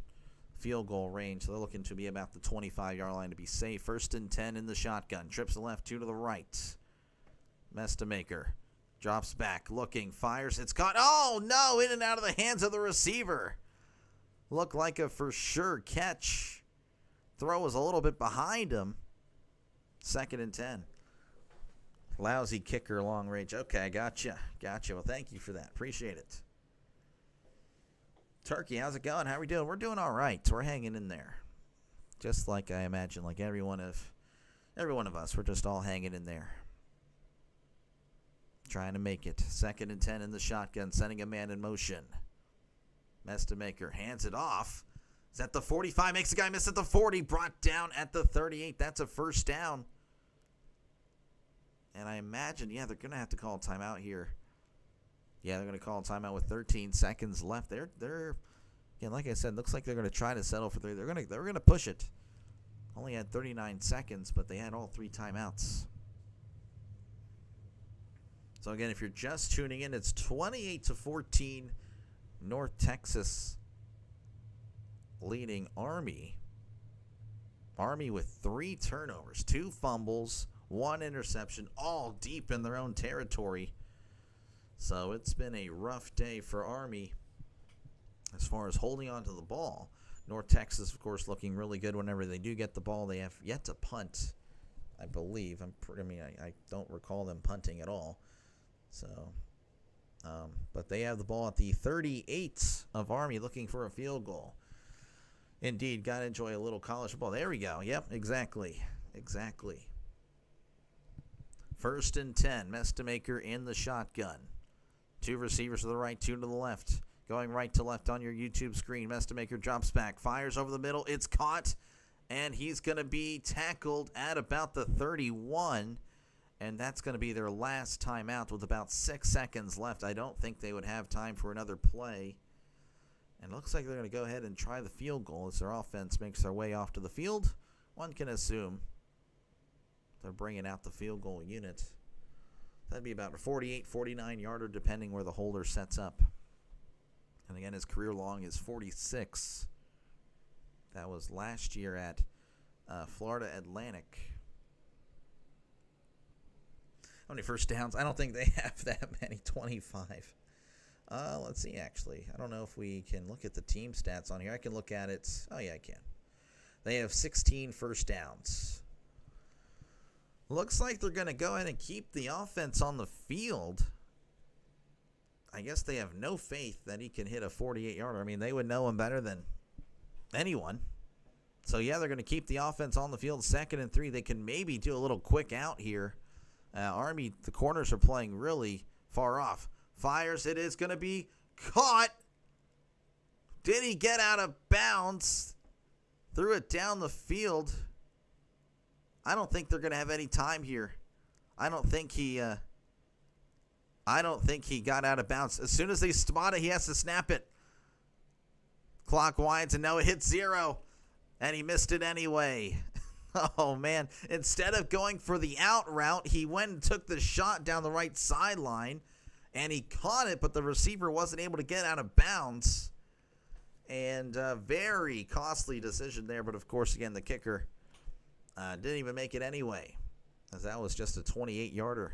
field goal range. So they're looking to be about the 25-yard line to be safe. 1st and 10 in the shotgun. Trips to the left, 2 to the right. Mestamaker drops back, looking, fires. It's caught. Oh, no, in and out of the hands of the receiver. Looked like a for sure catch. Throw was a little bit behind him. 2nd and 10. Lousy kicker, long range. Okay, gotcha. Well, thank you for that. Appreciate it. Turkey, how's it going? How are we doing? We're doing all right. We're hanging in there. Just like I imagine, like every one of us. We're just all hanging in there. Trying to make it. 2nd and 10 in the shotgun, sending a man in motion. Mestamaker hands it off. Is at the 45, makes the guy miss at the 40, brought down at the 38. That's a 1st down. And I imagine, they're going to have to call a timeout here. Yeah, they're going to call a timeout with 13 seconds left. They're again, like I said, looks like they're going to try to settle for 3. They're going to push it. Only had 39 seconds, but they had all 3 timeouts. So again, if you're just tuning in, it's 28-14, North Texas leading Army. Army with 3 turnovers, 2 fumbles, 1 interception, all deep in their own territory. So it's been a rough day for Army as far as holding on to the ball. North Texas, of course, looking really good whenever they do get the ball. They have yet to punt, I believe. I don't recall them punting at all. So, but they have the ball at the 38 of Army, looking for a field goal. Indeed, got to enjoy a little college football. There we go. Yep, exactly. 1st and 10, Mestamaker in the shotgun. 2 receivers to the right, 2 to the left. Going right to left on your YouTube screen. Mestamaker drops back, fires over the middle. It's caught, and he's going to be tackled at about the 31. And that's going to be their last timeout with about 6 seconds left. I don't think they would have time for another play. And it looks like they're going to go ahead and try the field goal as their offense makes their way off to the field. One can assume they're bringing out the field goal unit. That'd be about a 48, 49-yarder, depending where the holder sets up. And again, his career long is 46. That was last year at Florida Atlantic. How many 1st downs? I don't think they have that many. 25. Let's see, actually. I don't know if we can look at the team stats on here. I can look at it. Oh, yeah, I can. They have 16 1st downs. Looks like they're going to go ahead and keep the offense on the field. I guess they have no faith that he can hit a 48-yarder. I mean, they would know him better than anyone. So, yeah, they're going to keep the offense on the field. 2nd and 3. They can maybe do a little quick out here. Army, the corners are playing really far off. Fires. It is going to be caught. Did he get out of bounds? Threw it down the field. I don't think they're going to have any time here. I don't think he got out of bounds. As soon as they spot it, he has to snap it. Clock winds, and now it hits 0. And he missed it anyway. Oh, man. Instead of going for the out route, he went and took the shot down the right sideline. And he caught it, but the receiver wasn't able to get out of bounds. And a very costly decision there. But, of course, again, the kicker didn't even make it anyway, as that was just a 28-yarder.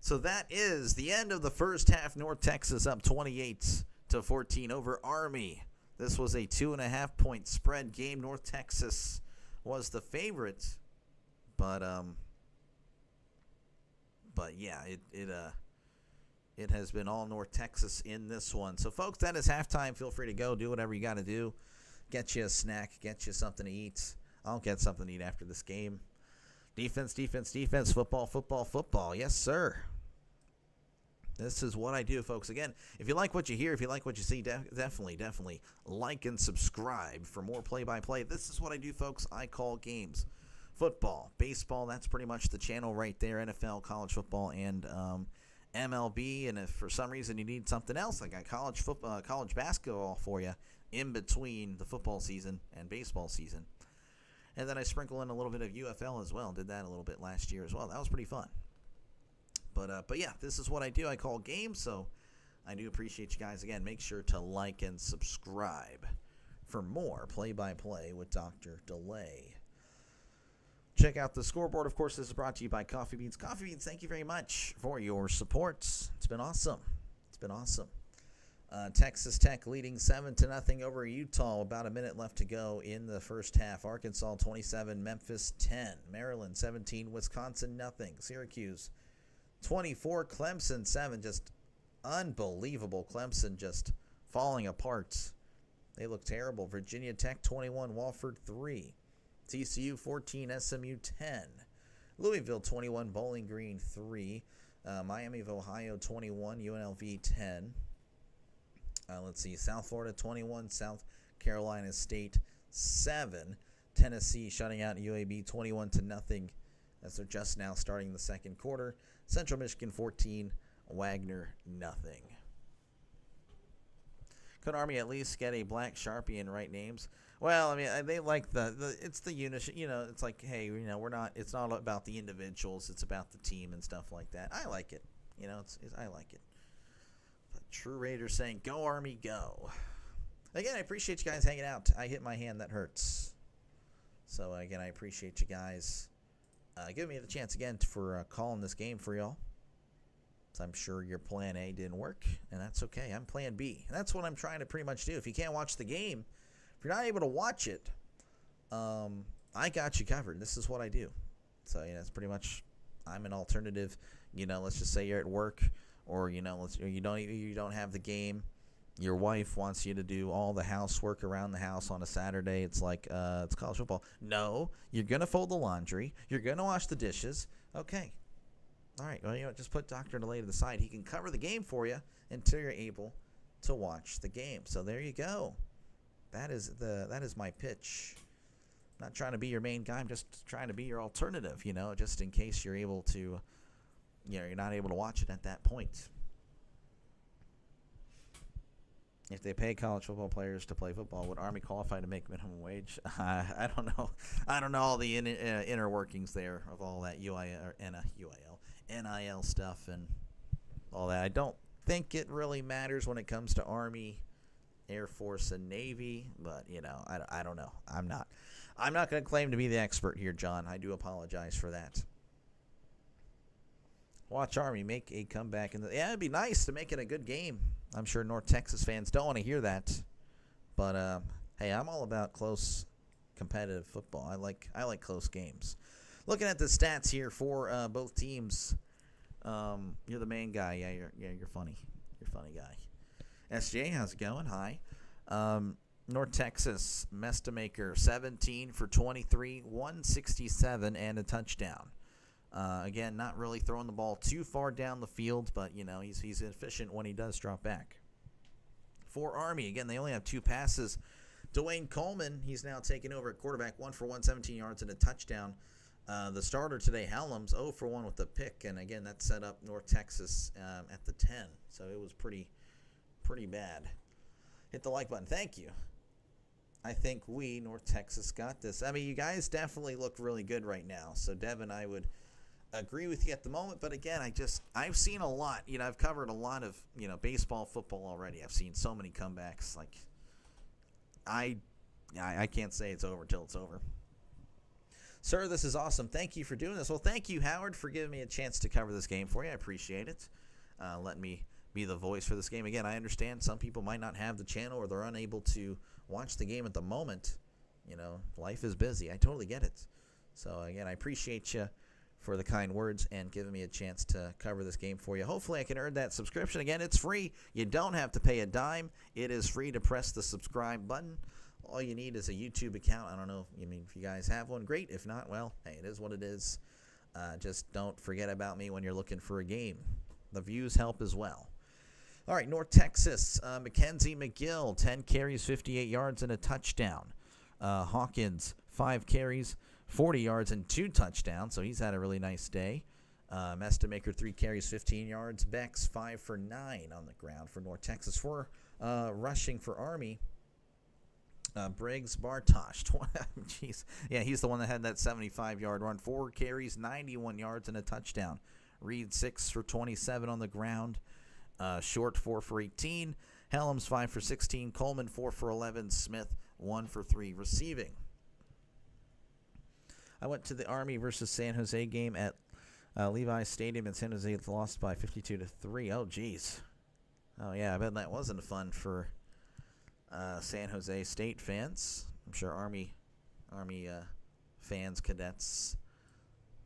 So that is the end of the first half. North Texas up 28 14 over Army. This was a 2.5-point spread game. North Texas was the favorite, but yeah, it has been all North Texas in this one. So, folks, that is halftime. Feel free to go. Do whatever you got to do. Get you a snack. Get you something to eat. I'll get something to eat after this game. Defense, defense, defense. Football, football, football. Yes, sir. This is what I do, folks. Again, if you like what you hear, if you like what you see, definitely like and subscribe for more play-by-play. This is what I do, folks. I call games. Football, baseball, that's pretty much the channel right there. NFL, college football, and MLB. And if for some reason you need something else, I got college basketball for you in between the football season and baseball season. And then I sprinkle in a little bit of UFL as well. Did that a little bit last year as well. That was pretty fun. But yeah, this is what I do. I call games, so I do appreciate you guys. Again, make sure to like and subscribe for more play-by-play with Dr. Delay. Check out the scoreboard. Of course, this is brought to you by Coffee Beans. Coffee Beans, thank you very much for your support. It's been awesome. Texas Tech leading 7-0 over Utah. About a minute left to go in the first half. Arkansas 27, Memphis 10. Maryland 17, Wisconsin nothing. Syracuse 24, Clemson 7. Just unbelievable. Clemson just falling apart. They look terrible. Virginia Tech 21, Wofford 3. TCU 14, SMU 10. Louisville 21, Bowling Green 3. Miami of Ohio 21, UNLV 10. Let's see, South Florida 21, South Carolina State 7. Tennessee shutting out UAB 21-0 as they're just now starting the second quarter. Central Michigan 14, Wagner nothing. Could Army at least get a black Sharpie and write names? Well, I mean, they like it's the unit, it's like, hey, it's not about the individuals, it's about the team and stuff like that. I like it. I like it. But True Raider saying, go Army, go. Again, I appreciate you guys hanging out. I hit my hand, that hurts. So, again, I appreciate you guys giving me the chance again for calling this game for y'all. So I'm sure your plan A didn't work, and that's okay. I'm plan B. And that's what I'm trying to pretty much do. If you can't watch the game, if you're not able to watch it, I got you covered. This is what I do. So, it's pretty much, I'm an alternative. Let's just say you're at work, or, you don't have the game. Your wife wants you to do all the housework around the house on a Saturday. It's like, it's college football. No, you're going to fold the laundry. You're going to wash the dishes. Okay. All right. Well, just put Dr. Delay to the side. He can cover the game for you until you're able to watch the game. So there you go. That is my pitch. I'm not trying to be your main guy. I'm just trying to be your alternative, just in case you're able to, you're not able to watch it at that point. If they pay college football players to play football, would Army qualify to make minimum wage? I don't know. I don't know all the inner workings there of all that NIL stuff and all that. I don't think it really matters when it comes to Army, Air Force, and Navy, but I don't know. I'm not going to claim to be the expert here, John. I do apologize for that. Watch Army make a comeback it'd be nice to make it a good game. I'm sure North Texas fans don't want to hear that, but hey, I'm all about close, competitive football. I like close games. Looking at the stats here for both teams, you're the main guy. You're funny. You're a funny guy. SJ, how's it going? Hi. North Texas, Mestamaker, 17 for 23, 167, and a touchdown. Again, not really throwing the ball too far down the field, but, he's efficient when he does drop back. For Army, again, they only have 2 passes. Dwayne Coleman, he's now taken over at quarterback, 1 for 117 yards and a touchdown. The starter today, Hallums, 0 for 1 with a pick, and again, that set up North Texas at the 10, so it was pretty bad. Hit the like button. Thank you. I think we, North Texas, got this. I mean, you guys definitely look really good right now, so Devin, I would agree with you at the moment, but again, I've seen a lot. I've covered a lot of, baseball, football already. I've seen so many comebacks. Like, I can't say it's over till it's over. Sir, this is awesome. Thank you for doing this. Well, thank you, Howard, for giving me a chance to cover this game for you. I appreciate it. Let me be the voice for this game. Again, I understand some people might not have the channel or they're unable to watch the game at the moment. Life is busy. I totally get it. So, again, I appreciate you for the kind words and giving me a chance to cover this game for you. Hopefully I can earn that subscription. Again, it's free. You don't have to pay a dime. It is free to press the subscribe button. All you need is a YouTube account. I don't know. If you guys have one, great. If not, well, hey, it is what it is. Just don't forget about me when you're looking for a game. The views help as well. All right, North Texas, Mackenzie McGill, 10 carries, 58 yards, and a touchdown. Hawkins, 5 carries, 40 yards, and 2 touchdowns, so he's had a really nice day. Mestamaker, 3 carries, 15 yards. Bex, 5 for 9 on the ground for North Texas. For rushing for Army, Briggs Bartosh, jeez, yeah, he's the one that had that 75-yard run. 4 carries, 91 yards, and a touchdown. Reed, 6 for 27 on the ground. Short, 4 for 18. Helms, 5 for 16. Coleman, 4 for 11. Smith, 1 for 3 receiving. I went to the Army versus San Jose game at Levi Stadium, and San Jose lost by 52-3. Oh, geez. Oh, yeah, I bet that wasn't fun for San Jose State fans. I'm sure Army fans, cadets,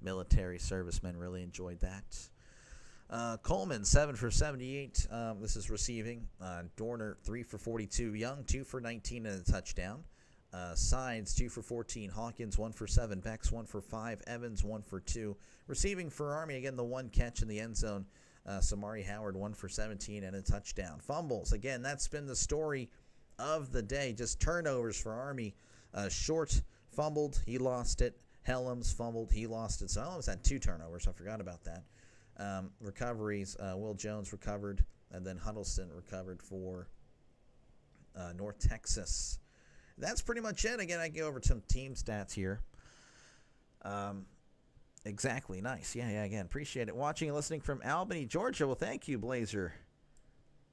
military servicemen really enjoyed that. Coleman, 7 for 78. This is receiving. Dorner, 3 for 42. Young, 2 for 19 and a touchdown. Sides, 2 for 14. Hawkins, 1 for 7. Bex, 1 for 5. Evans, 1 for 2. Receiving for Army, again, the 1 catch in the end zone. Samari Howard, 1 for 17 and a touchdown. Fumbles, again, that's been the story of the day. Just turnovers for Army. Short fumbled, he lost it. Helms fumbled, he lost it. So Helms had 2 turnovers. I forgot about that. Recoveries, Will Jones recovered, and then Huddleston recovered for North Texas. That's pretty much it. Again, I go over some team stats here. Exactly. Nice. Yeah, again, appreciate it. Watching and listening from Albany, Georgia. Well, thank you, Blazer.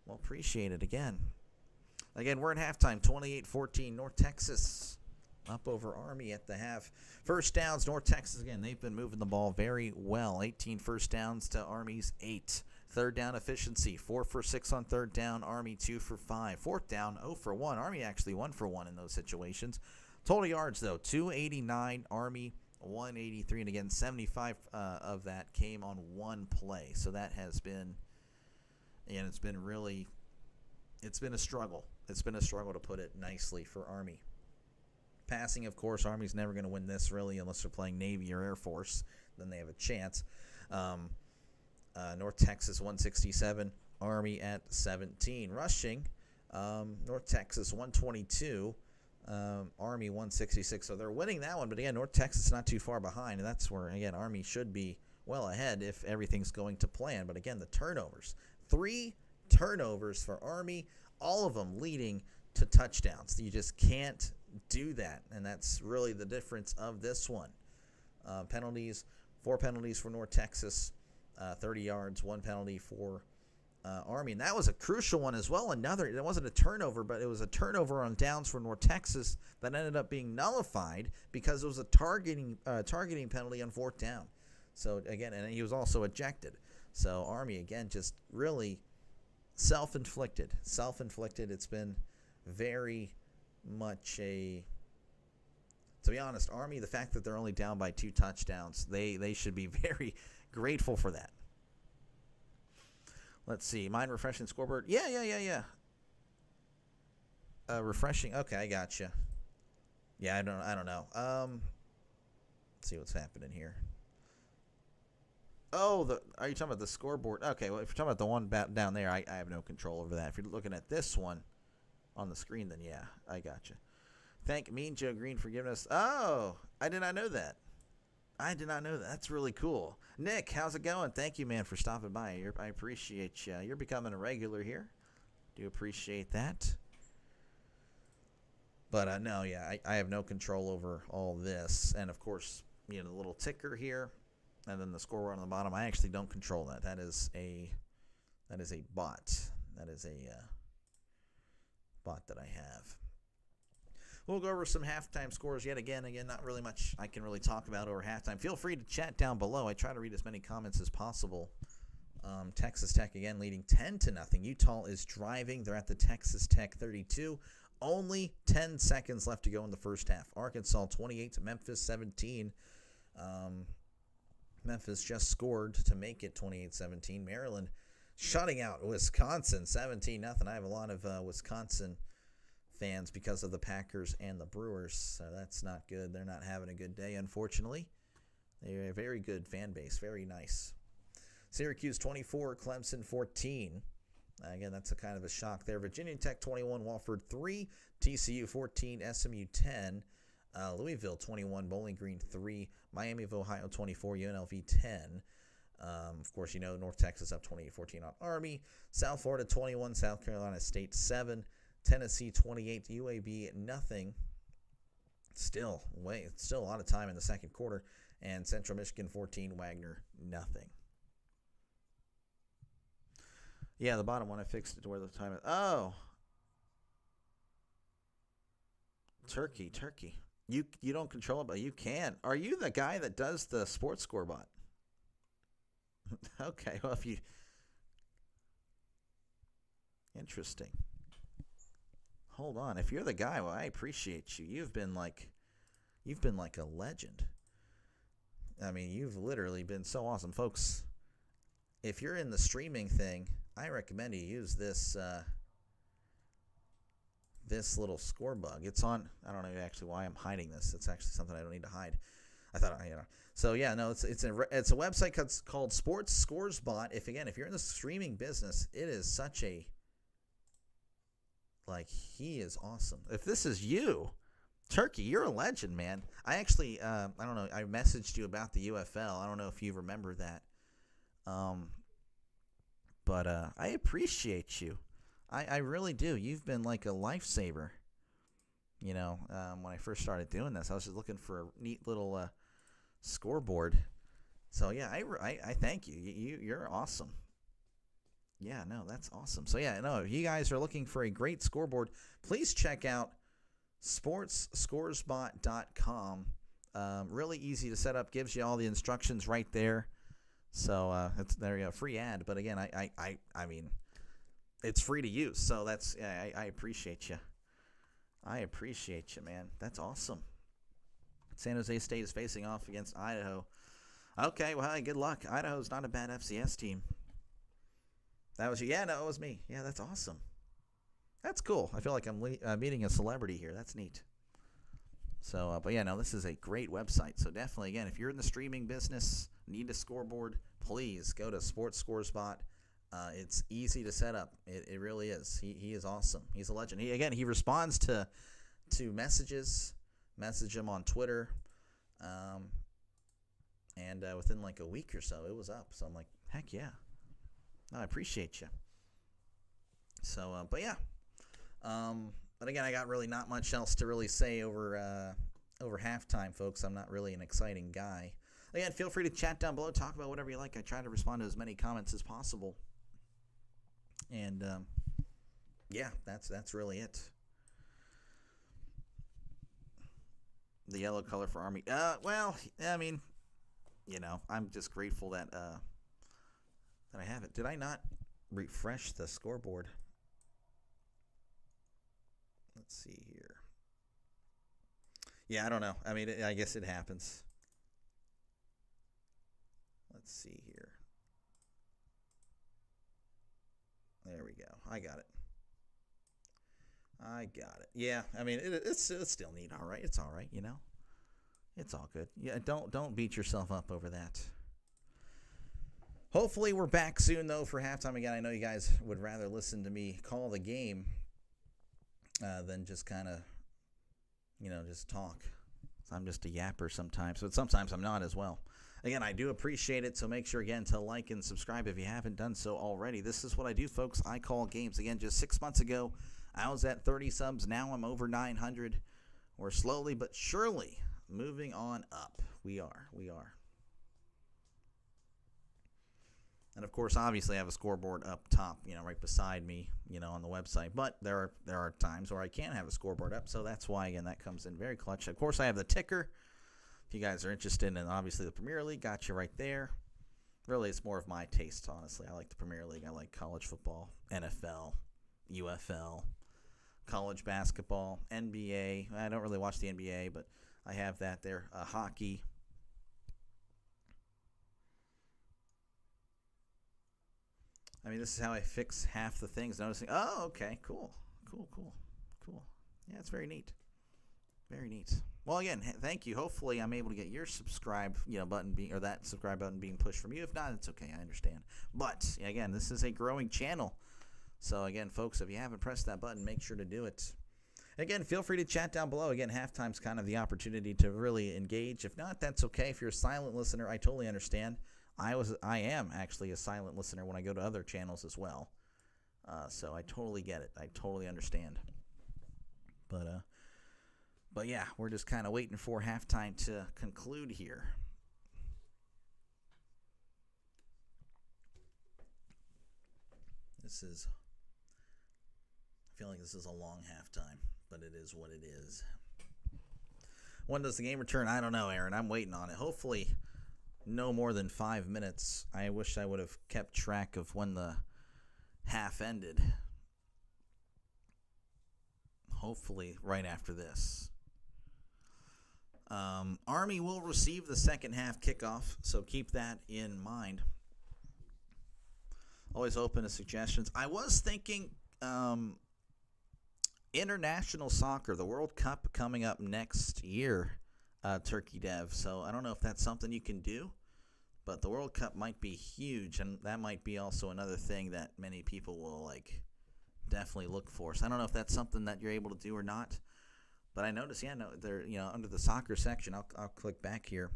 Well, appreciate it again. Again, we're at halftime, 28-14, North Texas up over Army at the half. First downs, North Texas, again, they've been moving the ball very well. 18 first downs to Army's 8. Third down efficiency, 4 for 6 on third down. Army 2 for 5. Fourth down, 0 for 1. Army actually 1 for 1 in those situations. Total yards, though, 289. Army 183. And again, 75 of that came on 1 play. So that has been, and it's been a struggle. It's been a struggle, to put it nicely, for Army. Passing, of course, Army's never going to win this, really, unless they're playing Navy or Air Force. Then they have a chance. North Texas 167, Army at 17. Rushing, North Texas 122, Army 166. So they're winning that one, but again, North Texas not too far behind, and that's where, again, Army should be well ahead if everything's going to plan. But again, the turnovers. 3 turnovers for Army, all of them leading to touchdowns. You just can't do that, and that's really the difference of this one. Penalties, 4 penalties for North Texas, 30 yards, 1 penalty for Army, and that was a crucial one as well. It wasn't a turnover, but it was a turnover on downs for North Texas that ended up being nullified because it was a targeting penalty on 4th down. So again, and he was also ejected. So Army, again, just really self-inflicted. It's been very much to be honest, Army, the fact that they're only down by 2 touchdowns, they should be very grateful for that. Let's see. Mind refreshing scoreboard. Yeah. Refreshing. Okay, I gotcha. Yeah, I don't know. Let's see what's happening here. Oh, are you talking about the scoreboard? Okay, well, if you're talking about the one down there, I have no control over that. If you're looking at this one on the screen, then yeah, I gotcha. Thank Mean Joe Green for giving us. Oh, I did not know that. That's really cool. Nick, how's it going? Thank you, man, for stopping by. I appreciate you. You're becoming a regular here. Do appreciate that. But no, yeah, I have no control over all this. And of course, the little ticker here, and then the scoreboard on the bottom. I actually don't control that. That is a bot. That is a bot that I have. We'll go over some halftime scores yet again. Not really much I can really talk about over halftime. Feel free to chat down below. I try to read as many comments as possible Texas Tech again leading 10-0. Utah is driving. They're at the Texas Tech 32. Only 10 seconds left to go in the first half. Arkansas 28 to Memphis 17. Memphis just scored to make it 28-17. Maryland shutting out Wisconsin 17-0. I have a lot of Wisconsin fans because of the Packers and the Brewers, so that's not good. They're not having a good day, unfortunately. They're a very good fan base, very nice. Syracuse 24, Clemson 14. Again, that's a kind of a shock there. Virginia Tech 21, Wofford 3, TCU 14, SMU 10, Louisville 21, Bowling Green 3, Miami of Ohio 24, UNLV 10. Of course, you know, North Texas up 28-14 on Army. South Florida 21, South Carolina State 7, Tennessee 28, UAB nothing. Still a lot of time in the second quarter. And Central Michigan 14, Wagner nothing. Yeah, the bottom one I fixed it to where the time is. Oh, Turkey. You don't control it, but you can. Are you the guy that does the sports score bot? Okay, well, if you... Interesting. Hold on. If you're the guy, well, I appreciate you. You've been like a legend. I mean, you've literally been so awesome. Folks, if you're in the streaming thing, I recommend you use this this little score bug. It's on. I don't know actually why I'm hiding this. It's actually something I don't need to hide. I thought, you know. So yeah, no, it's a website called Sports Scores Bot. If you're in the streaming business, it is such a he is awesome. If this is you, Turkey, you're a legend, man. I actually I don't know. I messaged you about the UFL. I don't know if you remember that. But I appreciate you. I really do. You've been like a lifesaver. You know, when I first started doing this, I was just looking for a neat little scoreboard. So yeah, I thank you. You're awesome. Yeah, no, that's awesome. So yeah, no, if you guys are looking for a great scoreboard, please check out sportsscoresbot.com. Really easy to set up. Gives you all the instructions right there. So it's there you go, free ad. But again, I mean, it's free to use. So that's I appreciate you. I appreciate you, man. That's awesome. San Jose State is facing off against Idaho. Okay, well, hey, good luck. Idaho's not a bad FCS team. That was you. Yeah, no, it was me. Yeah, that's awesome. That's cool. I feel like I'm meeting a celebrity here. That's neat. So, but yeah, no, this is a great website. So definitely, again, if you're in the streaming business, need a scoreboard, please go to Sports Scores Bot. It's easy to set up. It really is. He is awesome. He's a legend. He responds to messages. Message him on Twitter. And within like a week or so, it was up. So I'm like, heck yeah. I appreciate you. So, but yeah. But again, I got really not much else to really say over halftime, folks. I'm not really an exciting guy. Again, feel free to chat down below. Talk about whatever you like. I try to respond to as many comments as possible. And, yeah, that's really it. The yellow color for Army. Well, I mean, you know, I'm just grateful that I have it. Did I not refresh the scoreboard? Let's see here. Yeah, I don't know. I mean, I guess it happens. Let's see here. There we go. I got it. Yeah, I mean, it's still neat. All right, it's all right. You know, it's all good. Yeah, don't beat yourself up over that. Hopefully, we're back soon though for halftime again. I know you guys would rather listen to me call the game than just kind of, you know, just talk. I'm just a yapper sometimes, but sometimes I'm not as well. Again, I do appreciate it, so make sure, again, to like and subscribe if you haven't done so already. This is what I do, folks. I call games. Again, just 6 months ago, I was at 30 subs. Now I'm over 900. We're slowly but surely moving on up. We are. And, of course, obviously I have a scoreboard up top, you know, right beside me, you know, on the website. But there are times where I can't have a scoreboard up, so that's why, again, that comes in very clutch. Of course, I have the ticker. If you guys are interested in, obviously, the Premier League, got you right there. Really, it's more of my taste, honestly. I like the Premier League. I like college football, NFL, UFL, college basketball, NBA. I don't really watch the NBA, but I have that there. Hockey. I mean, this is how I fix half the things. Noticing, oh, okay, cool. Yeah, it's very neat. Very neat. Well, again, thank you. Hopefully, I'm able to get your subscribe, button or that subscribe button being pushed from you. If not, it's okay. I understand. But again, this is a growing channel. So again, folks, if you haven't pressed that button, make sure to do it. Again, feel free to chat down below. Again, halftime's kind of the opportunity to really engage. If not, that's okay. If you're a silent listener, I totally understand. I am actually a silent listener when I go to other channels as well. So I totally get it. I totally understand. But yeah, we're just kind of waiting for halftime to conclude here. I feel like this is a long halftime, but it is what it is. When does the game return? I don't know, Aaron. I'm waiting on it. Hopefully no more than 5 minutes. I wish I would have kept track of when the half ended. Hopefully right after this. Army will receive the second half kickoff, so keep that in mind. Always open to suggestions. I was thinking international soccer, the World Cup coming up next year, Turkey Dev. So I don't know if that's something you can do, but the World Cup might be huge, and that might be also another thing that many people will definitely look for. So I don't know if that's something that you're able to do or not. But I noticed, they're under the soccer section. I'll click back here.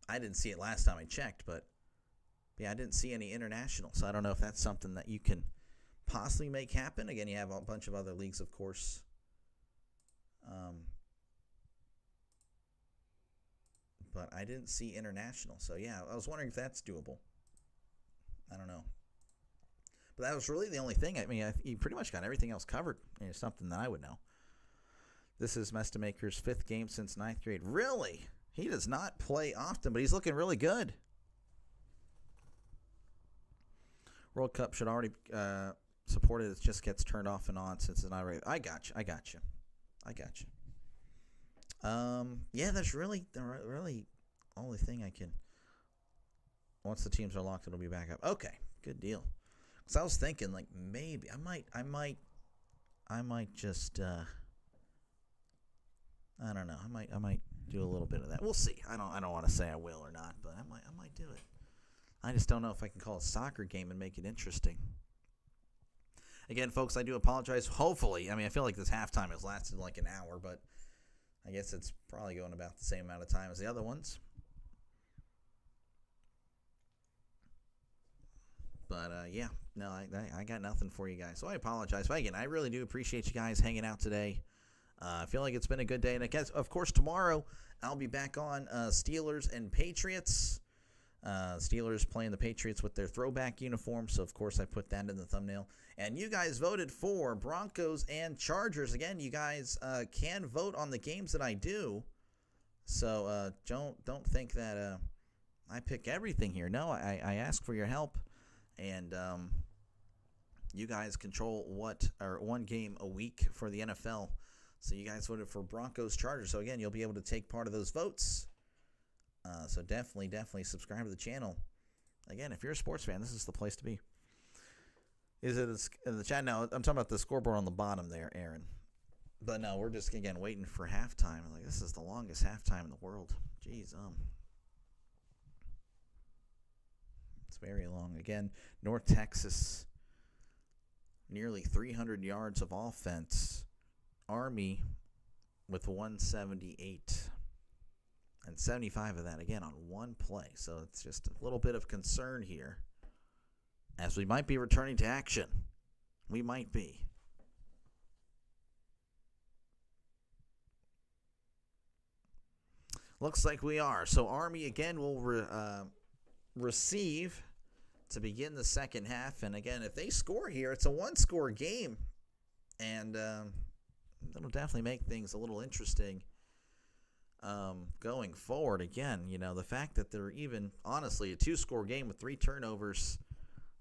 I didn't see it last time I checked, but yeah, I didn't see any international. So I don't know if that's something that you can possibly make happen. Again, you have a bunch of other leagues, of course. But I didn't see international. So yeah, I was wondering if that's doable. I don't know. But that was really the only thing. I mean, you pretty much got everything else covered. It's something that I would know. This is Mestamaker's 5th game since 9th grade. Really? He does not play often, but he's looking really good. World Cup should already support it. It just gets turned off and on since it's not ready. I got you. Yeah, that's really the only thing I can. Once the teams are locked, it'll be back up. Okay, good deal. So I was thinking, maybe I might just I don't know. I might do a little bit of that. We'll see. I don't want to say I will or not, but I might do it. I just don't know if I can call a soccer game and make it interesting. Again, folks, I do apologize. Hopefully, I feel like this halftime has lasted an hour, but I guess it's probably going about the same amount of time as the other ones. But, yeah, no, I got nothing for you guys. So I apologize. But, again, I really do appreciate you guys hanging out today. I feel like it's been a good day. And I guess, of course, tomorrow I'll be back on Steelers and Patriots. Steelers playing the Patriots with their throwback uniforms. So, of course, I put that in the thumbnail. And you guys voted for Broncos and Chargers. Again, you guys can vote on the games that I do. So don't think that I pick everything here. No, I ask for your help. And you guys control one game a week for the NFL. So you guys voted for Broncos Chargers. So again, you'll be able to take part of those votes. So definitely subscribe to the channel. Again, if you're a sports fan, this is the place to be. Is it in the chat? No, I'm talking about the scoreboard on the bottom there, Aaron. But no, we're just, again, waiting for halftime. This is the longest halftime in the world. Jeez, it's very long. Again, North Texas, nearly 300 yards of offense. Army with 178. And 75 of that, again, on one play. So it's just a little bit of concern here. As we might be returning to action. We might be. Looks like we are. So Army, again, will receive to begin the second half. And, again, if they score here, it's a one-score game. And that'll definitely make things a little interesting. going forward. Again, the fact that they're even, honestly, a 2-score game with 3 turnovers,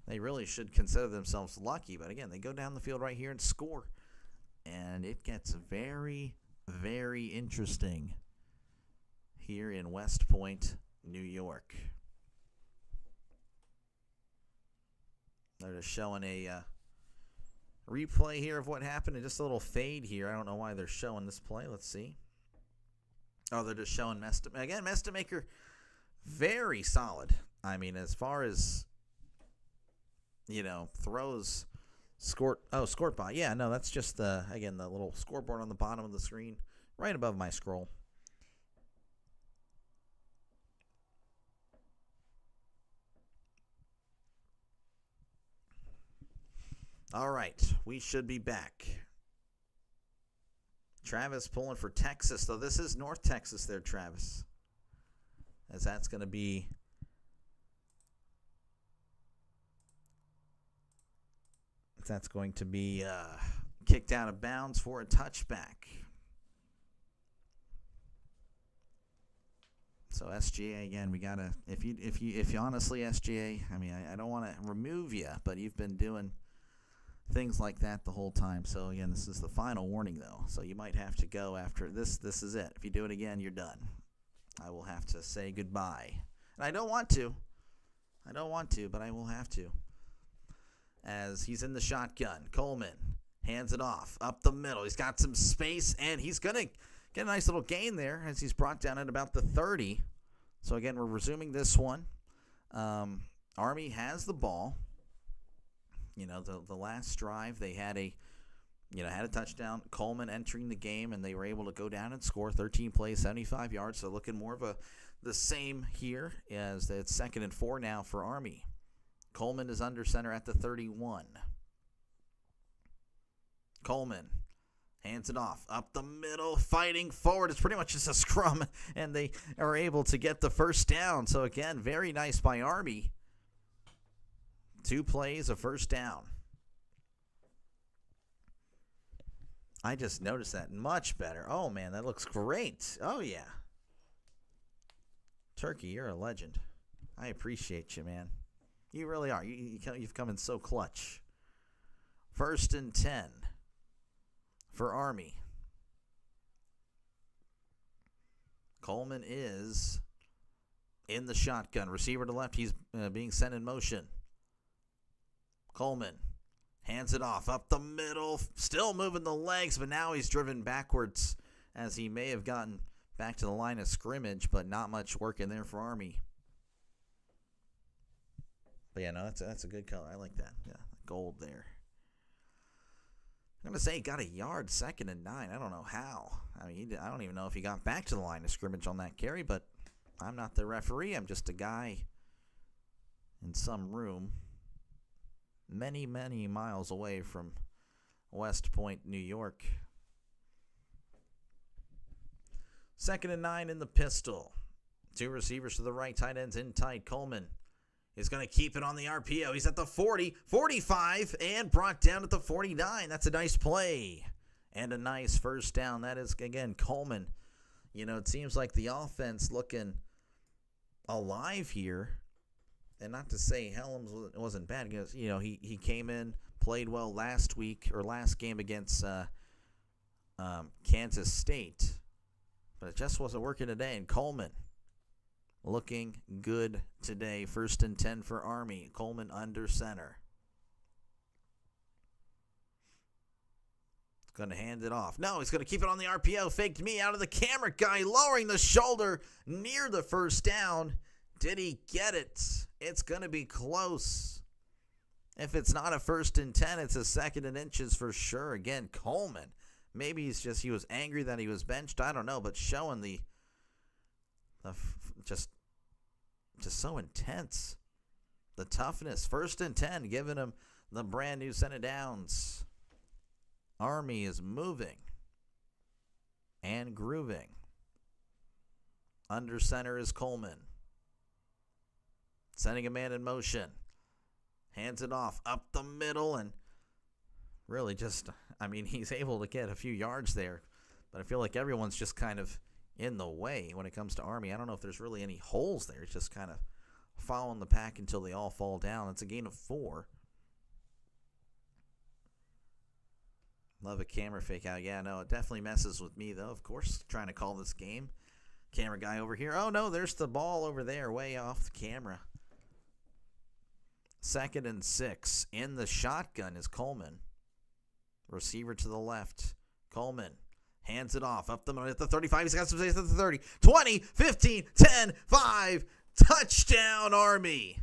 they really should consider themselves lucky. But again, they go down the field right here and score. And it gets very, very interesting here in West Point, New York. They're just showing a replay here of what happened, and just a little fade here. I don't know why they're showing this play. Let's see. Oh, they're just showing Mestamaker. Again, Mestamaker, very solid. I mean, as far as, throws, scored by. Yeah, no, that's just, the little scoreboard on the bottom of the screen, right above my scroll. All right, we should be back. Travis pulling for Texas, though this is North Texas there, Travis. As that's going to be kicked out of bounds for a touchback. So SGA again, we gotta if you honestly SGA, I mean I don't want to remove you, but you've been doing things like that the whole time. So again, this is the final warning though. So you might have to go after this. This is it. If you do it again, you're done. I will have to say goodbye. And I don't want to, but I will have to. As he's in the shotgun, Coleman hands it off up the middle. He's got some space, and he's going to get a nice little gain there as he's brought down at about the 30. So again, we're resuming this one. Army has the ball. The last drive they had a touchdown. Coleman entering the game, and they were able to go down and score 13 plays, 75 yards. So looking more of the same here as it's 2nd and 4 now for Army. Coleman is under center at the 31. Coleman hands it off up the middle, fighting forward. It's pretty much just a scrum, and they are able to get the first down. So again, very nice by Army. 2 plays, a first down. I just noticed that much better. Oh, man, that looks great. Oh, yeah. Turkey, you're a legend. I appreciate you, man. You really are. You've come in so clutch. 1st and 10 for Army. Coleman is in the shotgun. Receiver to left. He's being sent in motion. Coleman hands it off up the middle. Still moving the legs, but now he's driven backwards as he may have gotten back to the line of scrimmage, but not much work in there for Army. But yeah, no, that's a good color. I like that. Yeah, gold there. I'm going to say he got a yard, 2nd and 9. I don't know how. I mean, I don't even know if he got back to the line of scrimmage on that carry, but I'm not the referee. I'm just a guy in some room many, many miles away from West Point, New York. 2nd and 9 in the pistol. 2 receivers to the right, tight ends in tight. Coleman is going to keep it on the RPO. He's at the 40, 45, and brought down at the 49. That's a nice play and a nice first down. That is, again, Coleman. It seems like the offense looking alive here. And not to say Helms wasn't bad. Because, he came in, played well last game against Kansas State. But it just wasn't working today. And Coleman looking good today. 1st and 10 for Army. Coleman under center. Going to hand it off. No, he's going to keep it on the RPO. Faked me out of the camera guy. Lowering the shoulder near the first down. Did he get it? It's going to be close. If it's not a 1st and 10, it's a 2nd and inches for sure. Again, Coleman. Maybe he was angry that he was benched. I don't know, but showing the just so intense. The toughness. 1st and 10, giving him the brand new set of downs. Army is moving and grooving. Under center is Coleman. Sending a man in motion. Hands it off up the middle, and really he's able to get a few yards there. But I feel like everyone's just kind of, in the way when it comes to Army. I don't know if there's really any holes there. It's just kind of following the pack until they all fall down. It's a gain of 4. Love a camera fake out. Yeah, no, it definitely messes with me, though, of course, trying to call this game. Camera guy over here. Oh, no, there's the ball over there way off the camera. 2nd and 6. In the shotgun is Coleman. Receiver to the left. Coleman hands it off. Up the middle at the 35. He's got some space at the 30. 20, 15, 10, 5. Touchdown, Army.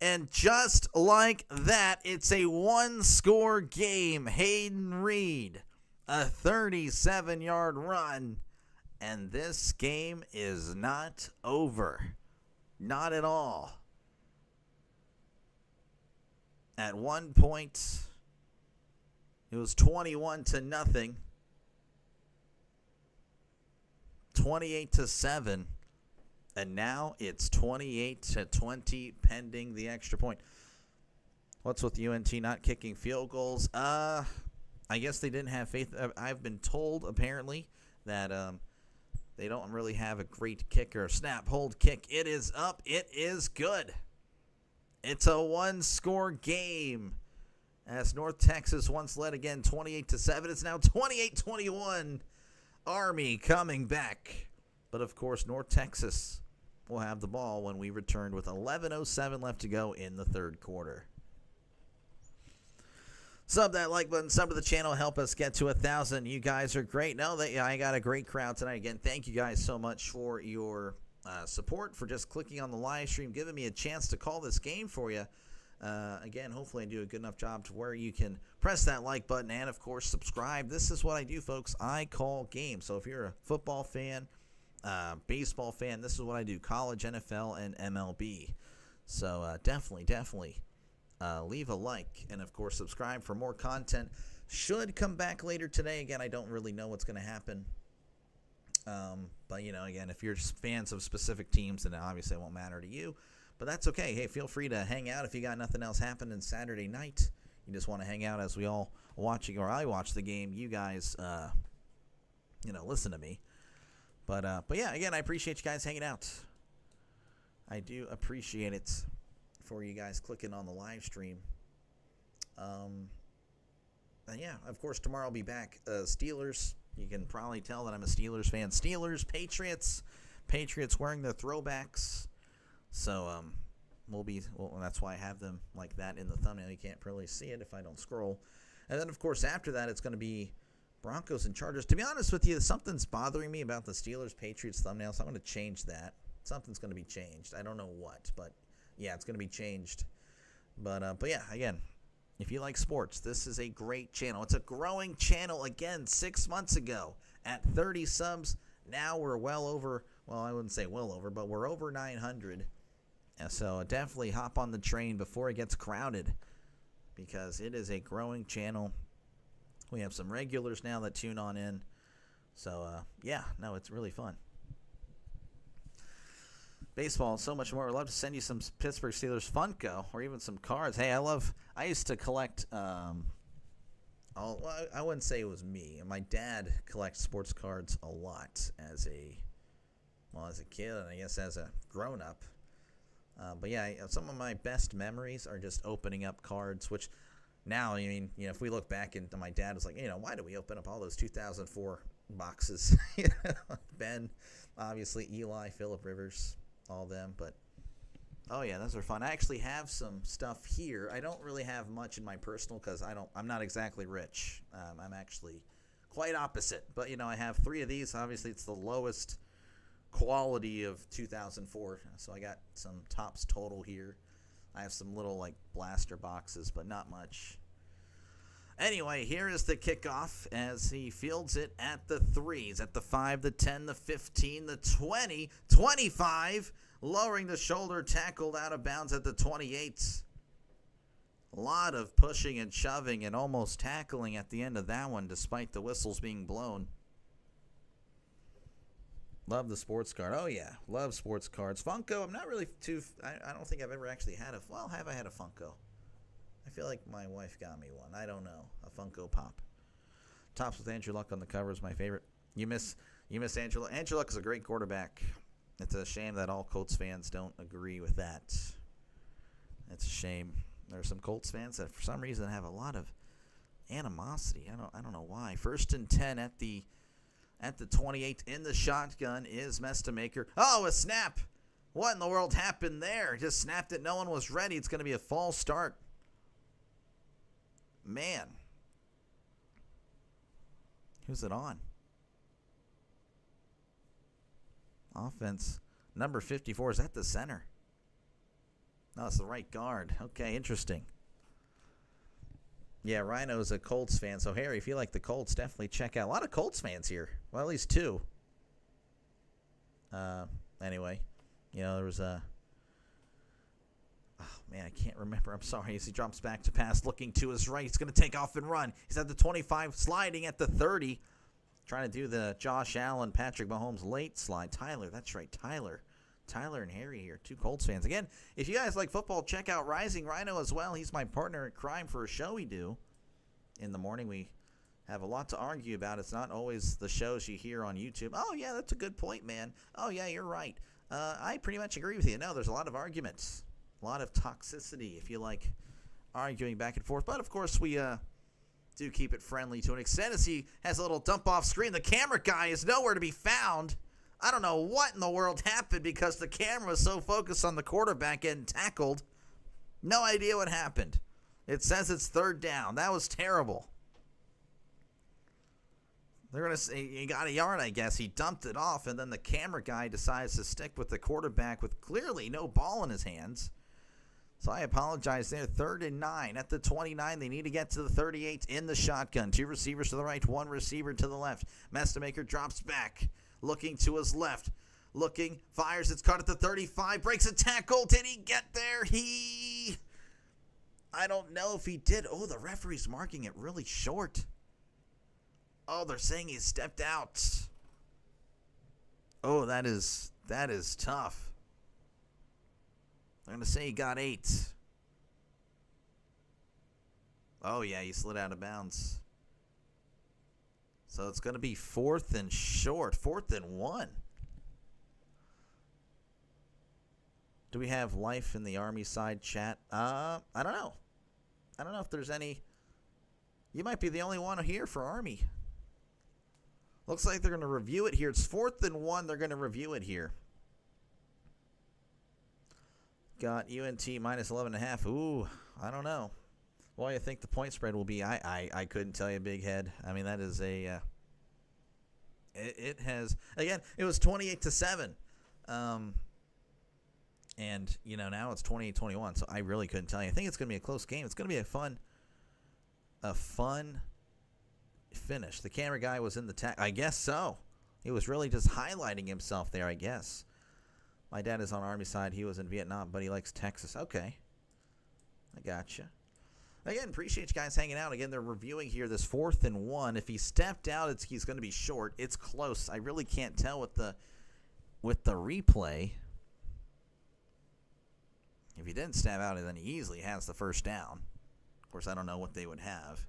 And just like that, it's a 1-score game. Hayden Reed, a 37-yard run. And this game is not over. Not at all. At one point, it was 21-0. 28-7. And now it's 28-20 pending the extra point. What's with UNT not kicking field goals? I guess they didn't have faith. I've been told, apparently, that they don't really have a great kicker. Snap, hold, kick. It is up. It is good. It's a 1-score game. As North Texas once led again 28-7. It's now 28-21. Army coming back. But, of course, North Texas will have the ball when we return with 11:07 left to go in the third quarter. Sub that like button, sub to the channel, help us get to 1,000. You guys are great. I got a great crowd tonight. Again, thank you guys so much for your support, for just clicking on the live stream, giving me a chance to call this game for you. Again, hopefully I do a good enough job to where you can press that like button and, of course, subscribe. This is what I do, folks. I call games. So if you're a football fan, baseball fan, this is what I do: college, NFL, and MLB. So definitely leave a like and, of course, subscribe for more content. Should come back later today. Again, I don't really know what's going to happen. But, again, if you're just fans of specific teams, then obviously it won't matter to you. But that's okay. Hey, feel free to hang out if you got nothing else happening Saturday night. You just want to hang out as we all watching, or I watch the game. You guys, listen to me. But yeah, again, I appreciate you guys hanging out. I do appreciate it for you guys clicking on the live stream. And yeah, of course, tomorrow I'll be back. Steelers. You can probably tell that I'm a Steelers fan. Steelers, Patriots. Patriots wearing their throwbacks. So that's why I have them like that in the thumbnail. You can't really see it if I don't scroll. And then, of course, after that, it's going to be Broncos and Chargers. To be honest with you, something's bothering me about the Steelers-Patriots thumbnail, so I'm going to change that. Something's going to be changed. I don't know what, but yeah, it's going to be changed. But yeah, again, if you like sports, this is a great channel. It's a growing channel, again, 6 months ago at 30 subs. Now we're well over, well, I wouldn't say well over, but we're over 900. So definitely hop on the train before it gets crowded, because it is a growing channel. We have some regulars now that tune on in. So, yeah, no, it's really fun. Baseball, so much more. I'd love to send you some Pittsburgh Steelers Funko or even some cards. Hey, I used to collect, I wouldn't say it was me. My dad collects sports cards a lot as a kid, and I guess as a grown-up. But yeah, some of my best memories are just opening up cards, which now, if we look back, and my dad was like, why do we open up all those 2004 boxes? Ben, obviously, Eli, Phillip Rivers, all them. But, oh yeah, those are fun. I actually have some stuff here. I don't really have much in my personal, because I'm not exactly rich. I'm actually quite opposite. But, I have 3 of these. Obviously, it's the lowest quality of 2004. So I got some Topps Total here. I have some little blaster boxes, but not much. Anyway, here is the kickoff as he fields it at the 3s, at the 5, the 10, the 15, the 20, 25, lowering the shoulder, tackled out of bounds at the 28. A lot of pushing and shoving and almost tackling at the end of that one, despite the whistles being blown. Love the sports card. Oh, yeah. Love sports cards. Funko, I'm not really I don't think I've ever actually had have I had a Funko? I feel like my wife got me one. I don't know. A Funko Pop. Tops with Andrew Luck on the cover is my favorite. You You miss Andrew Luck. Andrew Luck is a great quarterback. It's a shame that all Colts fans don't agree with that. It's a shame. There are some Colts fans that for some reason have a lot of animosity. I don't know why. 1st and 10 at the 28 in the shotgun is Mestamaker. Oh, a snap. What in the world happened there? Just snapped it. No one was ready. It's going to be a false start. Man. Who's it on? Offense. Number 54. Is that the center? No, it's the right guard. Okay, interesting. Yeah, Rhino's a Colts fan. So, Harry, if you like the Colts, definitely check out. A lot of Colts fans here. Well, at least 2. Anyway, there was a... Oh, man, I can't remember. I'm sorry. As he drops back to pass, looking to his right. He's going to take off and run. He's at the 25, sliding at the 30. Trying to do the Josh Allen, Patrick Mahomes late slide. Tyler, that's right, Tyler and Harry here, 2 Colts fans. Again, if you guys like football, check out Rising Rhino as well. He's my partner in crime for a show we do in the morning. We have a lot to argue about. It's not always the shows you hear on YouTube. Oh, yeah, that's a good point, man. Oh, yeah, you're right. I pretty much agree with you. No, there's a lot of arguments, a lot of toxicity, if you like arguing back and forth. But, of course, we do keep it friendly to an extent as he has a little dump off screen. The camera guy is nowhere to be found. I don't know what in the world happened because the camera was so focused on the quarterback getting tackled. No idea what happened. It says it's 3rd down. That was terrible. They're going to say he got a yard, I guess. He dumped it off, and then the camera guy decides to stick with the quarterback with clearly no ball in his hands. So I apologize there. 3rd and 9 at the 29. They need to get to the 38 in the shotgun. 2 receivers to the right, 1 receiver to the left. Mestamaker drops back. Looking to his left. Looking. Fires. It's caught at the 35. Breaks a tackle. Did he get there? I don't know if he did. Oh, the referee's marking it really short. Oh, they're saying he stepped out. Oh, that is tough. They're going to say he got 8. Oh, yeah, he slid out of bounds. So it's going to be 4th and short. 4th and 1. Do we have life in the Army side chat? I don't know. I don't know if there's any. You might be the only one here for Army. Looks like they're going to review it here. It's 4th and 1. They're going to review it here. Got UNT minus 11.5. Ooh, I don't know. What do you think the point spread will be? I couldn't tell you, Big Head. I mean, that is a it has, again, it was 28-7. And, now it's 28-21, so I really couldn't tell you. I think it's going to be a close game. It's going to be a fun finish. The camera guy was in the I guess so. He was really just highlighting himself there, I guess. My dad is on Army side. He was in Vietnam, but he likes Texas. Okay. I gotcha. Again, appreciate you guys hanging out. Again, they're reviewing here this 4th and 1. If he stepped out, he's going to be short. It's close. I really can't tell with the replay. If he didn't step out, then he easily has the 1st down. Of course, I don't know what they would have.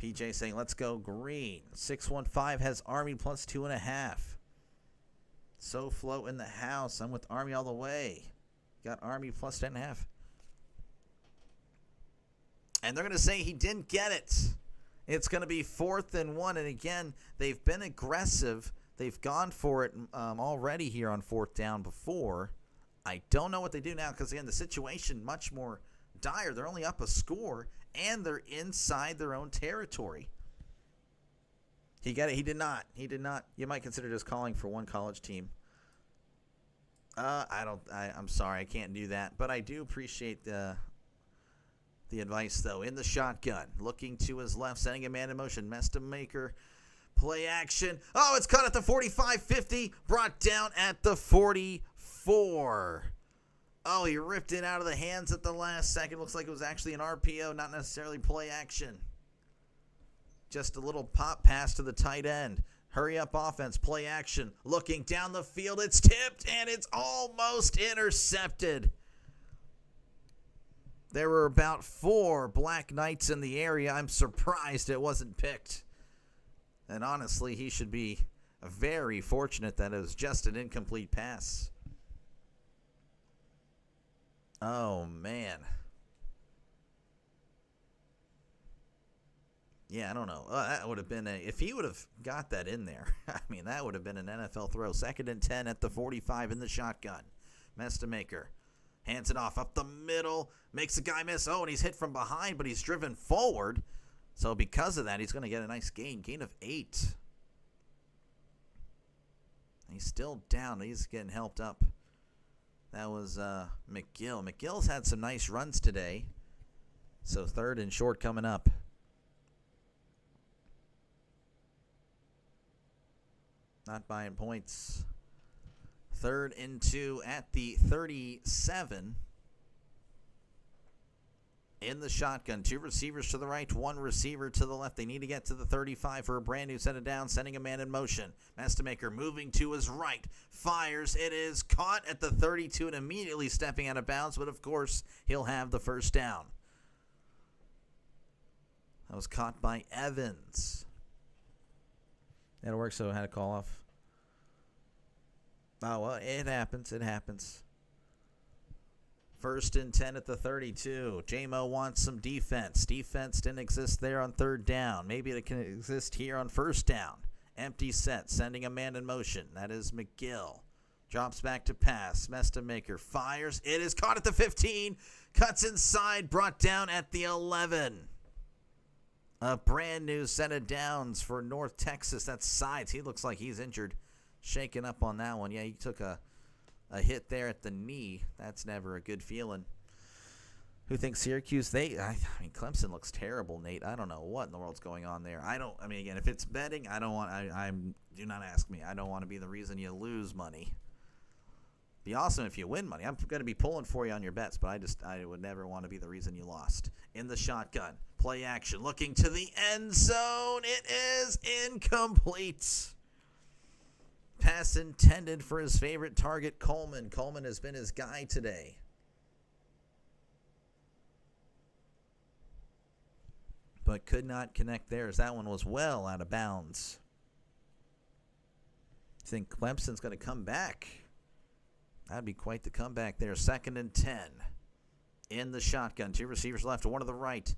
PJ saying, let's go green. 615 has Army plus 2.5. So float in the house. I'm with Army all the way. Got Army plus 10.5. And they're going to say he didn't get it. It's going to be 4th and 1. And again, they've been aggressive. They've gone for it already here on 4th down before. I don't know what they do now because, again, the situation much more dire. They're only up a score, and they're inside their own territory. He got it. He did not. You might consider just calling for one college team. I'm sorry. I can't do that. But I do appreciate the advice, though. In the shotgun, looking to his left, sending a man in motion. Mestamaker, play action. Oh, it's caught at the 45-50, brought down at the 44. Oh, he ripped it out of the hands at the last second. Looks like it was actually an RPO, not necessarily play action. Just a little pop pass to the tight end. Hurry up offense, play action. Looking down the field, it's tipped, and it's almost intercepted. There were about 4 Black Knights in the area. I'm surprised it wasn't picked. And honestly, he should be Very fortunate that it was just an incomplete pass. Oh, man. Yeah, I don't know. That would have been if he would have got that in there, I mean, that would have been an NFL throw. 2nd and 10 at the 45 in the shotgun. Mestamaker hands it off up the middle, makes the guy miss. Oh, and he's hit from behind, but he's driven forward. So because of that, he's going to get a nice gain of 8. He's still down. He's getting helped up. That was McGill. McGill's had some nice runs today. So 3rd and short coming up. Not buying points. 3rd and 2 at the 37. In the shotgun. 2 receivers to the right, 1 receiver to the left. They need to get to the 35 for a brand new set of down, sending a man in motion. Mestamaker moving to his right. Fires. It is caught at the 32 and immediately stepping out of bounds, but of course he'll have the first down. That was caught by Evans. That'll work, so I had to call off. Oh, well, it happens. It happens. 1st and 10 at the 32. J-Mo wants some defense. Defense didn't exist there on 3rd down. Maybe it can exist here on 1st down. Empty set, sending a man in motion. That is McGill. Drops back to pass. Mestamaker fires. It is caught at the 15. Cuts inside, brought down at the 11. A brand new set of downs for North Texas. That's Sides. He looks like he's injured. Shaking up on that one. Yeah, he took a hit there at the knee. That's never a good feeling. Who thinks Syracuse? I mean, Clemson looks terrible, Nate. I don't know what in the world's going on there. I mean, again, if it's betting, do not ask me. I don't want to be the reason you lose money. Be awesome if you win money. I'm going to be pulling for you on your bets, but I would never want to be the reason you lost. In the shotgun, play action, looking to the end zone. It is incomplete. Pass intended for his favorite target, Coleman. Coleman has been his guy today. But could not connect there as that one was well out of bounds. I think Clemson's going to come back. That'd be quite the comeback there. 2nd and 10. In the shotgun. 2 receivers left, 1 to the right.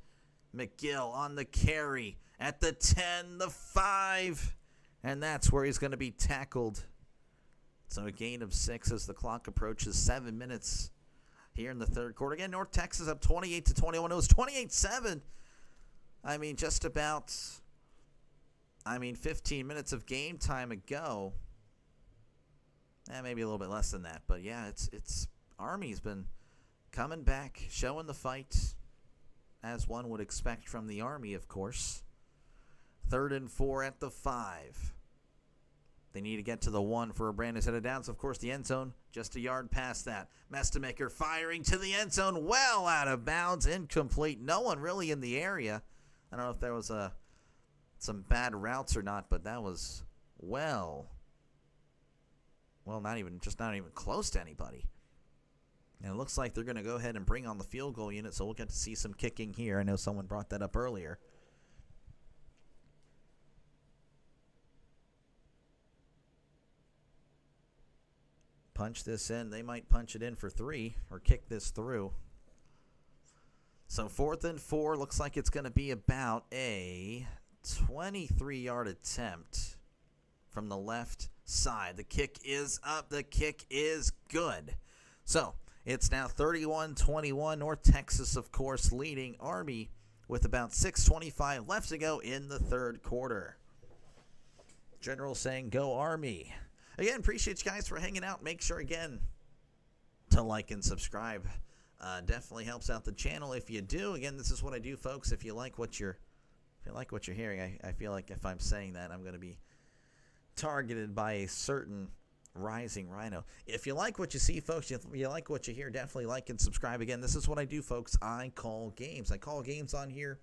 McGill on the carry. At the 10, the 5. And that's where he's going to be tackled. So a gain of 6 as the clock approaches 7 minutes here in the 3rd quarter. Again, North Texas up 28-21. It was 28-7. I mean, just about, 15 minutes of game time ago. Maybe a little bit less than that. But, yeah, it's Army's been coming back, showing the fight, as one would expect from the Army, of course. 3rd and 4 at the 5. They need to get to the 1 for a brand new set of downs. Of course, the end zone just a yard past that. Mestamaker firing to the end zone, well out of bounds, incomplete. No one really in the area. I don't know if there was some bad routes or not, but that was not even close to anybody. And it looks like they're going to go ahead and bring on the field goal unit, so we'll get to see some kicking here. I know someone brought that up earlier. Punch this in. They might punch it in for 3 or kick this through. So 4th and 4 looks like it's going to be about a 23-yard attempt from the left side. The kick is up. The kick is good. So it's now 31-21. North Texas, of course, leading Army with about 6:25 left to go in the 3rd quarter. General saying, go Army. Again, appreciate you guys for hanging out. Make sure, again, to like and subscribe. Definitely helps out the channel if you do. Again, this is what I do, folks. If you like what you're hearing, I feel like if I'm saying that, I'm going to be targeted by a certain rising rhino. If you like what you see, folks, if you like what you hear, definitely like and subscribe. Again, this is what I do, folks. I call games. I call games on here.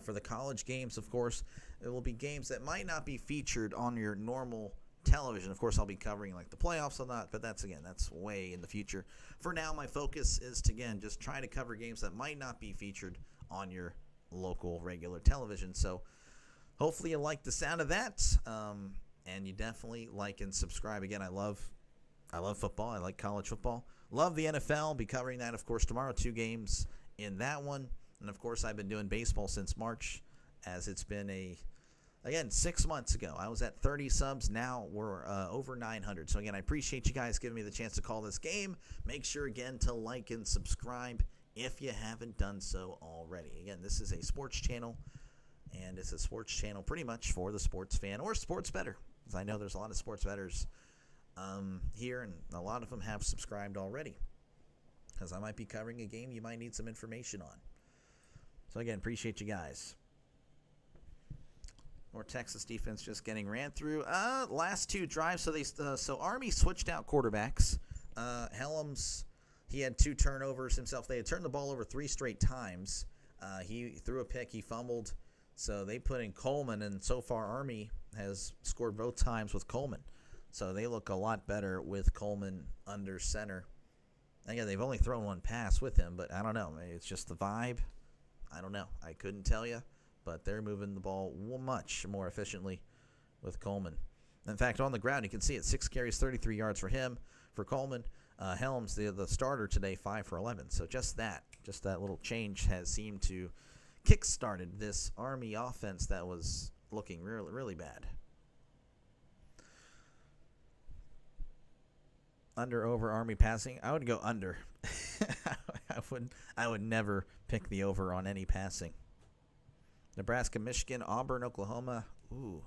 For the college games, of course, it will be games that might not be featured on your normal television. Of course, I'll be covering like the playoffs or not, but that's way in the future. For now, my focus is to, again, just try to cover games that might not be featured on your local regular television. So hopefully you like the sound of that. and you definitely like and subscribe. Again, I love football. I like college football. Love the NFL. Be covering that, of course, tomorrow. 2 games in that one. And, of course, I've been doing baseball since March, as it's been again, 6 months ago. I was at 30 subs. Now we're over 900. So, again, I appreciate you guys giving me the chance to call this game. Make sure, again, to like and subscribe if you haven't done so already. Again, this is a sports channel, and it's a sports channel pretty much for the sports fan or sports bettor, because I know there's a lot of sports bettors here, and a lot of them have subscribed already, because I might be covering a game you might need some information on. So, again, appreciate you guys. North Texas defense just getting ran through. Last 2 drives, so Army switched out quarterbacks. Helms, he had 2 turnovers himself. They had turned the ball over 3 straight times. He threw a pick. He fumbled. So they put in Coleman, and so far Army has scored both times with Coleman. So they look a lot better with Coleman under center. Again, they've only thrown 1 pass with him, but I don't know. Maybe it's just the vibe. I don't know. I couldn't tell you, but they're moving the ball much more efficiently with Coleman. In fact, on the ground, you can see it. 6 carries, 33 yards for him. For Coleman, Helms, the starter today, 5 for 11. So just that little change has seemed to kick-started this Army offense that was looking really, really bad. Under, over, Army passing. I would go under. I would never pick the over on any passing. Nebraska, Michigan, Auburn, Oklahoma. Ooh.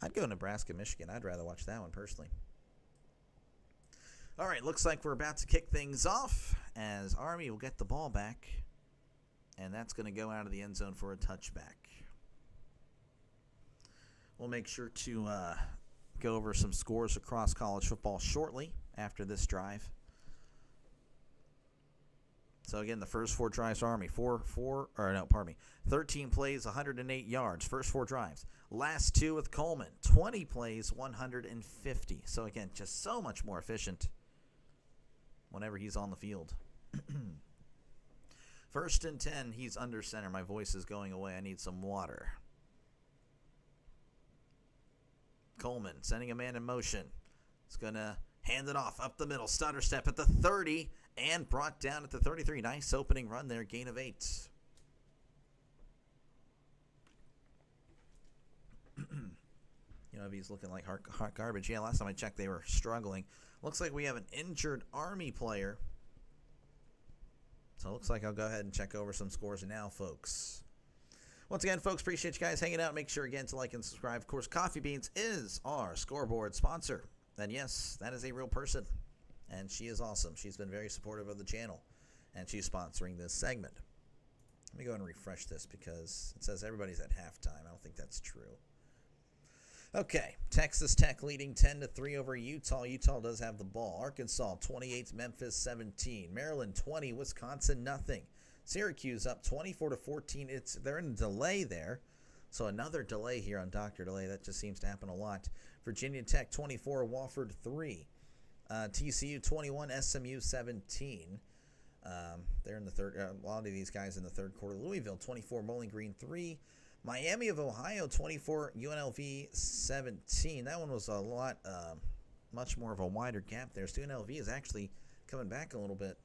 I'd go Nebraska, Michigan. I'd rather watch that one personally. All right, looks like we're about to kick things off as Army will get the ball back, and that's going to go out of the end zone for a touchback. We'll make sure to go over some scores across college football shortly after this drive. So, again, the first 4 drives, Army, 13 plays, 108 yards, first 4 drives. Last 2 with Coleman, 20 plays, 150. So, again, just so much more efficient whenever he's on the field. 1st and 10, he's under center. My voice is going away. I need some water. Coleman sending a man in motion. He's going to hand it off up the middle. Stutter step at the 30 and brought down at the 33. Nice opening run there. Gain of 8. He's looking like hot garbage. Yeah, last time I checked, they were struggling. Looks like we have an injured Army player. So it looks like I'll go ahead and check over some scores now, folks. Once again, folks, appreciate you guys hanging out. Make sure, again, to like and subscribe. Of course, Coffee Beans is our scoreboard sponsor. And, yes, that is a real person. And she is awesome. She's been very supportive of the channel. And she's sponsoring this segment. Let me go ahead and refresh this because it says everybody's at halftime. I don't think that's true. Okay, Texas Tech leading 10-3 over Utah. Utah does have the ball. Arkansas 28, Memphis 17. Maryland 20, Wisconsin nothing. Syracuse up 24-14. They're in a delay there. So another delay here on Dr. Delay. That just seems to happen a lot. Virginia Tech 24, Wofford 3. TCU 21, SMU 17. They're in the third. A lot of these guys in the third quarter. Louisville 24, Bowling Green 3. Miami of Ohio 24, UNLV 17. That one was a lot, much more of a wider gap there. So UNLV is actually coming back a little bit.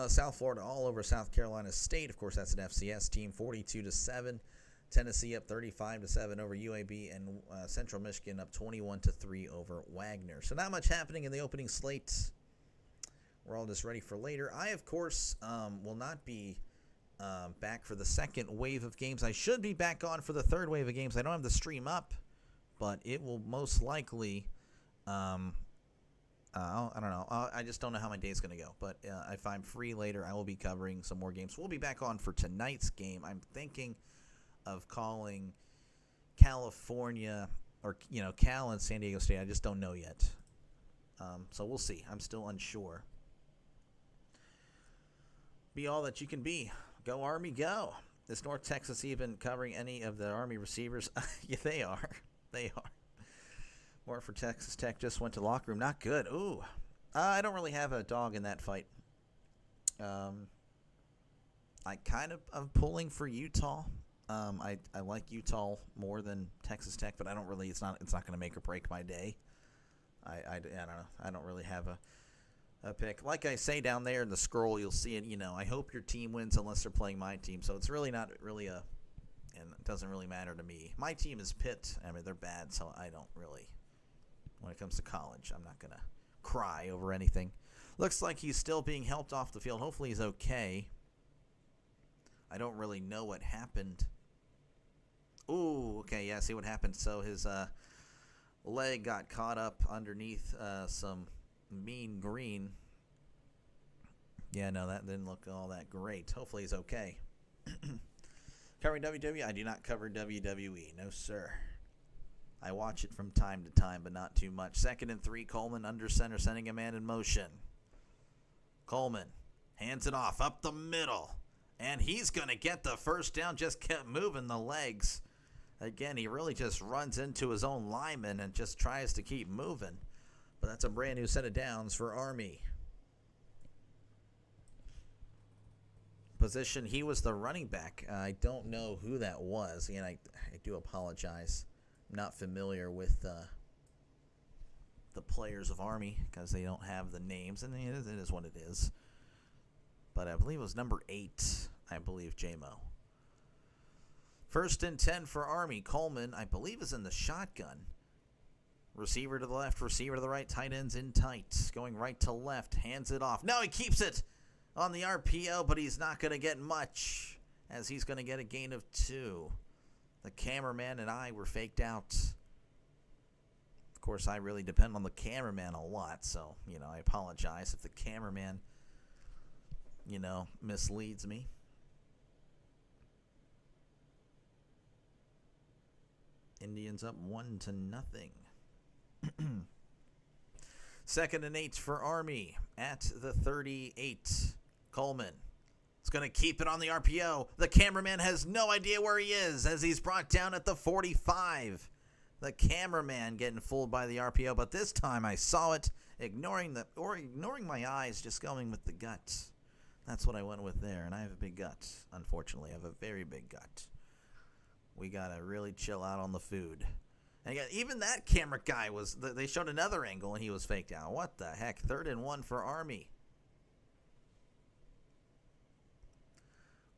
South Florida all over South Carolina State. Of course, that's an FCS team, 42-7. Tennessee up 35-7 over UAB, and Central Michigan up 21-3 over Wagner. So not much happening in the opening slate. We're all just ready for later. I, of course, will not be back for the second wave of games. I should be back on for the third wave of games. I don't have the stream up, but it will most likely, I don't know. I just don't know how my day's going to go. But if I'm free later, I will be covering some more games. We'll be back on for tonight's game. I'm thinking of calling California or, Cal and San Diego State. I just don't know yet. So we'll see. I'm still unsure. Be all that you can be. Go Army, go. Is North Texas even covering any of the Army receivers? Yeah, they are. They are. More for Texas Tech. Just went to locker room. Not good. Ooh. I don't really have a dog in that fight. I kind of am pulling for Utah. I like Utah more than Texas Tech, but I don't really. It's not going to make or break my day. I don't know. I don't really have a pick. Like I say down there in the scroll, you'll see it. I hope your team wins unless they're playing my team. So it's really not really and it doesn't really matter to me. My team is Pitt. I mean, they're bad, so I don't really. When it comes to college, I'm not going to cry over anything. Looks like he's still being helped off the field. Hopefully he's okay. I don't really know what happened. Ooh, okay, yeah, see what happened. So his leg got caught up underneath some mean green. Yeah, no, that didn't look all that great. Hopefully he's okay. Covering WWE? I do not cover WWE. No, sir. I watch it from time to time, but not too much. 2nd and 3, Coleman under center, sending a man in motion. Coleman hands it off up the middle, and he's going to get the first down. Just kept moving the legs. Again, he really just runs into his own lineman and just tries to keep moving. But that's a brand new set of downs for Army. Position, he was the running back. I don't know who that was. Again, I do apologize. I'm not familiar with the players of Army because they don't have the names, and it is what it is. But I believe it was number 8, I believe, J-Mo. 1st and 10 for Army. Coleman, I believe, is in the shotgun. Receiver to the left, receiver to the right, tight ends in tight. Going right to left, hands it off. No, he keeps it on the RPO, but he's not going to get much as he's going to get a gain of 2. The cameraman and I were faked out. Of course, I really depend on the cameraman a lot, so, I apologize if the cameraman, misleads me. Indians up 1-0. 2nd and 8 for Army at the 38. Coleman is going to keep it on the RPO. The cameraman has no idea where he is as he's brought down at the 45. The cameraman getting fooled by the RPO, but this time I saw it, ignoring my eyes, just going with the gut. That's what I went with there, and I have a big gut. Unfortunately, I have a very big gut. We got to really chill out on the food. And again, even that camera guy they showed another angle and he was faked out. What the heck? 3rd and 1 for Army.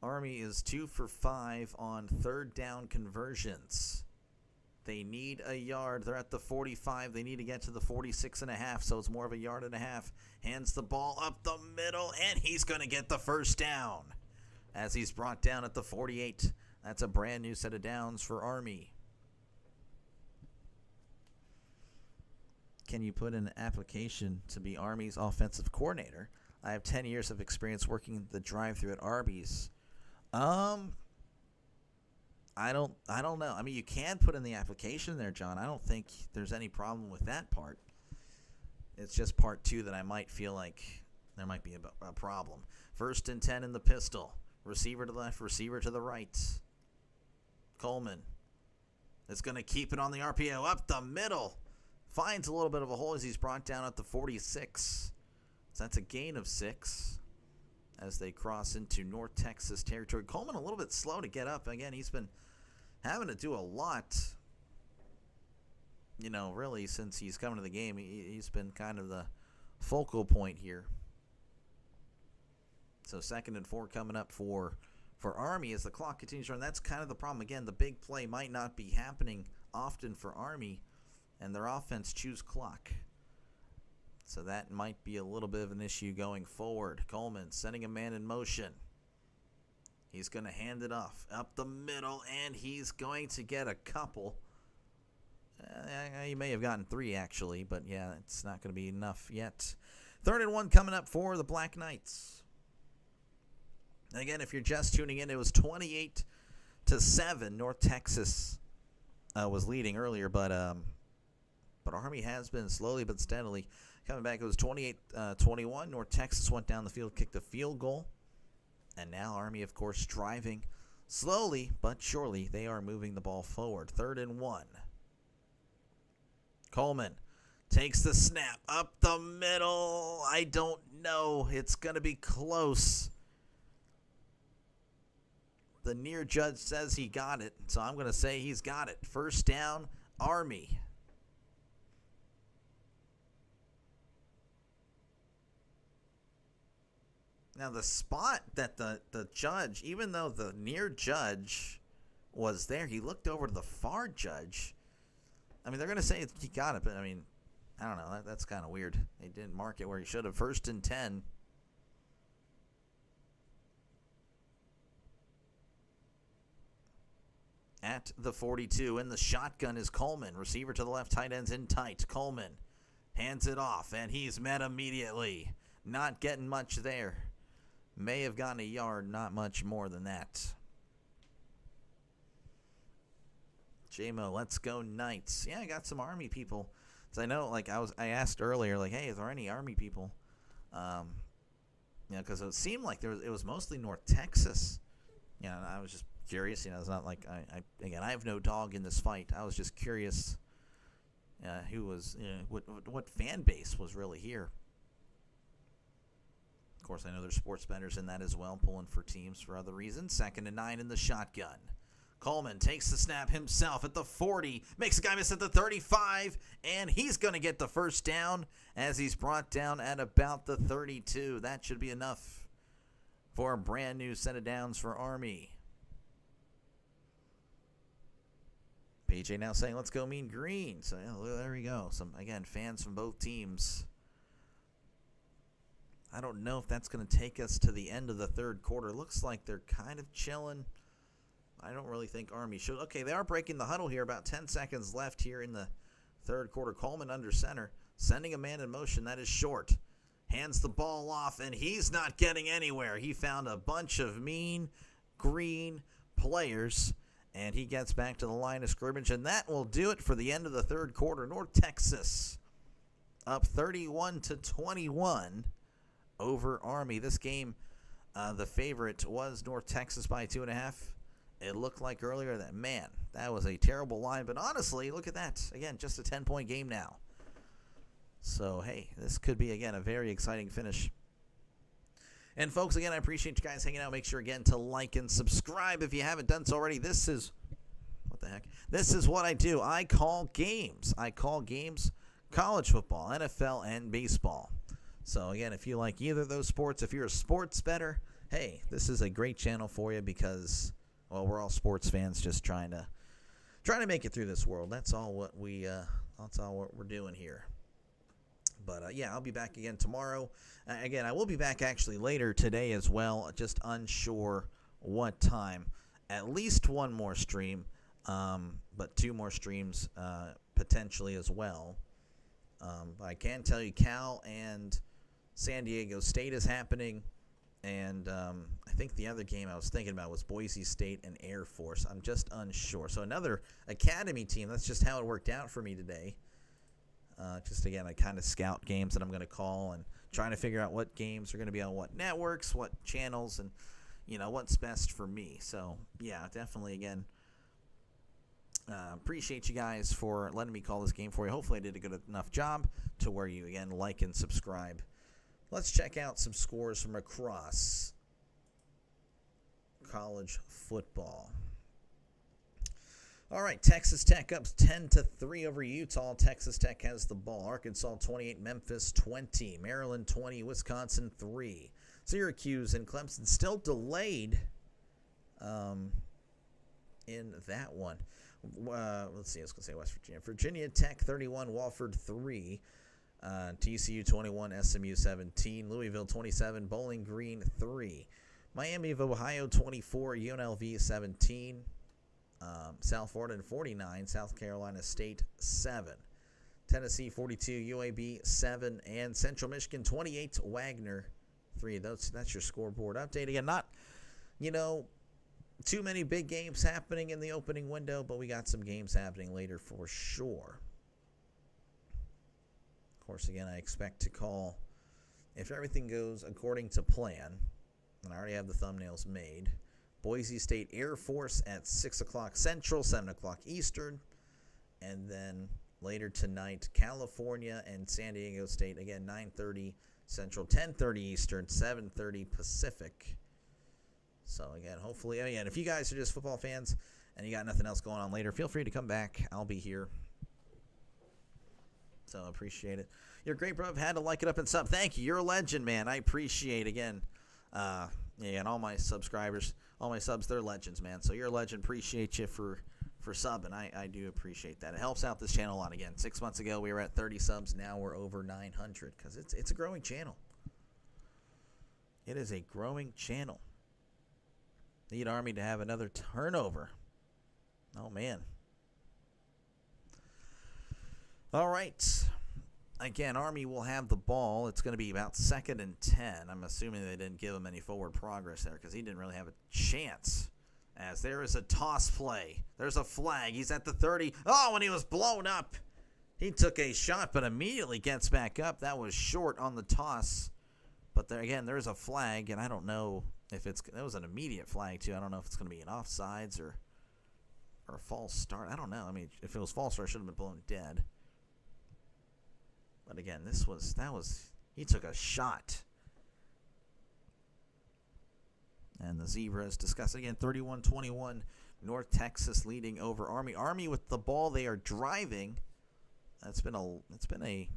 Army is 2 for 5 on 3rd down conversions. They need a yard. They're at the 45. They need to get to the 46.5, so it's more of a yard and a half. Hands the ball up the middle, and he's going to get the first down as he's brought down at the 48. That's a brand new set of downs for Army. Can you put in an application to be Army's offensive coordinator? I have 10 years of experience working the drive-thru at Arby's. I don't know. I mean, you can put in the application there, John. I don't think there's any problem with that part. It's just part 2 that I might feel like there might be a problem. 1st and 10 in the pistol. Receiver to the left, receiver to the right. Coleman is going to keep it on the RPO up the middle. Finds a little bit of a hole as he's brought down at the 46. So that's a gain of 6 as they cross into North Texas territory. Coleman a little bit slow to get up. Again, he's been having to do a lot, really since he's coming to the game. He's been kind of the focal point here. So 2nd and 4 coming up for Army as the clock continues to run. That's kind of the problem. Again, the big play might not be happening often for Army, and their offense chews clock. So that might be a little bit of an issue going forward. Coleman sending a man in motion. He's going to hand it off up the middle, and he's going to get a couple. He may have gotten 3, actually, but yeah, it's not going to be enough yet. 3rd and 1 coming up for the Black Knights. Again, if you're just tuning in, it was 28-7. North Texas was leading earlier, but Army has been slowly but steadily coming back. It was 28-21. North Texas went down the field, kicked a field goal. And now Army, of course, driving slowly but surely. They are moving the ball forward. 3rd and 1. Coleman takes the snap up the middle. I don't know. It's going to be close. The near judge says he got it, so I'm going to say he's got it. First down, Army. Now, the spot that the judge, even though the near judge was there, he looked over to the far judge. I mean, they're going to say he got it, but, I mean, I don't know. That's kind of weird. They didn't mark it where he should have. 1st and 10. At the 42, in the shotgun is Coleman. Receiver to the left, tight ends in tight. Coleman hands it off, and he's met immediately. Not getting much there. May have gotten a yard, not much more than that. J-Mo, let's go Knights. Yeah, I got some Army people. So I know, like, I asked earlier, like, hey, is there any Army people? Because it seemed like it was mostly North Texas. And I was just curious. It's not like I have no dog in this fight. I was just curious who was, what fan base was really here. Of course, I know there's sports bettors in that as well, pulling for teams for other reasons. 2nd and 9 in the shotgun. Coleman takes the snap himself at the 40, makes a guy miss at the 35, and he's going to get the first down as he's brought down at about the 32. That should be enough for a brand new set of downs for Army. PJ now saying, let's go Mean Green. So there we go. Some, again, fans from both teams. I don't know if that's going to take us to the end of the 3rd quarter. Looks like they're kind of chilling. I don't really think Army should. Okay, they are breaking the huddle here. About 10 seconds left here in the 3rd quarter. Coleman under center, sending a man in motion. That is short. Hands the ball off, and he's not getting anywhere. He found a bunch of Mean Green players, and he gets back to the line of scrimmage, and that will do it for the end of the 3rd quarter. North Texas up 31-21 over Army. This game, the favorite was North Texas by 2.5. It looked like earlier that, man, that was a terrible line. But honestly, look at that. Again, just a 10-point game now. So, hey, this could be, again, a very exciting finish. And, folks, again, I appreciate you guys hanging out. Make sure, again, to like and subscribe if you haven't done so already. This is, what the heck? This is what I do. I call games. I call games college football, NFL, and baseball. So, again, if you like either of those sports, if you're a sports bettor, hey, this is a great channel for you because, well, we're all sports fans just trying to make it through this world. That's all what we're doing here. But, yeah, I'll be back again tomorrow. Again, I will be back actually later today as well, just unsure what time. At least one more stream, but 2 more streams potentially as well. I can tell you Cal and San Diego State is happening, and I think the other game I was thinking about was Boise State and Air Force. I'm just unsure. So another academy team. That's just how it worked out for me today. Just, again, I kind of scout games that I'm going to call and trying to figure out what games are going to be on what networks, what channels, and, what's best for me. So, yeah, definitely, again, appreciate you guys for letting me call this game for you. Hopefully I did a good enough job to where you, again, like and subscribe. Let's check out some scores from across college football. All right, Texas Tech up 10-3 over Utah. Texas Tech has the ball. Arkansas 28, Memphis 20, Maryland 20, Wisconsin 3. Syracuse and Clemson still delayed in that one. Let's see, I was going to say West Virginia. Virginia Tech 31, Wofford 3. TCU 21, SMU 17. Louisville 27, Bowling Green 3. Miami of Ohio 24, UNLV 17. South Florida 49, South Carolina State 7. Tennessee 42, UAB 7. And Central Michigan 28, Wagner 3. That's your scoreboard update. Again, not, too many big games happening in the opening window, but we got some games happening later for sure. Of course, again, I expect to call, if everything goes according to plan, and I already have the thumbnails made, Boise State Air Force at 6 o'clock Central, 7 o'clock Eastern, and then later tonight, California and San Diego State, again, 9:30 Central, 10:30 Eastern, 7:30 Pacific. So, again, hopefully, again, if you guys are just football fans and you got nothing else going on later, feel free to come back. I'll be here. So, appreciate it. You're great, bro. I've had to like it up and sub. Thank you. You're a legend, man. I appreciate, again, and all my subscribers, all my subs, they're legends, man. So, you're a legend. Appreciate you for subbing. I do appreciate that. It helps out this channel a lot. Again, 6 months ago, we were at 30 subs. Now we're over 900 because it's a growing channel. It is a growing channel. Need Army to have another turnover. Oh, man. All right. Again, Army will have the ball. It's going to be about 2nd and 10. I'm assuming they didn't give him any forward progress there because he didn't really have a chance. As there is a toss play. There's a flag. He's at the 30. Oh, when he was blown up, he took a shot but immediately gets back up. That was short on the toss. But there again, there's a flag, and I don't know if it was an immediate flag, too. I don't know if it's going to be an offsides or a false start. I don't know. I mean, if it was false start, it should have been blown dead. But again, he took a shot. And the Zebras discussed again, 31-21, North Texas leading over Army. Army with the ball, they are driving. It's been a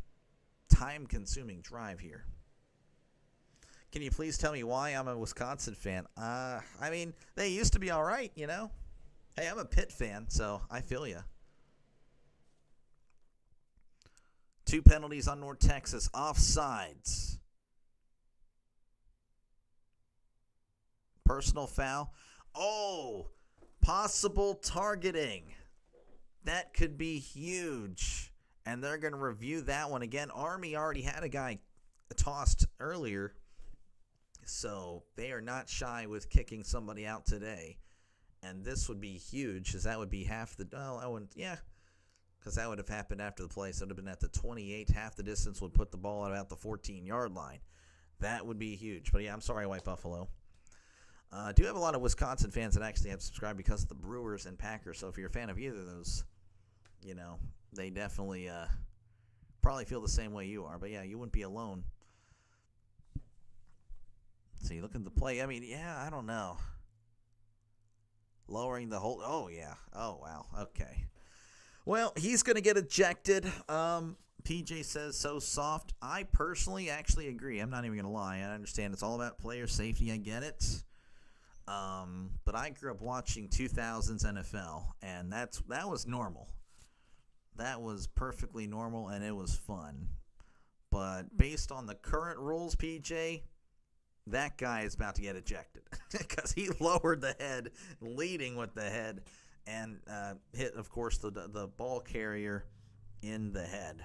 time-consuming drive here. Can you please tell me why I'm a Wisconsin fan? I mean, they used to be all right, you know. Hey, I'm a Pitt fan, so I feel you. 2 penalties on North Texas. Offsides. Personal foul. Oh, possible targeting. That could be huge. And they're going to review that one again. Army already had a guy tossed earlier. So they are not shy with kicking somebody out today. And this would be huge, because that would be half the... Oh, I wouldn't... Yeah, because that would have happened after the play. So it would have been at the 28. Half the distance would put the ball at about the 14-yard line. That would be huge. But, yeah, I'm sorry, White Buffalo. I do have a lot of Wisconsin fans that actually have subscribed because of the Brewers and Packers. So if you're a fan of either of those, you know, they definitely probably feel the same way you are. But, yeah, you wouldn't be alone. So you look at the play. I mean, yeah, I don't know. Lowering the hold. Oh, yeah. Oh, wow. Okay. Well, he's going to get ejected. PJ says so soft. I personally actually agree. I'm not even going to lie. I understand it's all about player safety. I get it. But I grew up watching 2000s NFL, and that was normal. That was perfectly normal, and it was fun. But based on the current rules, PJ, that guy is about to get ejected because he lowered the head, leading with the head, and hit, of course, the ball carrier in the head.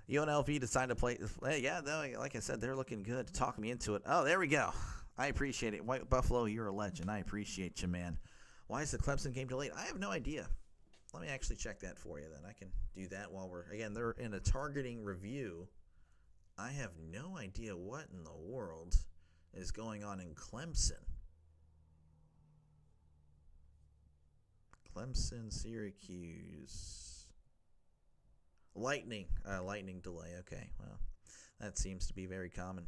UNLV decided to play. Yeah, like I said, they're looking good. Talk me into it. Oh, there we go. I appreciate it. White Buffalo, you're a legend. I appreciate you, man. Why is the Clemson game delayed? I have no idea. Let me actually check that for you then. I can do that while they're in a targeting review. I have no idea what in the world is going on in Clemson. Clemson, Syracuse. Lightning delay. Okay, well, that seems to be very common.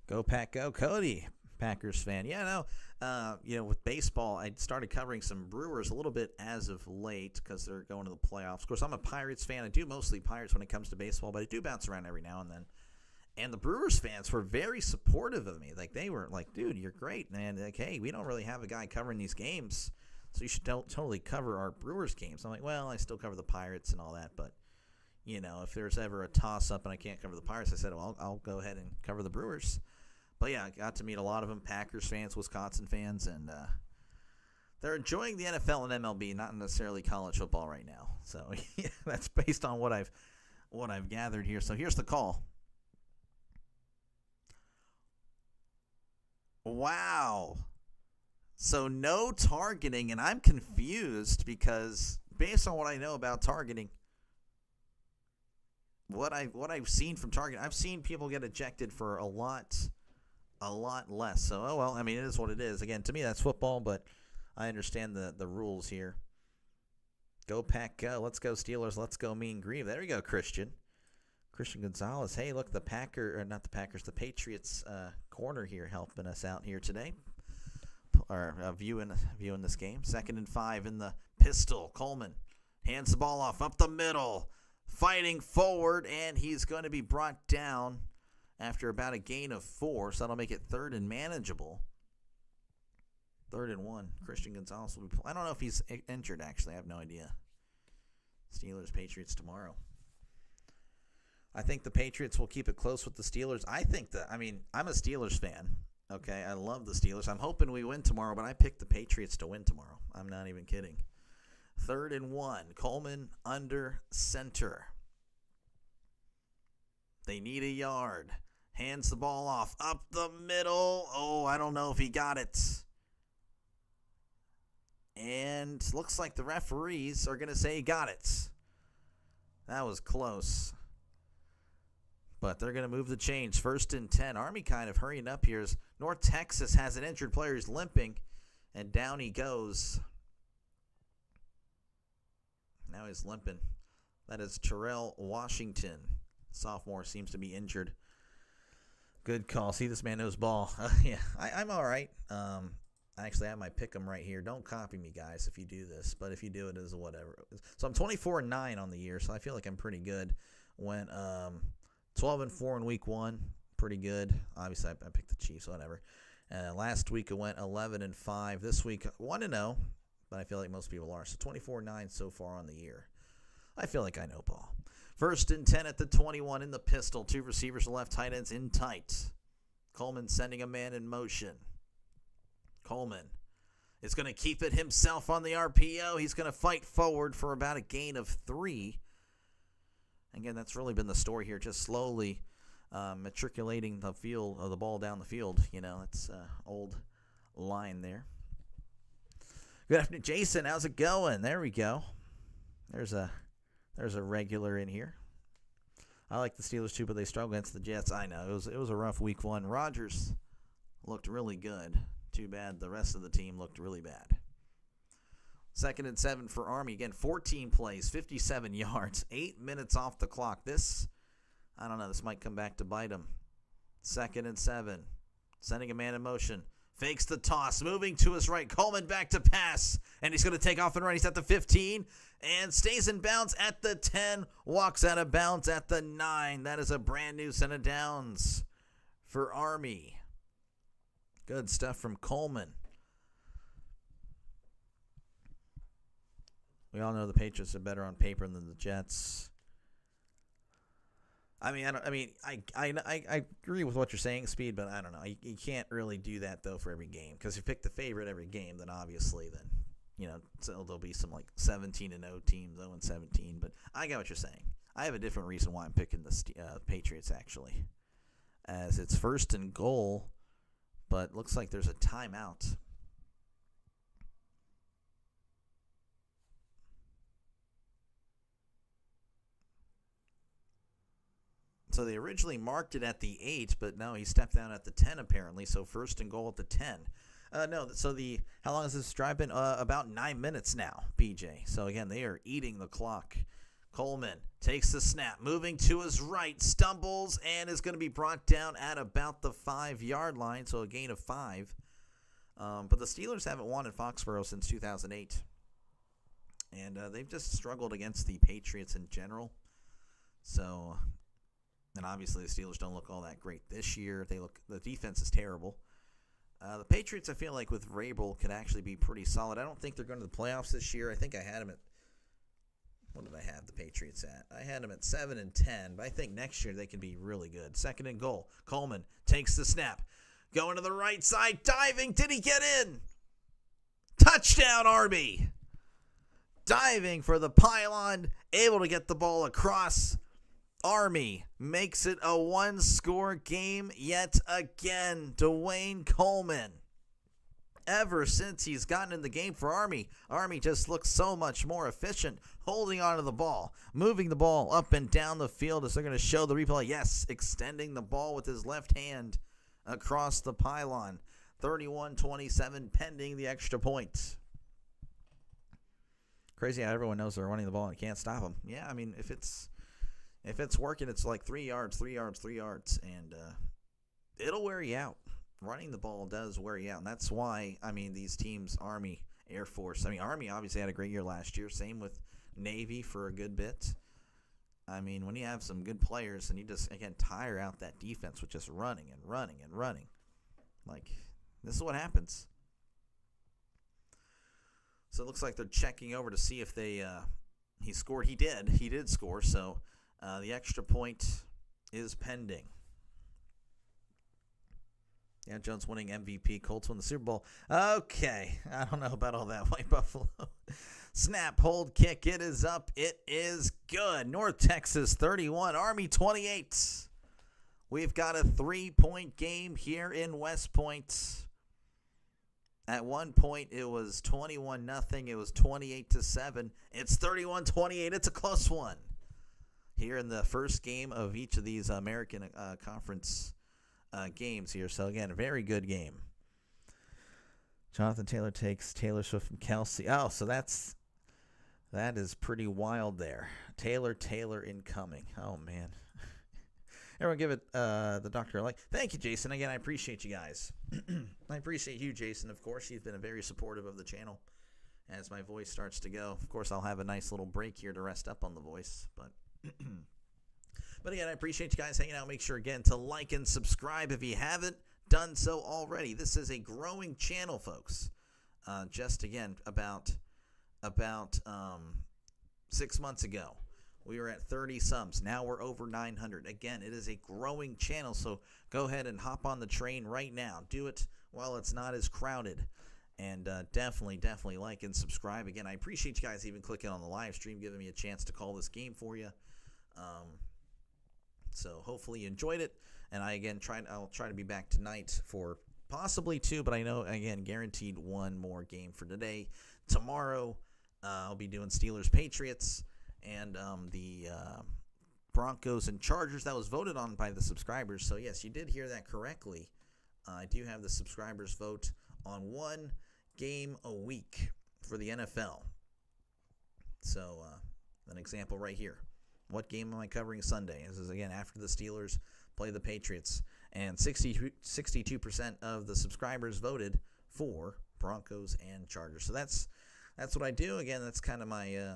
Go Pack, go Cody, Packers fan. Yeah, no, with baseball, I started covering some Brewers a little bit as of late because they're going to the playoffs. Of course, I'm a Pirates fan. I do mostly Pirates when it comes to baseball, but I do bounce around every now and then. And the Brewers fans were very supportive of me. Like, they were like, dude, you're great, man. Like, hey, we don't really have a guy covering these games, so you should totally cover our Brewers games. I'm like, well, I still cover the Pirates and all that, but, you know, if there's ever a toss-up and I can't cover the Pirates, I said, well, I'll go ahead and cover the Brewers. But, yeah, I got to meet a lot of them, Packers fans, Wisconsin fans, and they're enjoying the NFL and MLB, not necessarily college football right now. So, yeah, that's based on what I've gathered here. So, here's the call. Wow. So, no targeting, and I'm confused because based on what I know about targeting, what I've seen from targeting, I've seen people get ejected for a lot less. So, oh well, I mean, it is what it is. Again, to me, that's football, but I understand the rules here. Go Pack, go. Let's go Steelers. Let's go Mean Grieve. There we go, Christian. Christian Gonzalez. Hey, look, the Patriots corner here helping us out here today. Or viewing this game. 2nd and 5 in the pistol. Coleman hands the ball off up the middle. Fighting forward, and he's going to be brought down after about a gain of 4. So that'll make it 3rd and manageable. 3rd and 1. Christian Gonzalez will be I don't know if he's injured, actually. I have no idea. Steelers, Patriots tomorrow. I think the Patriots will keep it close with the Steelers. I'm a Steelers fan. Okay, I love the Steelers. I'm hoping we win tomorrow, but I picked the Patriots to win tomorrow. I'm not even kidding. 3rd and 1. Coleman under center. They need a yard. Hands the ball off. Up the middle. Oh, I don't know if he got it. And looks like the referees are going to say he got it. That was close. But they're going to move the chains. 1st and 10. Army kind of hurrying up here as North Texas has an injured player who's limping. And down he goes. Now he's limping. That is Terrell Washington. Sophomore seems to be injured. Good call. See, this man knows ball. Yeah, I'm all right. Actually, I have my pick'em right here. Don't copy me, guys, if you do this. But if you do it, it's whatever. So I'm 24-9 on the year, so I feel like I'm pretty good. Went 12-4 in week 1. Pretty good. Obviously, I picked the Chiefs, whatever. Last week, I went 11-5. This week, 1-0. But I feel like most people are. So 24-9 so far on the year. I feel like I know ball. 1st and 10 at the 21 in the pistol. 2 receivers to left, tight ends in tight. Coleman sending a man in motion. Coleman is going to keep it himself on the RPO. He's going to fight forward for about a gain of 3. Again, that's really been the story here. Just slowly matriculating the ball down the field. You know, it's old line there. Good afternoon, Jason. How's it going? There we go. There's a regular in here. I like the Steelers too, but they struggle against the Jets. I know it was a rough week 1. Rodgers looked really good. Too bad the rest of the team looked really bad. 2nd and 7 for Army. Again, 14 plays, 57 yards, 8 minutes off the clock. I don't know. This might come back to bite him. 2nd and 7. Sending a man in motion. Fakes the toss. Moving to his right. Coleman back to pass. And he's going to take off and run. He's at the 15. And stays in bounds at the 10. Walks out of bounds at the 9. That is a brand new set of downs for Army. Good stuff from Coleman. We all know the Patriots are better on paper than the Jets. I agree with what you're saying, Speed, but I don't know. You can't really do that though for every game, because if you pick the favorite every game, then obviously so there'll be some like 17-0 teams, 0-17. But I get what you're saying. I have a different reason why I'm picking the Patriots actually, as it's 1st and goal. But looks like there's a timeout. So they originally marked it at the 8, but no, he stepped down at the 10 apparently. So 1st and goal at the 10. How long has this drive been? About 9 minutes now, PJ. So again, they are eating the clock. Coleman takes the snap, moving to his right, stumbles, and is going to be brought down at about the 5-yard line, so a gain of 5. But the Steelers haven't won in Foxborough since 2008, and they've just struggled against the Patriots in general. So, and obviously the Steelers don't look all that great this year. The defense is terrible. The Patriots, I feel like with Vrabel, could actually be pretty solid. I don't think they're going to the playoffs this year. I think I had them at. What did I have the Patriots at? I had them at 7-10, but I think next year they can be really good. 2nd and goal. Coleman takes the snap. Going to the right side. Diving. Did he get in? Touchdown, Army. Diving for the pylon. Able to get the ball across. Army makes it a 1-score game yet again. Dwayne Coleman. Ever since he's gotten in the game for Army, Army just looks so much more efficient, holding onto the ball, moving the ball up and down the field as they're going to show the replay. Yes, extending the ball with his left hand across the pylon. 31-27 pending the extra point. Crazy how everyone knows they're running the ball and can't stop them. Yeah, I mean, if it's If it's working, it's like 3 yards, 3 yards, 3 yards, and it'll wear you out. Running the ball does wear you out, and that's why, I mean, these teams, Army, Air Force, I mean, Army obviously had a great year last year. Same with Navy for a good bit. I mean, when you have some good players and you just, again, tire out that defense with just running and running and running, like, this is what happens. So it looks like they're checking over to see if he scored. He did score, so the extra point is pending. Yeah, Jones winning MVP. Colts win the Super Bowl. Okay, I don't know about all that. White Buffalo. Snap, hold, kick. It is up. It is good. North Texas 31, Army 28. We've got a 3-point game here in West Point. At one point, it was 21-0. It was 28-7. It's 31-28. It's a close one. Here in the first game of each of these American Conference games here. So, again, a very good game. Jonathan Taylor takes Taylor Swift from Kelsey. Oh, so that is pretty wild there. Taylor incoming. Oh, man. Everyone give it the doctor a like. Thank you, Jason. Again, I appreciate you guys. I appreciate you, Jason, of course. He's been very supportive of the channel as my voice starts to go. Of course, I'll have a nice little break here to rest up on the voice, but... But again, I appreciate you guys hanging out. Make sure, again, to like and subscribe if you haven't done so already. This is a growing channel, folks. Just, again, about 6 months ago, we were at 30 subs. Now we're over 900. Again, it is a growing channel, so go ahead and hop on the train right now. Do it while it's not as crowded. And definitely like and subscribe. Again, I appreciate you guys even clicking on the live stream, giving me a chance to call this game for you. So hopefully you enjoyed it, and I'll try to be back tonight for possibly 2, but I know, again, guaranteed 1 more game for today. Tomorrow, I'll be doing Steelers-Patriots and the Broncos and Chargers. That was voted on by the subscribers, so yes, you did hear that correctly. I do have the subscribers vote on 1 game a week for the NFL. So an example right here. What game am I covering Sunday? This is, again, after the Steelers play the Patriots. And 62% of the subscribers voted for Broncos and Chargers. So that's what I do. Again, that's kind of my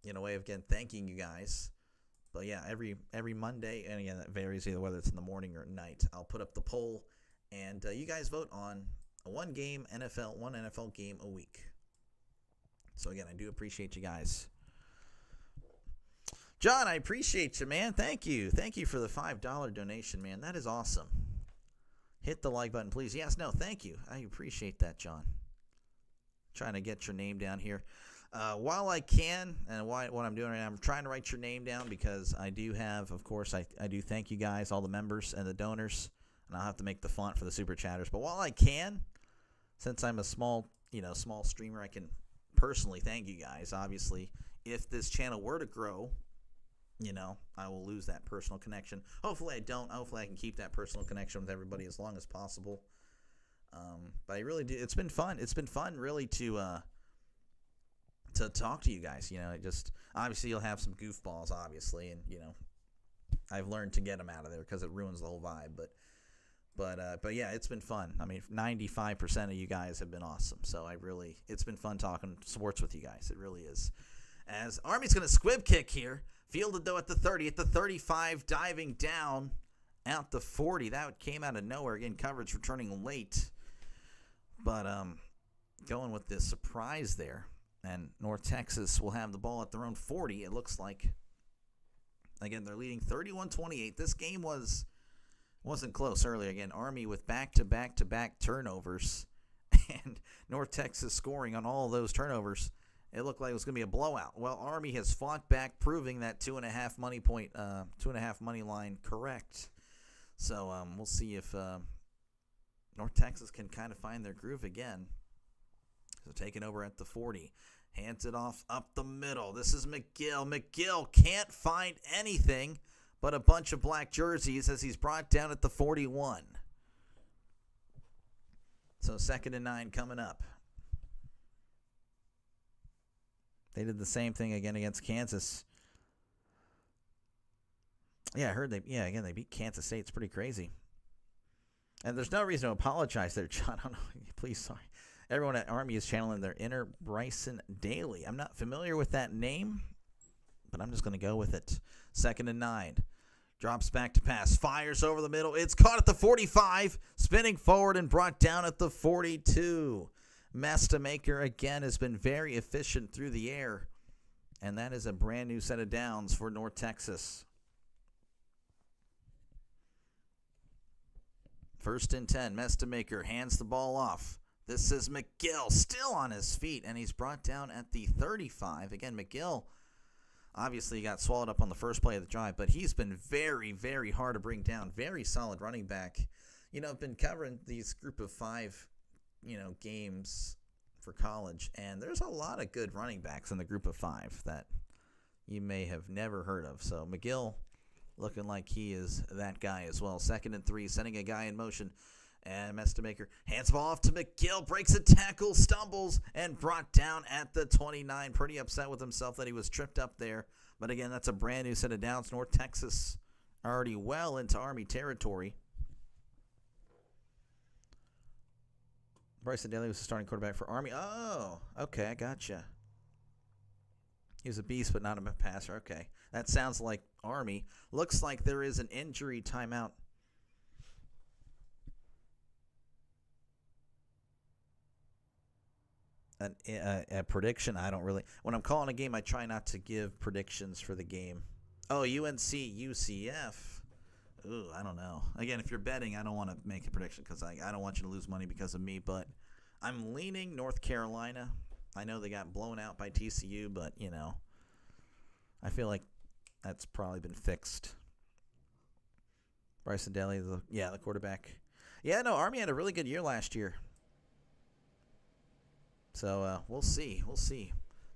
way of, again, thanking you guys. But, yeah, every Monday, and, again, that varies either whether it's in the morning or at night, I'll put up the poll. And you guys vote on one NFL game a week. So, again, I do appreciate you guys. John, I appreciate you, man. Thank you. Thank you for the $5 donation, man. That is awesome. Hit the like button, please. Yes, no, thank you. I appreciate that, John. Trying to get your name down here. While I can, and what I'm doing right now, I'm trying to write your name down because I do have, of course, I do thank you guys, all the members and the donors, and I'll have to make the font for the super chatters. But while I can, since I'm a small streamer, I can personally thank you guys. Obviously, if this channel were to grow, I will lose that personal connection. Hopefully I don't. Hopefully I can keep that personal connection with everybody as long as possible. But I really do. It's been fun. It's been fun, really, to talk to you guys. Just obviously you'll have some goofballs, obviously, and I've learned to get them out of there because it ruins the whole vibe. But yeah, it's been fun. I mean, 95% of you guys have been awesome. So it's been fun talking sports with you guys. It really is. As Army's going to squib kick here. Fielded, though, at the 30. At the 35, diving down out the 40. That came out of nowhere. Again, coverage returning late. But going with this surprise there. And North Texas will have the ball at their own 40, it looks like. Again, they're leading 31-28. This game wasn't close earlier. Again, Army with back-to-back turnovers. And North Texas scoring on all of those turnovers. It looked like it was going to be a blowout. Well, Army has fought back, proving that 2.5 money line correct. So we'll see if North Texas can kind of find their groove again. So taking over at the 40. Hands it off up the middle. This is McGill. McGill can't find anything but a bunch of black jerseys as he's brought down at the 41. So 2nd and 9 coming up. They did the same thing again against Kansas. Yeah, I heard again, they beat Kansas State. It's pretty crazy. And there's no reason to apologize there, John. I don't know. Please, sorry. Everyone at Army is channeling their inner Bryson Daly. I'm not familiar with that name, but I'm just going to go with it. 2nd and 9. Drops back to pass. Fires over the middle. It's caught at the 45. Spinning forward and brought down at the 42. Mestamaker, again, has been very efficient through the air. And that is a brand new set of downs for North Texas. 1st and 10. Mestamaker hands the ball off. This is McGill still on his feet, and he's brought down at the 35. Again, McGill obviously got swallowed up on the first play of the drive, but he's been very, very hard to bring down. Very solid running back. I've been covering these group of 5, games for college, and there's a lot of good running backs in the group of 5 that you may have never heard of. So McGill looking like he is that guy as well. 2nd and 3, sending a guy in motion. And Mestamaker hands the ball off to McGill, breaks a tackle, stumbles, and brought down at the 29. Pretty upset with himself that he was tripped up there. But again, that's a brand new set of downs. North Texas already well into Army territory. Bryson Daly was the starting quarterback for Army. Oh, okay, I gotcha. He was a beast, but not a passer. Okay, that sounds like Army. Looks like there is an injury timeout. A prediction, I don't really. When I'm calling a game, I try not to give predictions for the game. Oh, UNC, UCF. Ooh, I don't know. Again, if you're betting, I don't want to make a prediction because I don't want you to lose money because of me. But I'm leaning North Carolina. I know they got blown out by TCU, but, I feel like that's probably been fixed. Bryson Daly, the quarterback. Yeah, no, Army had a really good year last year. So we'll see.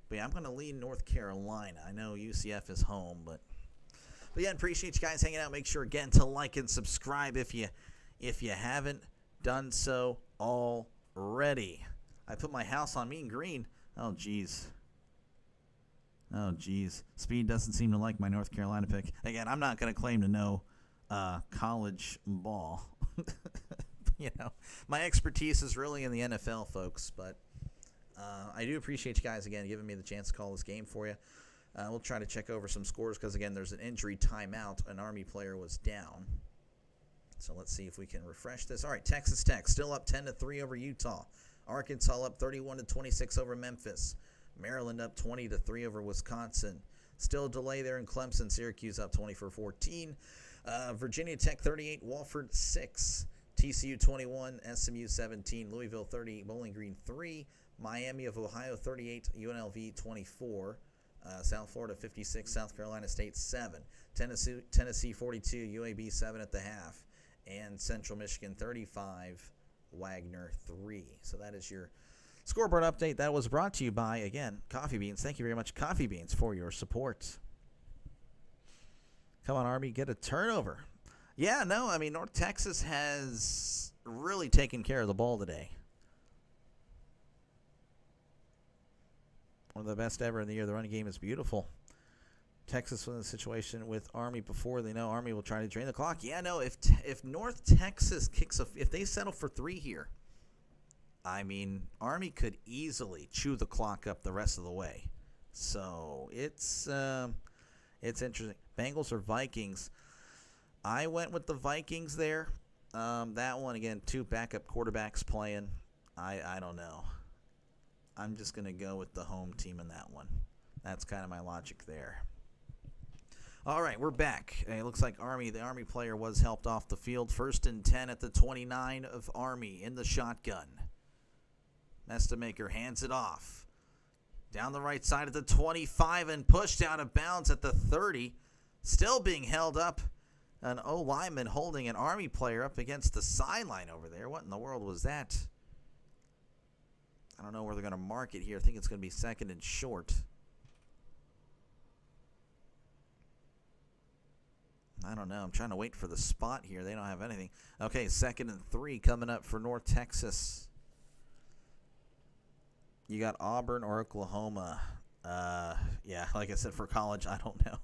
But yeah, I'm going to lean North Carolina. I know UCF is home, but yeah, appreciate you guys hanging out. Make sure again to like and subscribe if you haven't done so already. I put my house on Mean Green. Oh geez. Speed doesn't seem to like my North Carolina pick. Again, I'm not going to claim to know college ball. My expertise is really in the NFL, folks, but I do appreciate you guys, again, giving me the chance to call this game for you. We'll try to check over some scores because, again, there's an injury timeout. An Army player was down. So let's see if we can refresh this. All right, Texas Tech still up 10-3 over Utah. Arkansas up 31-26 over Memphis. Maryland up 20-3 over Wisconsin. Still a delay there in Clemson. Syracuse up 24-14. Virginia Tech 38, Wofford 6. TCU 21, SMU 17, Louisville 30, Bowling Green 3. Miami of Ohio 38, UNLV 24, South Florida 56, South Carolina State 7, Tennessee 42, UAB 7 at the half, and Central Michigan 35, Wagner 3. So that is your scoreboard update. That was brought to you by, again, Coffee Beans. Thank you very much, Coffee Beans, for your support. Come on, Army, get a turnover. Yeah, no, I mean, North Texas has really taken care of the ball today. One of the best ever in the year. The running game is beautiful. Texas was in a situation with Army before. They know Army will try to drain the clock. Yeah, no, if North Texas if they settle for 3 here, I mean, Army could easily chew the clock up the rest of the way. So it's interesting. Bengals or Vikings? I went with the Vikings there. That one, again, 2 backup quarterbacks playing. I don't know. I'm just going to go with the home team in that one. That's kind of my logic there. All right, we're back. It looks like the Army player was helped off the field. 1st and 10 at the 29 of Army in the shotgun. Mestamaker hands it off. Down the right side at the 25 and pushed out of bounds at the 30. Still being held up. An O-lineman holding an Army player up against the sideline over there. What in the world was that? I don't know where they're going to mark it here. I think it's going to be 2nd and short. I don't know. I'm trying to wait for the spot here. They don't have anything. Okay, 2nd and 3 coming up for North Texas. You got Auburn or Yeah, like I said, for college, I don't know.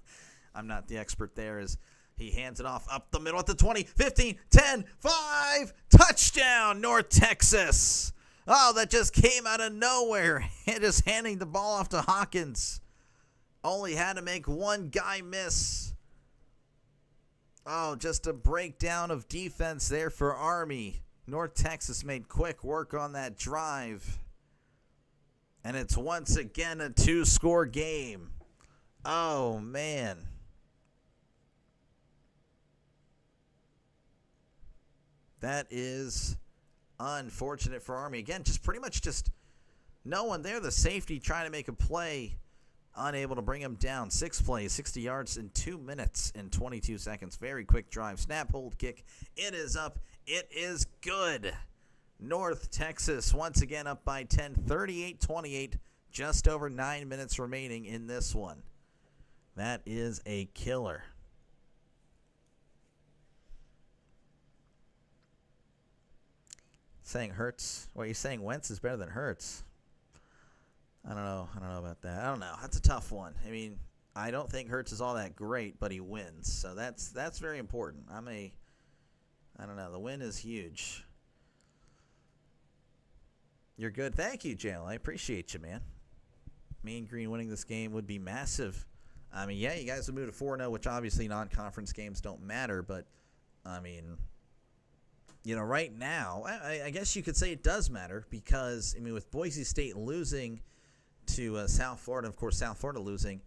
I'm not the expert there. He hands it off up the middle at the 20, 15, 10, 5. Touchdown, North Texas. Oh, that just came out of nowhere. Just handing the ball off to Hawkins. Only had to make one guy miss. Oh, just a breakdown of defense there for Army. North Texas made quick work on that drive. And it's once again a 2-score game. Oh, man. That is unfortunate for Army. Again, just pretty much just no one there. The safety trying to make a play. Unable to bring him down. 6 plays, 60 yards in 2 minutes and 22 seconds. Very quick drive. Snap, hold, kick. It is up. It is good. North Texas once again up by 10, 38-28. Just over 9 minutes remaining in this one. That is a killer. Saying Hurts. Well, you're saying Wentz is better than Hurts. I don't know about that. I don't know. That's a tough one. I mean, I don't think Hurts is all that great, but he wins. So that's very important. I don't know. The win is huge. You're good. Thank you, Jalen. I appreciate you, man. Mean Green winning this game would be massive. I mean, yeah, you guys would move to 4-0, which obviously non-conference games don't matter. But, I mean, you know, right now, I guess you could say it does matter because, I mean, with Boise State losing to South Florida, of course, South Florida losing,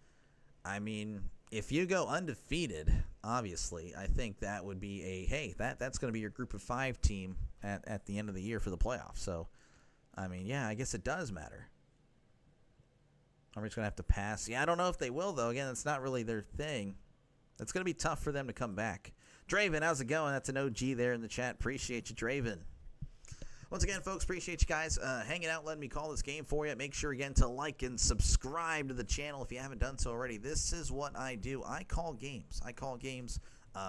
I mean, if you go undefeated, obviously, I think that would be that's going to be your group of 5 team at the end of the year for the playoffs. So, I mean, yeah, I guess it does matter. Army's going to have to pass. Yeah, I don't know if they will, though. Again, it's not really their thing. It's going to be tough for them to come back. Draven, how's it going? That's an OG there in the chat. Appreciate you, Draven. Once again, folks, appreciate you guys hanging out, letting me call this game for you. Make sure, again, to like and subscribe to the channel if you haven't done so already. This is what I do. I call games. I call games,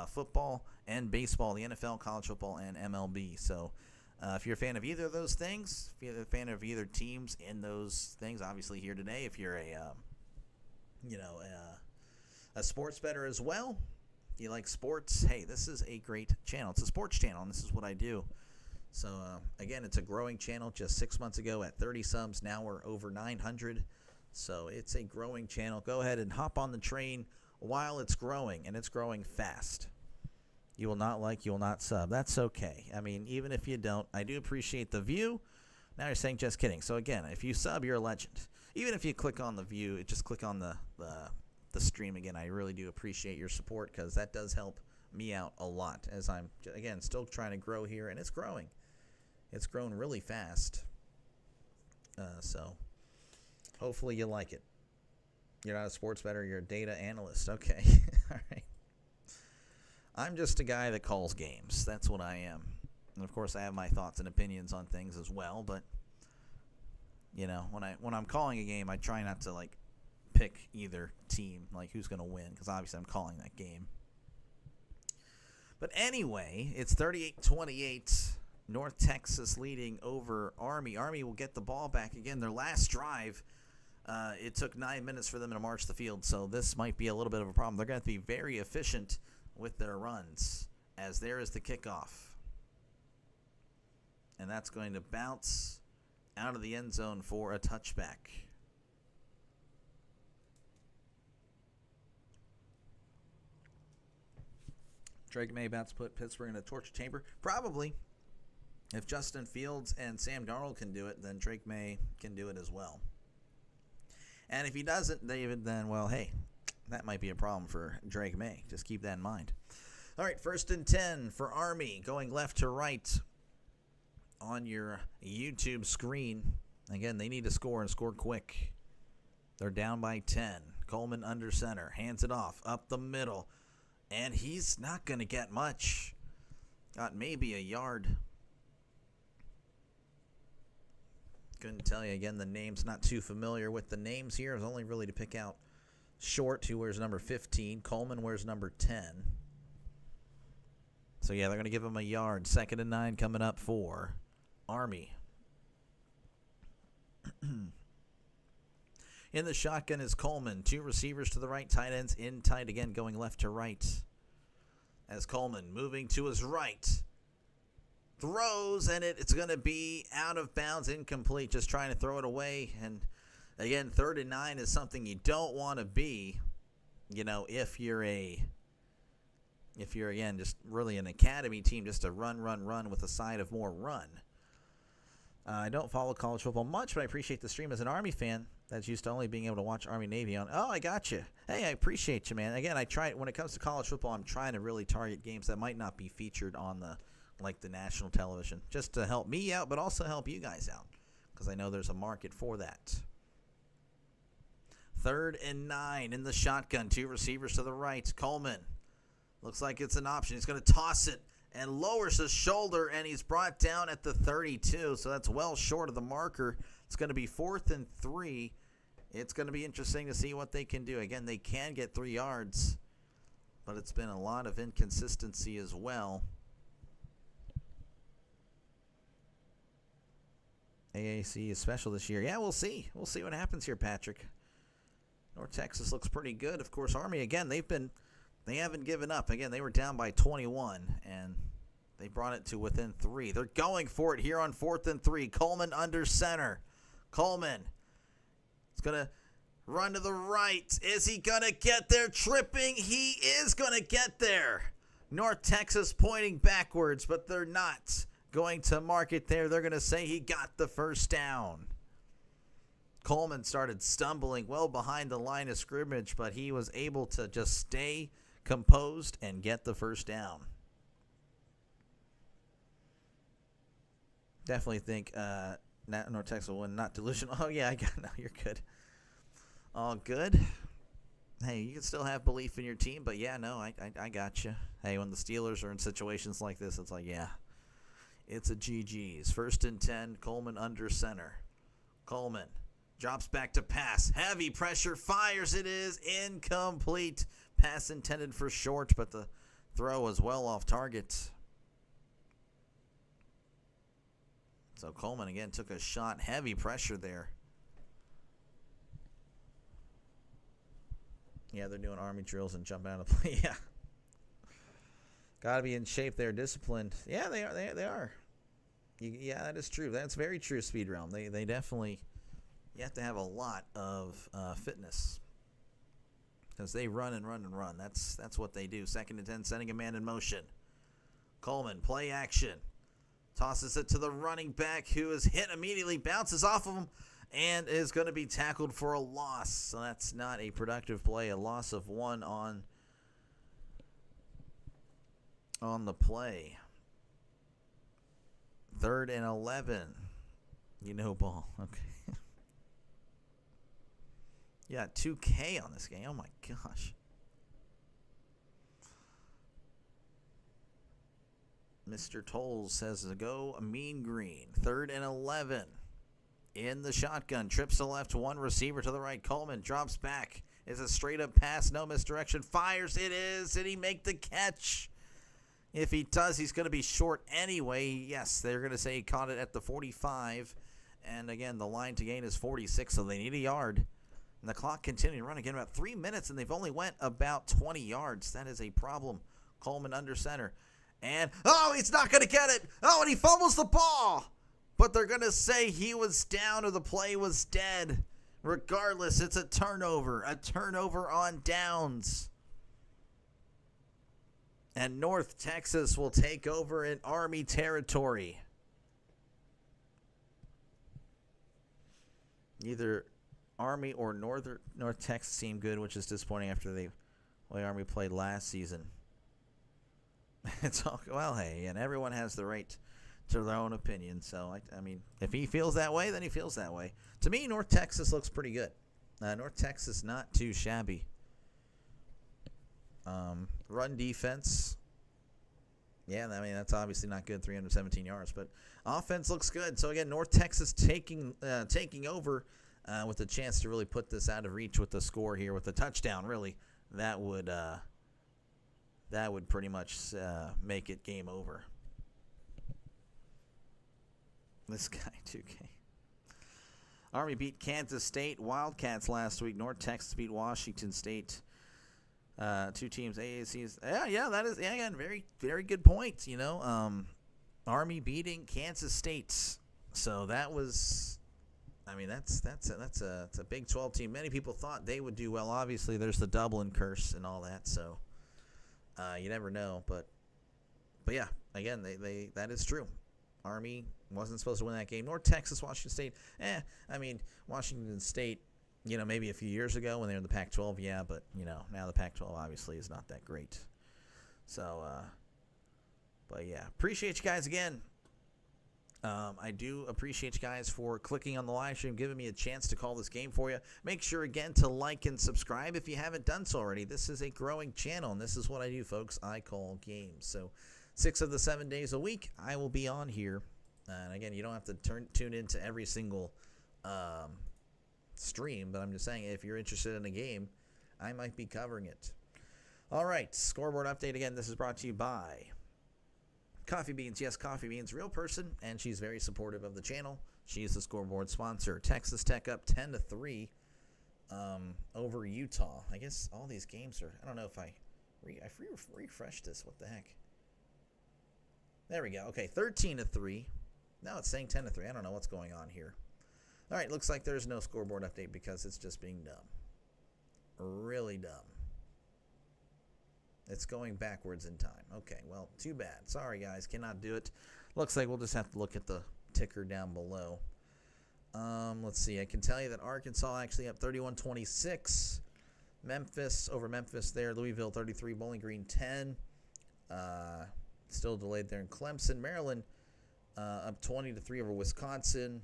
football and baseball, the NFL, college football, and MLB. So if you're a fan of either of those things, if you're a fan of either teams in those things, obviously here today, if you're a sports bettor as well, you like sports, hey, this is a great channel. It's a sports channel, and this is what I do. So, again, it's a growing channel. Just 6 months ago at 30 subs. Now we're over 900. So it's a growing channel. Go ahead and hop on the train while it's growing, and it's growing fast. You will not like, you will not sub. That's okay. I mean, even if you don't, I do appreciate the view. Now you're saying just kidding. So, again, if you sub, you're a legend. Even if you click on the view, just click on the stream again. I really do appreciate your support because that does help me out a lot as I'm, again, still trying to grow here, and it's growing. It's grown really fast. So hopefully you like it. You're not a sports bettor, you're a data analyst. Okay. All right. I'm just a guy that calls games. That's what I am. And of course I have my thoughts and opinions on things as well, but you know, when I'm calling a game, I try not to like pick either team, like who's going to win, because obviously I'm calling that game. But anyway, it's 38-28. North Texas leading over Army. Army will get the ball back again. Their last drive, it took 9 minutes for them to march the field, so this might be a little bit of a problem. They're going to have to be very efficient with their runs, as there is the kickoff. And that's going to bounce out of the end zone for a touchback. Drake May about to put Pittsburgh in a torture chamber? Probably. If Justin Fields and Sam Darnold can do it, then Drake May can do it as well. And if he doesn't, David, then, well, hey, that might be a problem for Drake May. Just keep that in mind. All right, 1st and 10 for Army, going left to right on your YouTube screen. Again, they need to score and score quick. They're down by 10. Coleman under center, hands it off, up the middle. And he's not going to get much. Got maybe a yard. Couldn't tell you. Again, the name's not too familiar with the names here. It's only really to pick out Short, who wears number 15. Coleman wears number 10. So, yeah, they're going to give him a yard. 2nd and 9 coming up for Army. In the shotgun is Coleman. 2 receivers to the right, tight ends in tight again, going left to right. as Coleman moving to his right. Throws, and it's going to be out of bounds, incomplete, just trying to throw it away. And again, 3rd and 9 is something you don't want to be, if you're again just really an academy team, just to run with a side of more run. I don't follow college football much, but I appreciate the stream as an Army fan that's used to only being able to watch Army-Navy on. Oh, I got you. Hey, I appreciate you, man. Again, I try, when it comes to college football, I'm trying to really target games that might not be featured on the national television, just to help me out, but also help you guys out, because I know there's a market for that. 3rd and 9 in the shotgun. 2 receivers to the right. Coleman looks like it's an option. He's going to toss it and lowers his shoulder, and he's brought down at the 32, so that's well short of the marker. It's going to be 4th and 3. It's going to be interesting to see what they can do. Again, they can get 3 yards, but it's been a lot of inconsistency as well. AAC is special this year. Yeah, we'll see. We'll see what happens here, Patrick. North Texas looks pretty good. Of course, Army, again, they haven't given up. Again, they were down by 21, and they brought it to within 3. They're going for it here on 4th and 3. Coleman under center. Coleman is going to run to the right. Is he going to get there? Tripping. He is going to get there. North Texas pointing backwards, but they're not going to mark it there. They're going to say he got the first down. Coleman started stumbling well behind the line of scrimmage, but he was able to just stay composed and get the first down. Definitely think North Texas will win, not delusional. Oh, yeah, no, you're good. All good. Hey, you can still have belief in your team, but yeah, no, I got you. Hey, when the Steelers are in situations like this, it's like, yeah, it's a GG's. 1st and 10, Coleman under center. Coleman drops back to pass. Heavy pressure, fires. It is incomplete. Pass intended for short, but the throw was well off target. So Coleman again took a shot. Heavy pressure there. Yeah, they're doing Army drills and jumping out of play. Yeah. Got to be in shape there, disciplined. Yeah, they are. They are. Yeah, that is true. That's very true, Speed Realm. They definitely, you have to have a lot of fitness, because they run and run and run. That's what they do. 2nd and 10, sending a man in motion. Coleman, play action. Tosses it to the running back, who is hit immediately, bounces off of him, and is going to be tackled for a loss. So that's not a productive play. A loss of 1 on the play. 3rd and 11. Ball. Okay. Yeah, 2K on this game. Oh, my gosh. Mr. Tolles says to go Mean Green. 3rd and 11. In the shotgun. Trips to the left. 1 receiver to the right. Coleman drops back. It's a straight-up pass. No misdirection. Fires. It is. Did he make the catch? If he does, he's going to be short anyway. Yes, they're going to say he caught it at the 45. And, again, the line to gain is 46, so they need a yard. And the clock continuing to run again about 3 minutes, and they've only went about 20 yards. That is a problem. Coleman under center. And, oh, he's not going to get it. Oh, and he fumbles the ball. But they're going to say he was down or the play was dead. Regardless, it's a turnover. A turnover on downs. And North Texas will take over in Army territory. Either Army or North Texas seem good, which is disappointing after the way Army played last season. It's all, well, hey, and everyone has the right to their own opinion. So, I mean, if he feels that way, then he feels that way. To me, North Texas looks pretty good. North Texas not too shabby. Run defense. Yeah, I mean, that's obviously not good, 317 yards. But offense looks good. So, again, North Texas taking over with a chance to really put this out of reach with the score here, with the touchdown, really. That would pretty much make it game over. This guy, 2K. Army beat Kansas State Wildcats last week. North Texas beat Washington State Two teams, AACs. Yeah, that is, again, very, very good points. Army beating Kansas State. So that was, I mean, that's a Big 12 team. Many people thought they would do well. Obviously, there's the Dublin curse and all that. So you never know. But yeah, again, they that is true. Army wasn't supposed to win that game. North Texas, Washington State. I mean, Washington State, maybe a few years ago when they were in the Pac-12, yeah, but, now the Pac-12 obviously is not that great. So, but yeah, appreciate you guys again. I do appreciate you guys for clicking on the live stream, giving me a chance to call this game for you. Make sure, again, to like and subscribe if you haven't done so already. This is a growing channel, and this is what I do, folks. I call games. So 6 of the 7 days a week, I will be on here. And again, you don't have to tune into every single stream, but I'm just saying, if you're interested in a game, I might be covering it. All right, scoreboard update again. This is brought to you by Coffee Beans. Yes, Coffee Beans, real person, and she's very supportive of the channel. She's the scoreboard sponsor. Texas Tech up 10-3 over Utah. I guess all these games are, I don't know if I refreshed this. What the heck? There we go. Okay, 13-3. Now it's saying 10-3. I don't know what's going on here. All right, looks like there's no scoreboard update because it's just being dumb. Really dumb. It's going backwards in time. Okay, well, too bad. Sorry, guys, cannot do it. Looks like we'll just have to look at the ticker down below. Let's see. I can tell you that Arkansas actually up 31-26. Memphis over Memphis there. Louisville 33. Bowling Green 10. Still delayed there in Clemson. Maryland up 20-3 over Wisconsin.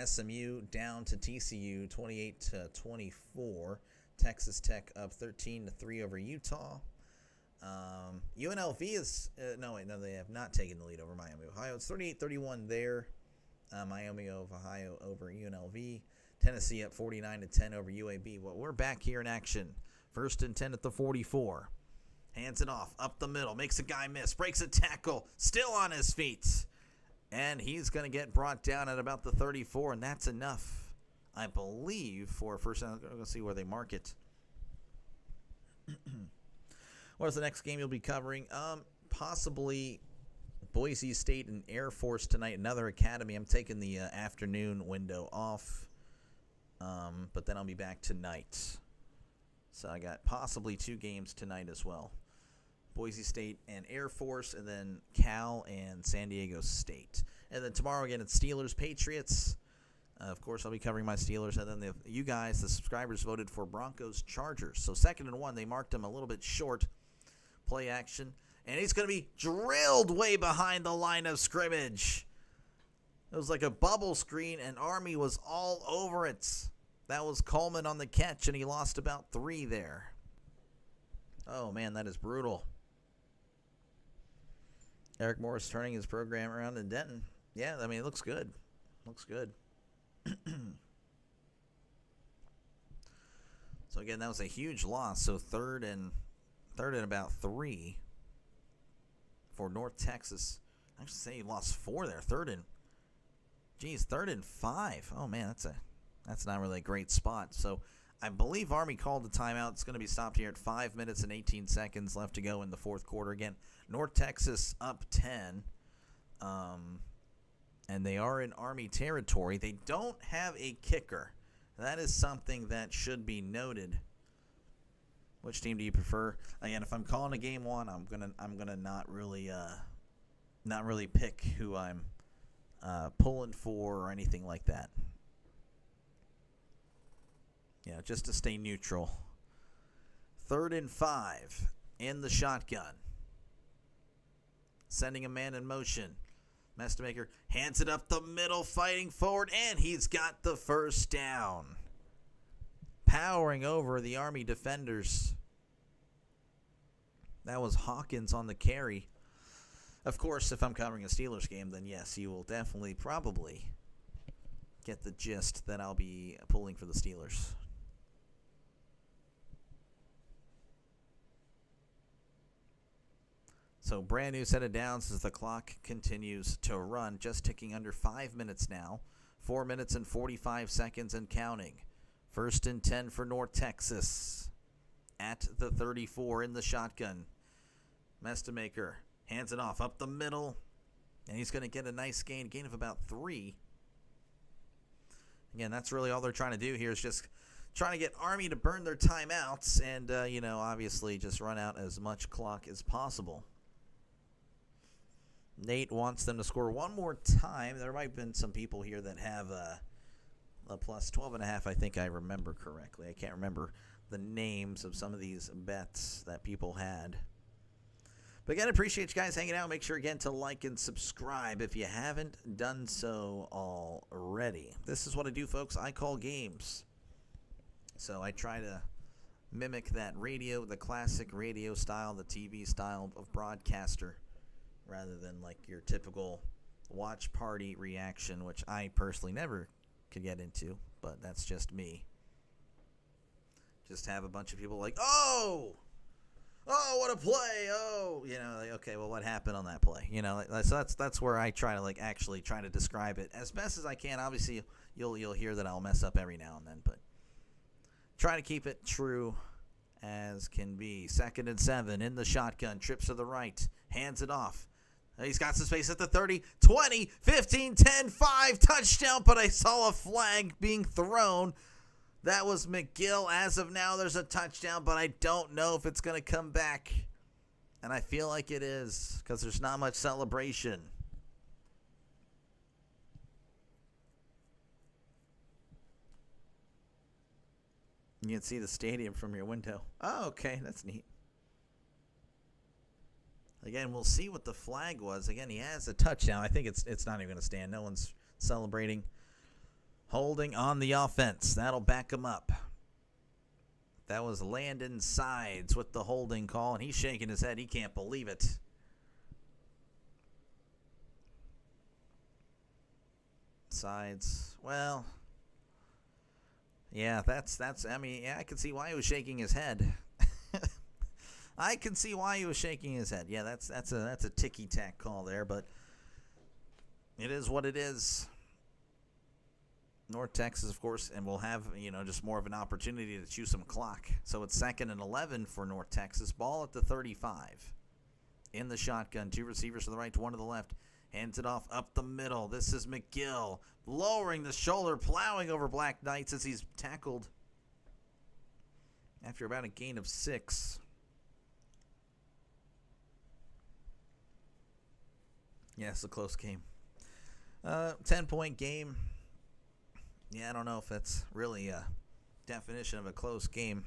SMU down to TCU 28-24. Texas Tech up 13-3 over Utah. UNLV is no, they have not taken the lead over Miami of Ohio. It's 38-31 there. Miami of Ohio over UNLV. Tennessee up 49-10 over UAB. Well, we're back here in action. 1st and 10 at the 44. Hands it off up the middle. Makes a guy miss. Breaks a tackle. Still on his feet. And he's going to get brought down at about the 34, and that's enough, I believe, for a first down. Let's see where they mark it. What is the next game you'll be covering? Possibly Boise State and Air Force tonight, another academy. I'm taking the afternoon window off, but then I'll be back tonight. So I got possibly 2 games tonight as well. Boise State and Air Force, and then Cal and San Diego State. And then tomorrow again, it's Steelers, Patriots. Of course, I'll be covering my Steelers. And then you guys, the subscribers, voted for Broncos, Chargers. So 2nd and 1, they marked him a little bit short. Play action. And he's going to be drilled way behind the line of scrimmage. It was like a bubble screen, and Army was all over it. That was Coleman on the catch, and he lost about 3 there. Oh, man, that is brutal. Eric Morris turning his program around in Denton. Yeah, I mean, it looks good. Looks good. So, again, that was a huge loss. So, third and about 3 for North Texas. I should say he lost 4 there. Third and 5. Oh, man, that's not really a great spot. So, I believe Army called the timeout. It's going to be stopped here at 5 minutes and 18 seconds left to go in the 4th quarter. Again, North Texas up 10, and they are in Army territory. They don't have a kicker. That is something that should be noted. Which team do you prefer? Again, if I'm calling a game one, I'm gonna not really pick who I'm pulling for or anything like that. Yeah, just to stay neutral. 3rd and 5 in the shotgun. Sending a man in motion. Mestamaker hands it up the middle, fighting forward, and he's got the first down. Powering over the Army defenders. That was Hawkins on the carry. Of course, if I'm covering a Steelers game, then yes, you will definitely probably get the gist that I'll be pulling for the Steelers. So brand new set of downs as the clock continues to run, just ticking under 5 minutes now. 4 minutes and 45 seconds and counting. 1st and 10 for North Texas. at the 34 in the shotgun. Mestamaker hands it off up the middle, and he's going to get a nice gain of about 3. Again, that's really all they're trying to do here is just trying to get Army to burn their timeouts and, obviously just run out as much clock as possible. Nate wants them to score one more time. There might have been some people here that have a plus 12.5, I think I remember correctly. I can't remember the names of some of these bets that people had. But again, I appreciate you guys hanging out. Make sure, again, to like and subscribe if you haven't done so already. This is what I do, folks. I call games. So I try to mimic that radio, the classic radio style, the TV style of broadcaster, rather than like your typical watch party reaction, which I personally never could get into, but that's just me. Just have a bunch of people like, oh, what a play, okay, well, what happened on that play? So that's where I try to actually try to describe it as best as I can. Obviously, you'll hear that I'll mess up every now and then, but try to keep it true as can be. 2nd and 7 in the shotgun, trips to the right, hands it off. He's got some space at the 30, 20, 15, 10, 5, touchdown, but I saw a flag being thrown. That was McGill. As of now, there's a touchdown, but I don't know if it's going to come back. And I feel like it is because there's not much celebration. You can see the stadium from your window. Oh, okay, that's neat. Again, we'll see what the flag was. Again, he has a touchdown. I think it's not even going to stand. No one's celebrating. Holding on the offense. That'll back him up. That was Landon Sides with the holding call, and he's shaking his head. He can't believe it. Sides. Well, yeah, I can see why he was shaking his head. I can see why he was shaking his head. Yeah, that's a ticky-tack call there, but it is what it is. North Texas, of course, and we'll have, just more of an opportunity to chew some clock. So it's 2nd and 11 for North Texas. Ball at the 35. In the shotgun, 2 receivers to the right, 1 to the left. Hands it off up the middle. This is McGill lowering the shoulder, plowing over Black Knights as he's tackled after about a gain of 6. Yeah, it's a close game. 10-point game. Yeah, I don't know if that's really a definition of a close game.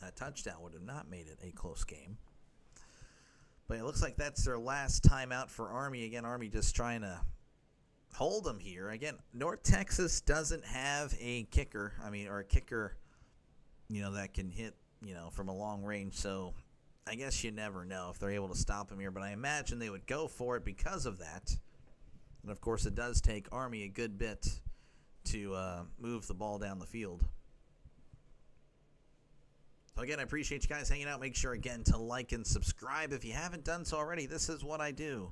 A touchdown would have not made it a close game. But it looks like that's their last timeout for Army. Again, Army just trying to hold them here. Again, North Texas doesn't have a kicker. Or a kicker, that can hit, from a long range. So I guess you never know if they're able to stop him here. But I imagine they would go for it because of that. And, of course, it does take Army a good bit to move the ball down the field. So again, I appreciate you guys hanging out. Make sure, again, to like and subscribe if you haven't done so already. This is what I do.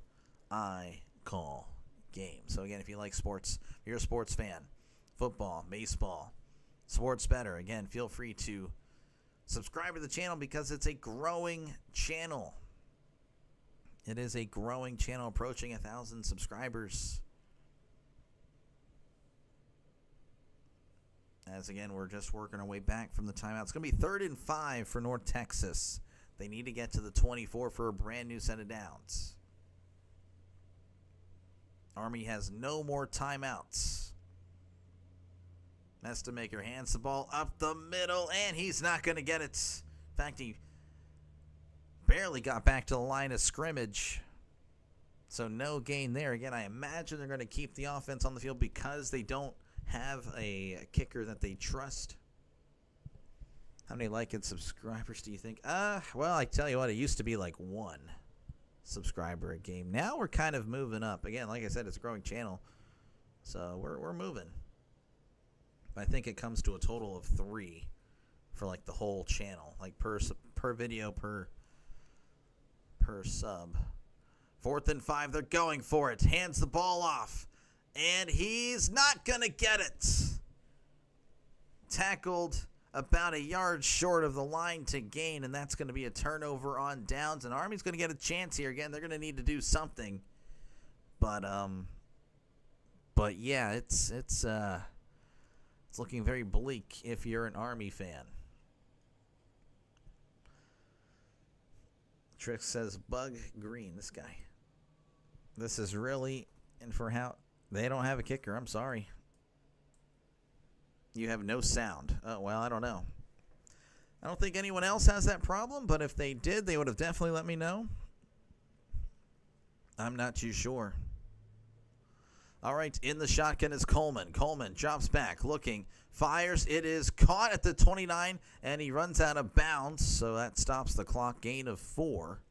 I call games. So again, if you like sports, if you're a sports fan, football, baseball, sports better, again, feel free to subscribe to the channel because it's a growing channel. It is a growing channel approaching 1,000 subscribers. As, again, we're just working our way back from the timeout. It's going to be 3rd and 5 for North Texas. They need to get to the 24 for a brand new set of downs. Army has no more timeouts. Mestamaker hands the ball up the middle, and he's not going to get it. In fact, he barely got back to the line of scrimmage. So no gain there. Again, I imagine they're going to keep the offense on the field because they don't have a kicker that they trust. How many like and subscribers do you think? Well, I tell you what, it used to be like 1 subscriber a game. Now we're kind of moving up. Again, like I said, it's a growing channel, so we're moving. But I think it comes to a total of 3 for like the whole channel, like per video, per sub. 4th and 5, they're going for it. Hands the ball off. And he's not going to get it. Tackled about a yard short of the line to gain, and that's going to be a turnover on downs. And Army's going to get a chance here again. They're going to need to do something, but yeah, it's looking very bleak if you're an Army fan. Trick says Bug Green. This guy. This is really and for how they don't have a kicker. I'm sorry. You have no sound. Oh, well, I don't know. I don't think anyone else has that problem, but if they did, they would have definitely let me know. I'm not too sure. All right, in the shotgun is Coleman. Coleman drops back, looking, fires. It is caught at the 29, and he runs out of bounds, so that stops the clock. Gain of 4.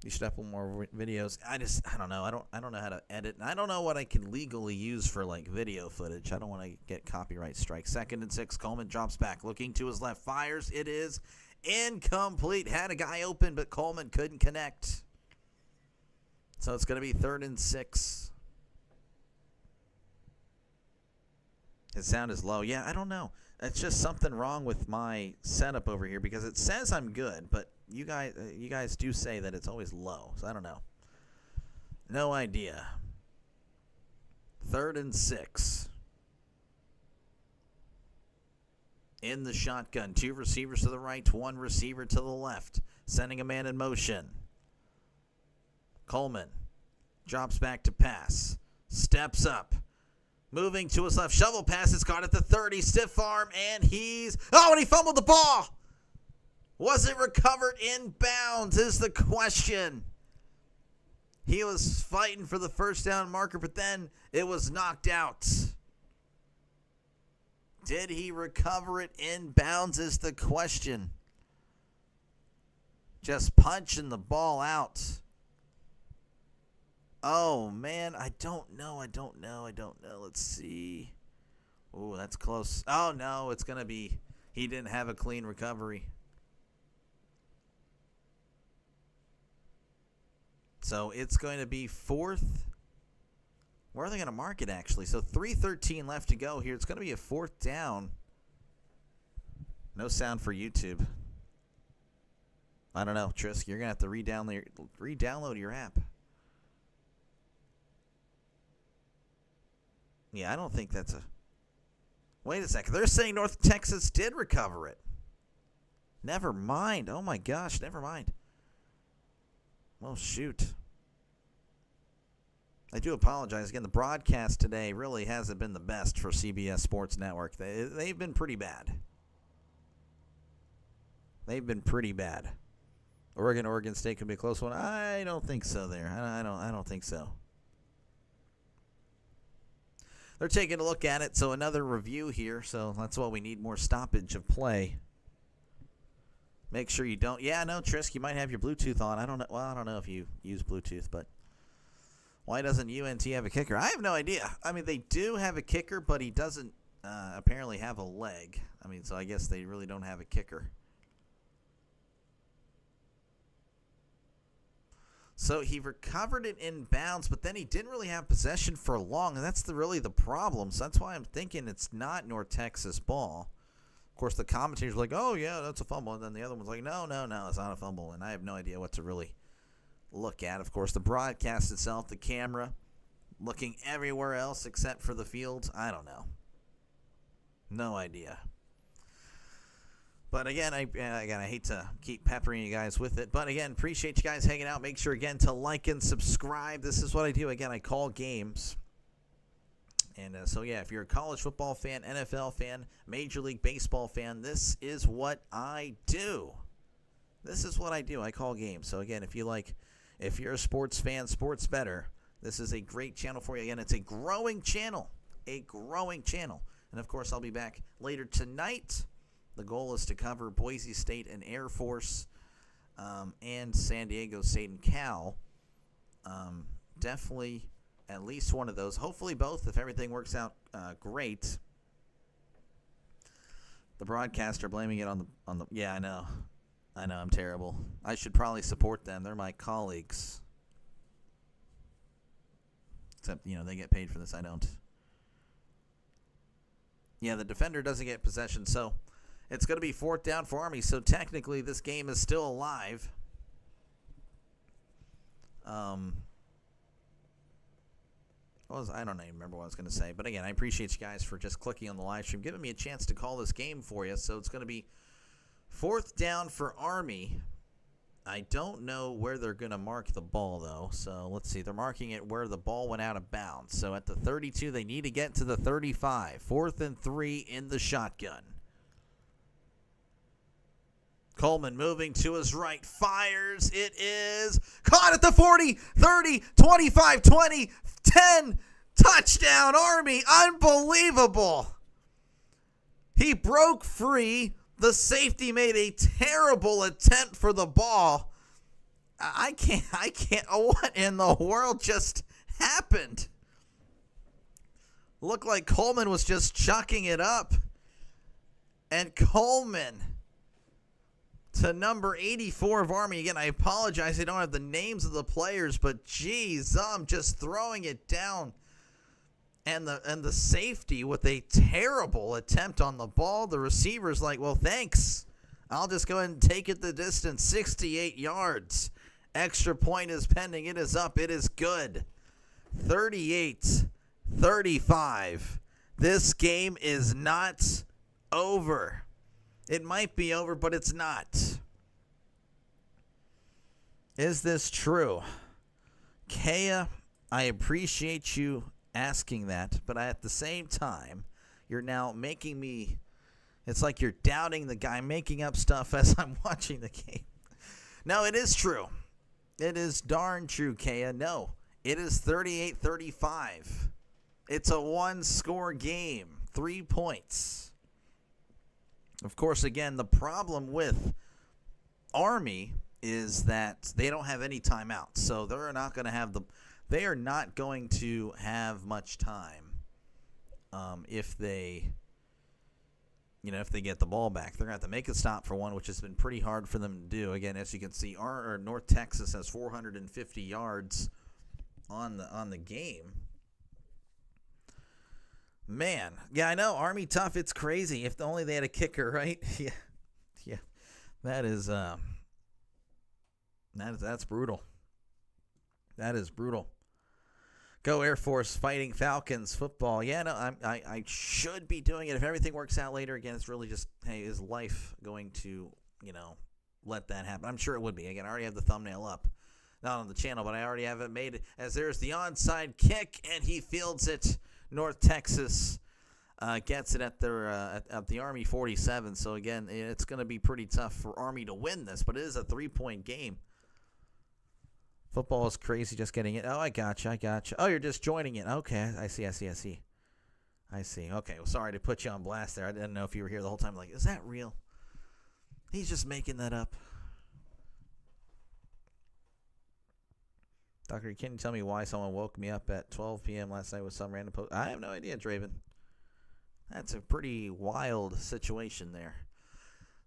You should upload more videos. I don't know. I don't know how to edit. And I don't know what I can legally use for like video footage. I don't want to get copyright strikes. 2nd and 6. Coleman drops back, looking to his left, fires. It is incomplete. Had a guy open, but Coleman couldn't connect. So it's going to be 3rd and 6. His sound is low. Yeah, I don't know. It's just something wrong with my setup over here because it says I'm good, but you guys do say that it's always low. So I don't know. No idea. 3rd and 6. In the shotgun. 2 receivers to the right, 1 receiver to the left. Sending a man in motion. Coleman drops back to pass. Steps up. Moving to his left. Shovel pass is caught at the 30. Stiff arm, and he's... Oh, and he fumbled the ball! Was it recovered in bounds is the question. He was fighting for the first down marker, but then it was knocked out. Did he recover it in bounds is the question. Just punching the ball out. Oh, man, I don't know. Let's see. Oh, that's close. Oh, no, it's going to be, he didn't have a clean recovery. So it's going to be 4th. Where are they going to mark it, actually? So 3:13 left to go here. It's going to be a 4th down. No sound for YouTube. I don't know, Trisk. You're going to have to re-download your app. Yeah, I don't think that's a... Wait a second. They're saying North Texas did recover it. Never mind. Oh, my gosh. Never mind. Well, shoot. I do apologize. Again, the broadcast today really hasn't been the best for CBS Sports Network. They've been pretty bad. Oregon State could be a close one. I don't think so there. I don't think so. They're taking a look at it, so another review here. So that's why we need more stoppage of play. Make sure you don't. Yeah, no, Trisk, you might have your Bluetooth on. I don't know. Well, I don't know if you use Bluetooth, but why doesn't UNT have a kicker? I have no idea. I mean, they do have a kicker, but he doesn't apparently have a leg. I mean, so I guess they really don't have a kicker. So he recovered it in bounds, but then he didn't really have possession for long, and that's really the problem. So that's why I'm thinking it's not North Texas ball. Of course, the commentators were like, oh, yeah, that's a fumble. And then the other one's like, no, it's not a fumble. And I have no idea what to really look at. Of course, the broadcast itself, the camera, looking everywhere else except for the field. I don't know. No idea. But again, I hate to keep peppering you guys with it. But again, appreciate you guys hanging out. Make sure, again, to like and subscribe. This is what I do. Again, I call games. And so, yeah, if you're a college football fan, NFL fan, Major League Baseball fan, this is what I do. I call games. So, again, if you're a sports fan, Sports Better, this is a great channel for you. Again, it's a growing channel. And, of course, I'll be back later tonight. The goal is to cover Boise State and Air Force and San Diego State and Cal. Definitely at least one of those. Hopefully both if everything works out great. The broadcaster blaming it on the. Yeah, I know, I'm terrible. I should probably support them. They're my colleagues. Except, they get paid for this. I don't. Yeah, the defender doesn't get possession, so it's going to be 4th down for Army. So technically, this game is still alive. I don't even remember what I was going to say. But again, I appreciate you guys for just clicking on the live stream, giving me a chance to call this game for you. So it's going to be 4th down for Army. I don't know where they're going to mark the ball, though. So let's see. They're marking it where the ball went out of bounds. So at the 32, they need to get to the 35. 4th and 3 in the shotgun. Coleman moving to his right, fires. It is caught at the 40, 30, 25, 20, 10. Touchdown, Army. Unbelievable. He broke free. The safety made a terrible attempt for the ball. I can't. What in the world just happened? Looked like Coleman was just chucking it up. And Coleman to number 84 of Army. Again, I apologize. I don't have the names of the players, but geez, I'm just throwing it down. And the safety with a terrible attempt on the ball. The receiver's like, well, thanks. I'll just go ahead and take it the distance. 68 yards. Extra point is pending. It is up. It is good. 38-35. This game is not over. It might be over, but it's not. Is this true? Kea, I appreciate you asking that, but at the same time, you're now making me, it's like you're doubting the guy, making up stuff as I'm watching the game. No, it is true. It is darn true, Kea. No, it is 38-35. It's a one-score game. 3 points. Of course, again, the problem with Army is that they don't have any timeouts, so they're not going to have they are not going to have much time if they get the ball back. They're going to have to make a stop for one, which has been pretty hard for them to do. Again, as you can see, North Texas has 450 yards on the game. Man, yeah, I know. Army tough. It's crazy. If only they had a kicker, right? Yeah. That's brutal. That is brutal. Go Air Force, fighting Falcons football. Yeah, no, I should be doing it if everything works out later. Again, it's really just, hey, is life going to, let that happen? I'm sure it would be. Again, I already have the thumbnail up, not on the channel, but I already have it made. As there's the onside kick, and he fields it. North Texas gets it at the Army 47. So, again, it's going to be pretty tough for Army to win this, but it is a 3-point game. Football is crazy, just getting it. Oh, I gotcha. Oh, you're just joining it. Okay, I see. Okay, well, sorry to put you on blast there. I didn't know if you were here the whole time. Like, is that real? He's just making that up. Doctor, can you tell me why someone woke me up at 12 p.m. last night with some random post? I have no idea, Draven. That's a pretty wild situation there.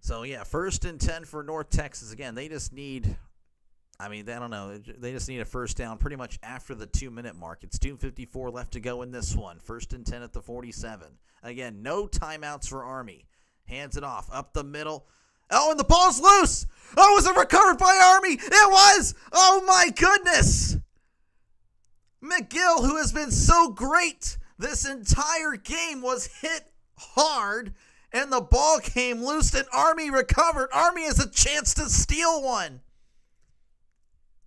So, yeah, 1st and 10 for North Texas. Again, they just need, I don't know. They just need a first down pretty much after the 2-minute mark. It's 2:54 left to go in this one. 1st and 10 at the 47. Again, no timeouts for Army. Hands it off. Up the middle. Oh, and the ball's loose. Oh, was it recovered by Army? It was. Oh, my goodness. McGill, who has been so great this entire game, was hit hard, and the ball came loose, and Army recovered. Army has a chance to steal one.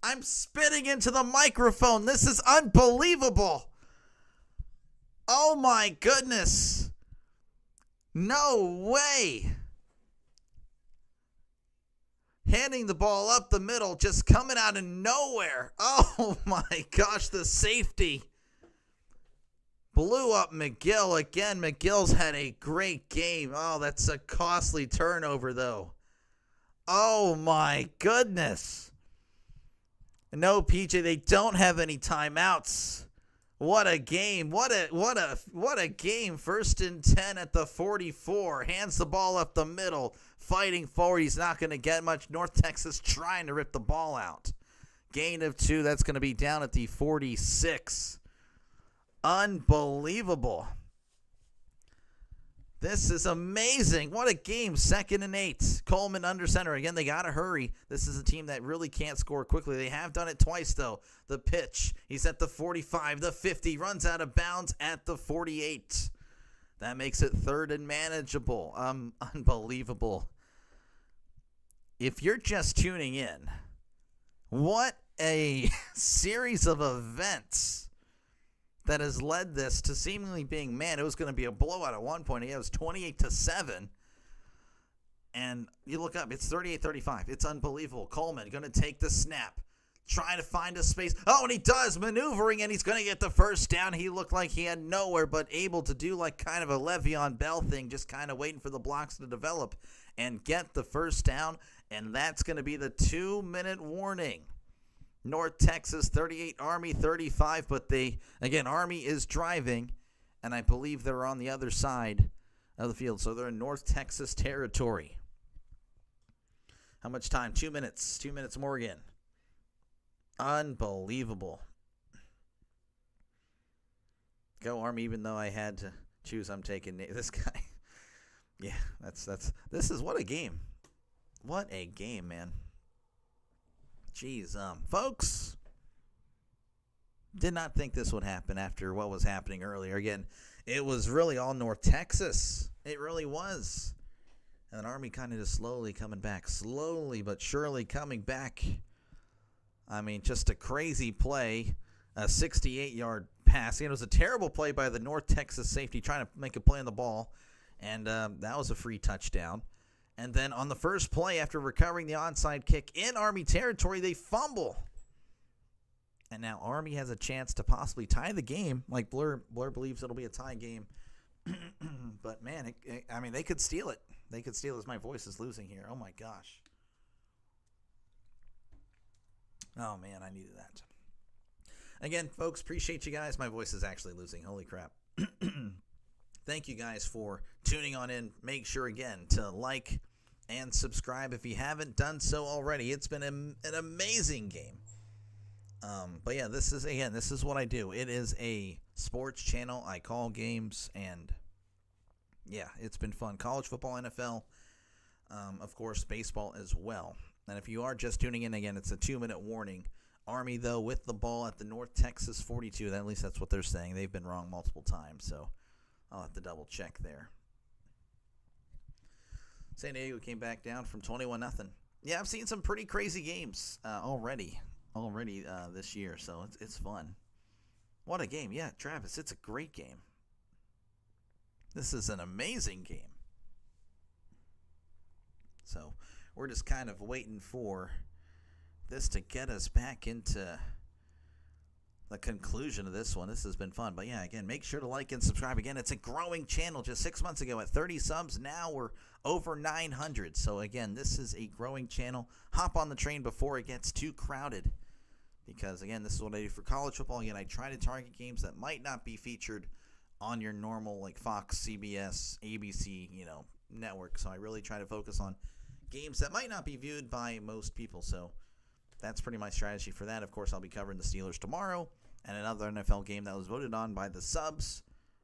I'm spitting into the microphone. This is unbelievable. Oh, my goodness. No way. Handing the ball up the middle, just coming out of nowhere. Oh, my gosh, the safety blew up McGill. Again, McGill's had a great game. Oh, that's a costly turnover, though. Oh, my goodness. No, PJ, they don't have any timeouts. What a game. What a game. 1st and 10 at the 44. Hands the ball up the middle. Fighting forward. He's not going to get much. North Texas trying to rip the ball out. Gain of 2. That's going to be down at the 46. Unbelievable. This is amazing. What a game. 2nd and 8. Coleman under center. Again, they got to hurry. This is a team that really can't score quickly. They have done it twice, though. The pitch. He's at the 45, the 50. Runs out of bounds at the 48. That makes it 3rd and manageable. Unbelievable. If you're just tuning in, what a series of events that has led this to seemingly being, man, it was going to be a blowout at one point. It was 28-7. And you look up, it's 38-35. It's unbelievable. Coleman going to take the snap, trying to find a space. Oh, and he does, maneuvering, and he's going to get the first down. He looked like he had nowhere but able to do like kind of a Le'Veon Bell thing, just kind of waiting for the blocks to develop and get the first down. And that's going to be the 2-minute warning. North Texas 38, Army 35, but Army is driving, and I believe they're on the other side of the field, so they're in North Texas territory. How much time? 2 minutes. 2 minutes more again. Unbelievable. Go Army, even though I had to choose, I'm taking this guy. Yeah, this is what a game. What a game, man. Jeez, folks, did not think this would happen after what was happening earlier. Again, it was really all North Texas. It really was. And Army kind of just slowly coming back. Slowly but surely coming back. I mean, just a crazy play. A 68-yard pass. It was a terrible play by the North Texas safety trying to make a play on the ball. And that was a free touchdown. And then on the first play, after recovering the onside kick in Army territory, they fumble. And now Army has a chance to possibly tie the game. Like Blur believes it'll be a tie game. But, man, they could steal it. They could steal it. My voice is losing here. Oh, my gosh. Oh, man, I needed that. Again, folks, appreciate you guys. My voice is actually losing. Holy crap. Thank you guys for tuning on in. Make sure, again, to like and subscribe if you haven't done so already. It's been an amazing game. But, yeah, this is what I do. It is a sports channel. I call games, and, yeah, it's been fun. College football, NFL, of course, baseball as well. And if you are just tuning in, again, it's a 2-minute warning. Army, though, with the ball at the North Texas 42. At least that's what they're saying. They've been wrong multiple times, so I'll have to double check there. San Diego came back down from 21-0. Yeah, I've seen some pretty crazy games already this year, so it's fun. What a game. Yeah, Travis, it's a great game. This is an amazing game. So we're just kind of waiting for this to get us back into the conclusion of this one. This has been fun. But, yeah, again, make sure to like and subscribe. Again, it's a growing channel. Just 6 months ago at 30 subs. Now we're over 900. So, again, this is a growing channel. Hop on the train before it gets too crowded. Because, again, this is what I do for college football. Again, I try to target games that might not be featured on your normal, like, Fox, CBS, ABC, network. So I really try to focus on games that might not be viewed by most people. So that's pretty my strategy for that. Of course, I'll be covering the Steelers tomorrow and another NFL game that was voted on by the subs,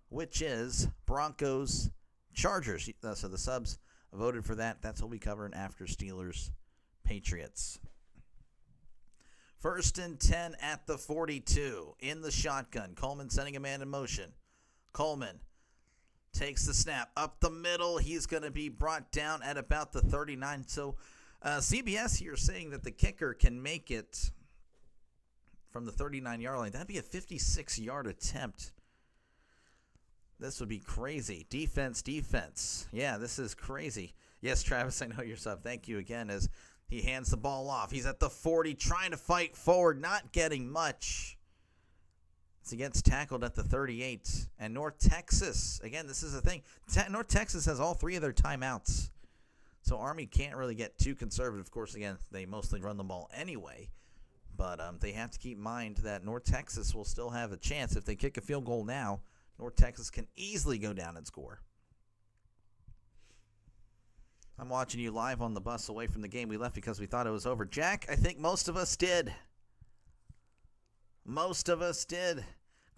which is Broncos-Chargers. So the subs voted for that. That's what we'll be covering after Steelers-Patriots. 1st and 10 at the 42 in the shotgun. Coleman sending a man in motion. Coleman takes the snap up the middle. He's going to be brought down at about the 39. So CBS here saying that the kicker can make it from the 39-yard line. That'd be a 56-yard attempt. This would be crazy. Defense. Yeah, this is crazy. Yes, Travis, I know you're sub. Thank you again as he hands the ball off. He's at the 40 trying to fight forward, not getting much. He gets tackled at the 38. And North Texas, again, this is the thing. North Texas has all 3 of their timeouts. So Army can't really get too conservative. Of course, again, they mostly run the ball anyway. But they have to keep in mind that North Texas will still have a chance. If they kick a field goal now, North Texas can easily go down and score. I'm watching you live on the bus away from the game. We left because we thought it was over. Jack, I think most of us did.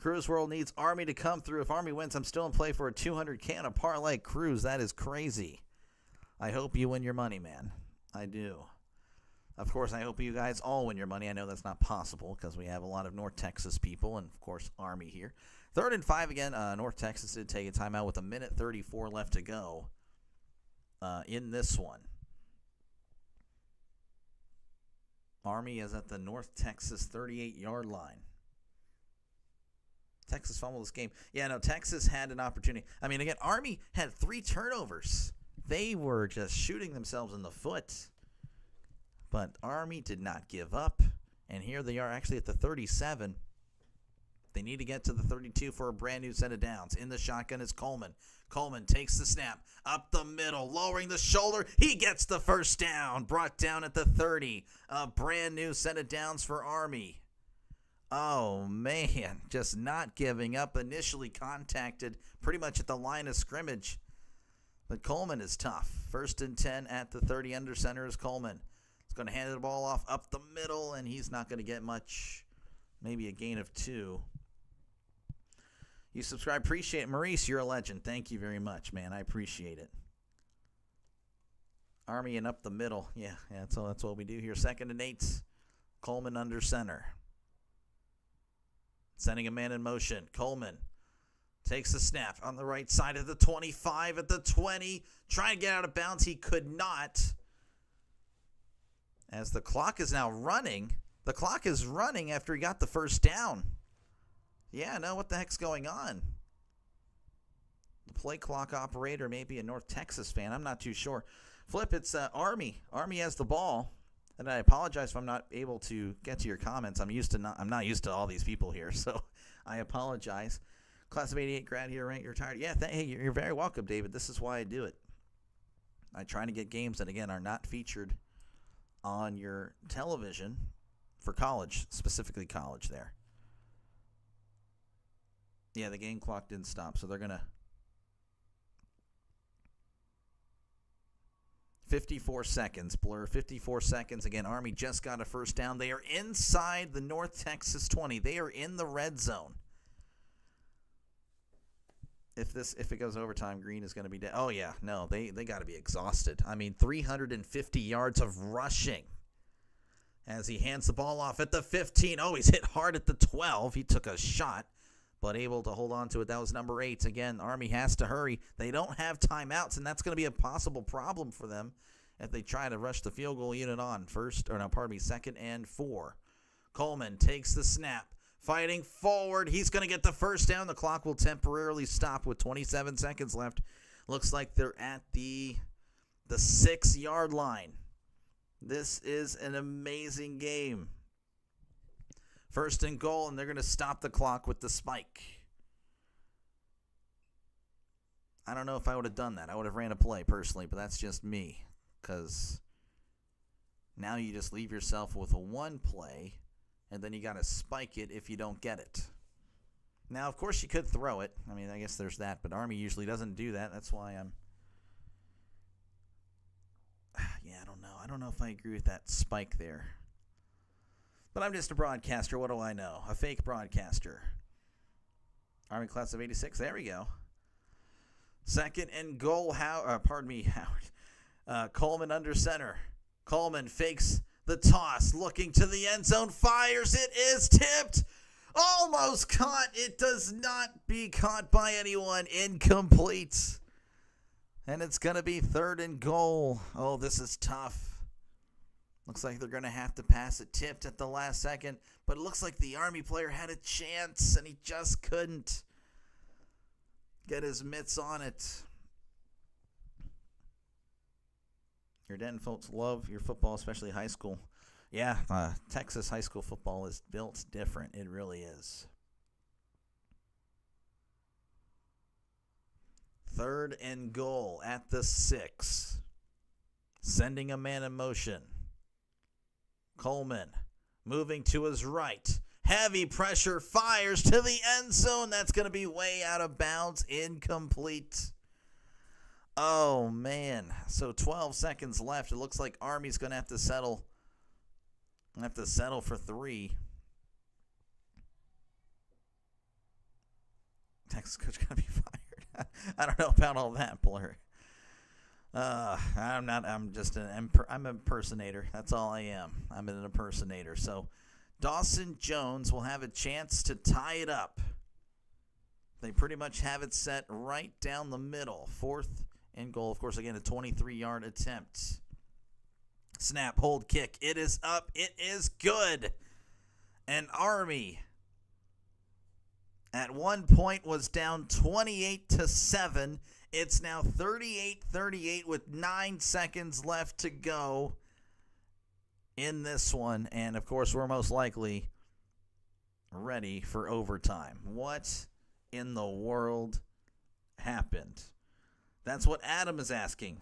Cruz World needs Army to come through. If Army wins, I'm still in play for a 200K on a parlay. Cruz, that is crazy. I hope you win your money, man. I do. Of course, I hope you guys all win your money. I know that's not possible because we have a lot of North Texas people and, of course, Army here. 3rd and 5 again. North Texas did take a timeout with 1:34 left to go in this one. Army is at the North Texas 38-yard line. Texas fumbled this game. Yeah, no, Texas had an opportunity. I mean, again, Army had 3 turnovers. They were just shooting themselves in the foot. But Army did not give up. And here they are actually at the 37. They need to get to the 32 for a brand new set of downs. In the shotgun is Coleman. Coleman takes the snap up the middle, lowering the shoulder. He gets the first down, brought down at the 30. A brand new set of downs for Army. Oh, man, just not giving up. Initially contacted pretty much at the line of scrimmage. But Coleman is tough. 1st and 10 at the 30. Under center is Coleman. He's going to hand the ball off up the middle, and he's not going to get much. Maybe a gain of 2. You subscribe. Appreciate it. Maurice, you're a legend. Thank you very much, man. I appreciate it. Army and up the middle. Yeah, that's what we do here. 2nd and 8. Coleman under center. Sending a man in motion. Coleman takes the snap on the right side of the 25 at the 20. Trying to get out of bounds. He could not. As the clock is now running. The clock is running after he got the first down. Yeah, no, what the heck's going on? The play clock operator may be a North Texas fan. I'm not too sure. Flip, it's Army. Army has the ball. And I apologize if I'm not able to get to your comments. I'm not used to all these people here, so I apologize. Class of 88 grad here, right? You're retired. Yeah, hey, you're very welcome, David. This is why I do it. I try to get games that, again, are not featured on your television for college, specifically college there. Yeah, the game clock didn't stop, so they're going to 54 seconds, blur, 54 seconds. Again, Army just got a first down. They are inside the North Texas 20. They are in the red zone. If it goes overtime, Green is going to be dead. Oh, yeah, no, they got to be exhausted. I mean, 350 yards of rushing as he hands the ball off at the 15. Oh, he's hit hard at the 12. He took a shot, but able to hold on to it. That was number 8. Again, Army has to hurry. They don't have timeouts, and that's going to be a possible problem for them if they try to rush the field goal unit on 2nd and 4. Coleman takes the snap. Fighting forward. He's going to get the first down. The clock will temporarily stop with 27 seconds left. Looks like they're at the 6-yard line. This is an amazing game. 1st and goal, and they're going to stop the clock with the spike. I don't know if I would have done that. I would have ran a play personally, but that's just me. Because now you just leave yourself with a 1 play, and then you got to spike it if you don't get it. Now, of course, you could throw it. I mean, I guess there's that, but Army usually doesn't do that. That's why I'm... Yeah, I don't know. I don't know if I agree with that spike there. But I'm just a broadcaster. What do I know? A fake broadcaster. Army class of 86. There we go. 2nd and goal. Howard. Coleman under center. Coleman fakes the toss. Looking to the end zone. Fires. It is tipped. Almost caught. It does not be caught by anyone. Incomplete. And it's going to be 3rd and goal. Oh, this is tough. Looks like they're going to have to pass it. Tipped at the last second. But it looks like the Army player had a chance, and he just couldn't get his mitts on it. Your Denton folks love your football, especially high school. Yeah, Texas high school football is built different. It really is. 3rd and goal at the 6. Sending a man in motion. Coleman moving to his right. Heavy pressure, fires to the end zone. That's going to be way out of bounds. Incomplete. Oh, man. So 12 seconds left. It looks like Army's going to have to settle. For 3. Texas coach going to be fired. I don't know about all that, Blur. I'm just I'm an impersonator. That's all I am. I'm an impersonator. So Dawson Jones will have a chance to tie it up. They pretty much have it set right down the middle. 4th and goal. Of course, again, a 23-yard attempt. Snap, hold, kick. It is up. It is good. And Army at one point was down 28-7. It's now 38-38 with 9 seconds left to go in this one. And, of course, we're most likely ready for overtime. What in the world happened? That's what Adam is asking.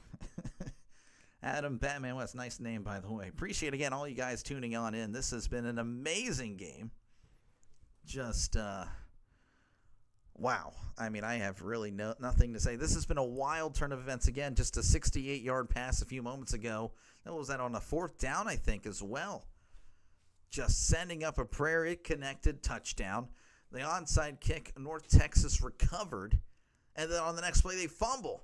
Adam Batman West, nice name, by the way. Appreciate, again, all you guys tuning on in. This has been an amazing game. Just, wow. I mean, I have really nothing to say. This has been a wild turn of events. Again, just a 68-yard pass a few moments ago. That was that on a 4th down, I think, as well. Just sending up a prayer. It connected. Touchdown. The onside kick, North Texas recovered. And then on the next play, they fumble.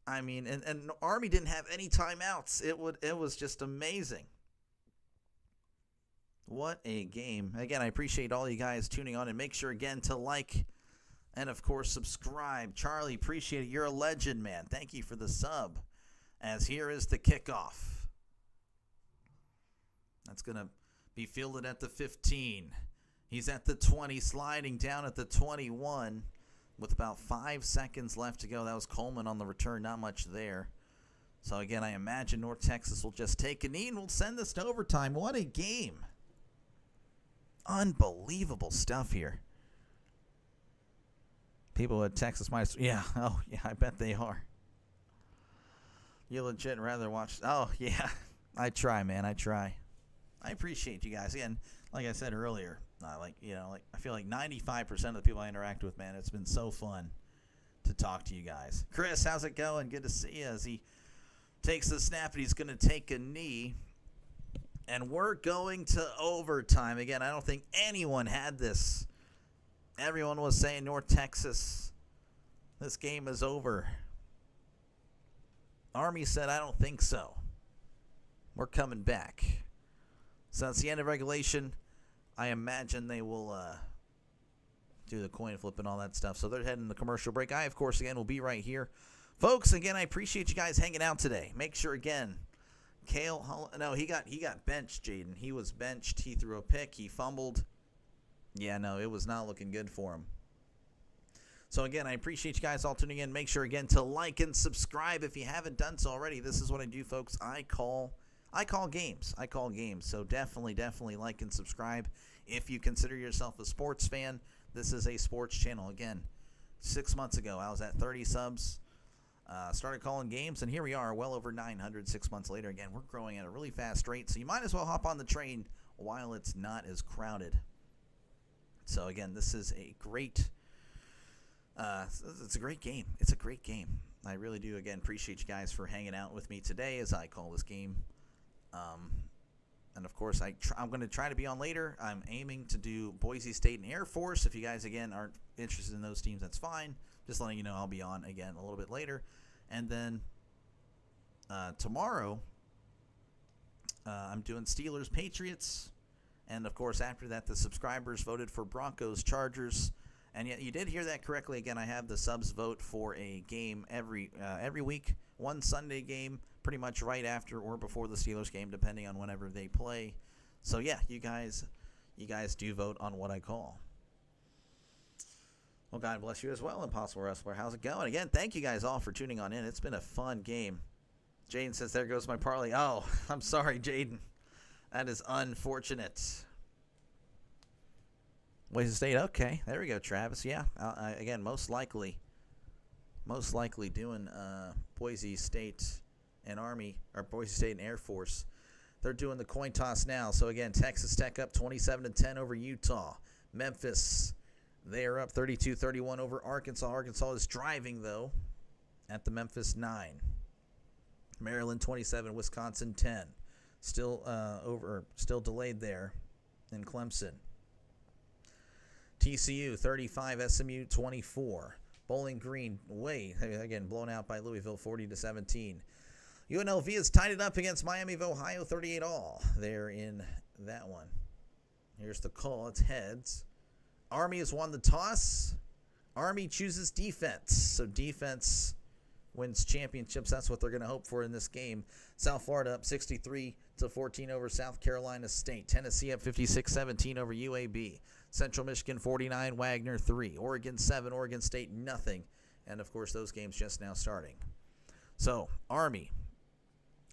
I mean, and Army didn't have any timeouts. It was just amazing. What a game. Again, I appreciate all you guys tuning on. And make sure, again, to like and, of course, subscribe. Charlie, appreciate it. You're a legend, man. Thank you for the sub. As here is the kickoff. That's going to be fielded at the 15. He's at the 20, sliding down at the 21 with about 5 seconds left to go. That was Coleman on the return, not much there. So, again, I imagine North Texas will just take a knee and we'll send this to overtime. What a game. Unbelievable stuff here. People at Texas might, yeah, oh, yeah, I bet they are. You legit rather watch, oh, yeah, I try, man, I try. I appreciate you guys. Again, like I said earlier, I feel like 95% of the people I interact with, man, it's been so fun to talk to you guys. Chris, how's it going? Good to see you as he takes the snap and he's going to take a knee. And we're going to overtime. Again, I don't think anyone had this. Everyone was saying North Texas, this game is over. Army said, I don't think so. We're coming back. So that's the end of regulation. I imagine they will do the coin flip and all that stuff. So they're heading to the commercial break. I, of course, again, will be right here. Folks, again, I appreciate you guys hanging out today. Make sure, again, Kale, no, he got benched, Jaden. He was benched. He threw a pick. He fumbled. Yeah, no, it was not looking good for him. So, again, I appreciate you guys all tuning in. Make sure, again, to like and subscribe if you haven't done so already. This is what I do, folks. I call games. I call games. So definitely like and subscribe. If you consider yourself a sports fan, this is a sports channel. Again, 6 months ago, I was at 30 subs. Started calling games, and here we are, well over 900 6 months later. Again, we're growing at a really fast rate, so you might as well hop on the train while it's not as crowded. So, again, this is a great it's a great game. It's a great game. I really do, again, appreciate you guys for hanging out with me today as I call this game. And, of course, I'm going to try to be on later. I'm aiming to do Boise State and Air Force. If you guys, again, aren't interested in those teams, that's fine. Just letting you know I'll be on, again, a little bit later. And then tomorrow, I'm doing Steelers Patriots. And, of course, after that, the subscribers voted for Broncos Chargers. And yet you did hear that correctly. Again, I have the subs vote for a game every week. One Sunday game, pretty much right after or before the Steelers game, depending on whenever they play. So, yeah, you guys do vote on what I call. Well, God bless you as well, Impossible Wrestler. How's it going? Again, thank you guys all for tuning on in. It's been a fun game. Jaden says, there goes my parlay. Oh, I'm sorry, Jaden. That is unfortunate. Boise State, okay. There we go, Travis. Yeah, again, most likely doing Boise State and Army, or Boise State and Air Force. They're doing the coin toss now. So, again, Texas Tech up 27-10 over Utah. Memphis, they are up 32-31 over Arkansas. Arkansas is driving, though, at the Memphis 9. Maryland 27, Wisconsin 10. Still delayed there in Clemson. TCU 35, SMU 24. Bowling Green again blown out by Louisville 40-17. UNLV has tied it up against Miami of Ohio 38-all. They're in that one. Here's the call. It's heads. Army has won the toss. Army chooses defense. So defense wins championships. That's what they're going to hope for in this game. South Florida up 63-14 over South Carolina State. Tennessee up 56-17 over UAB. Central Michigan 49, Wagner 3. Oregon 7, Oregon State nothing. And, of course, those games just now starting. So, Army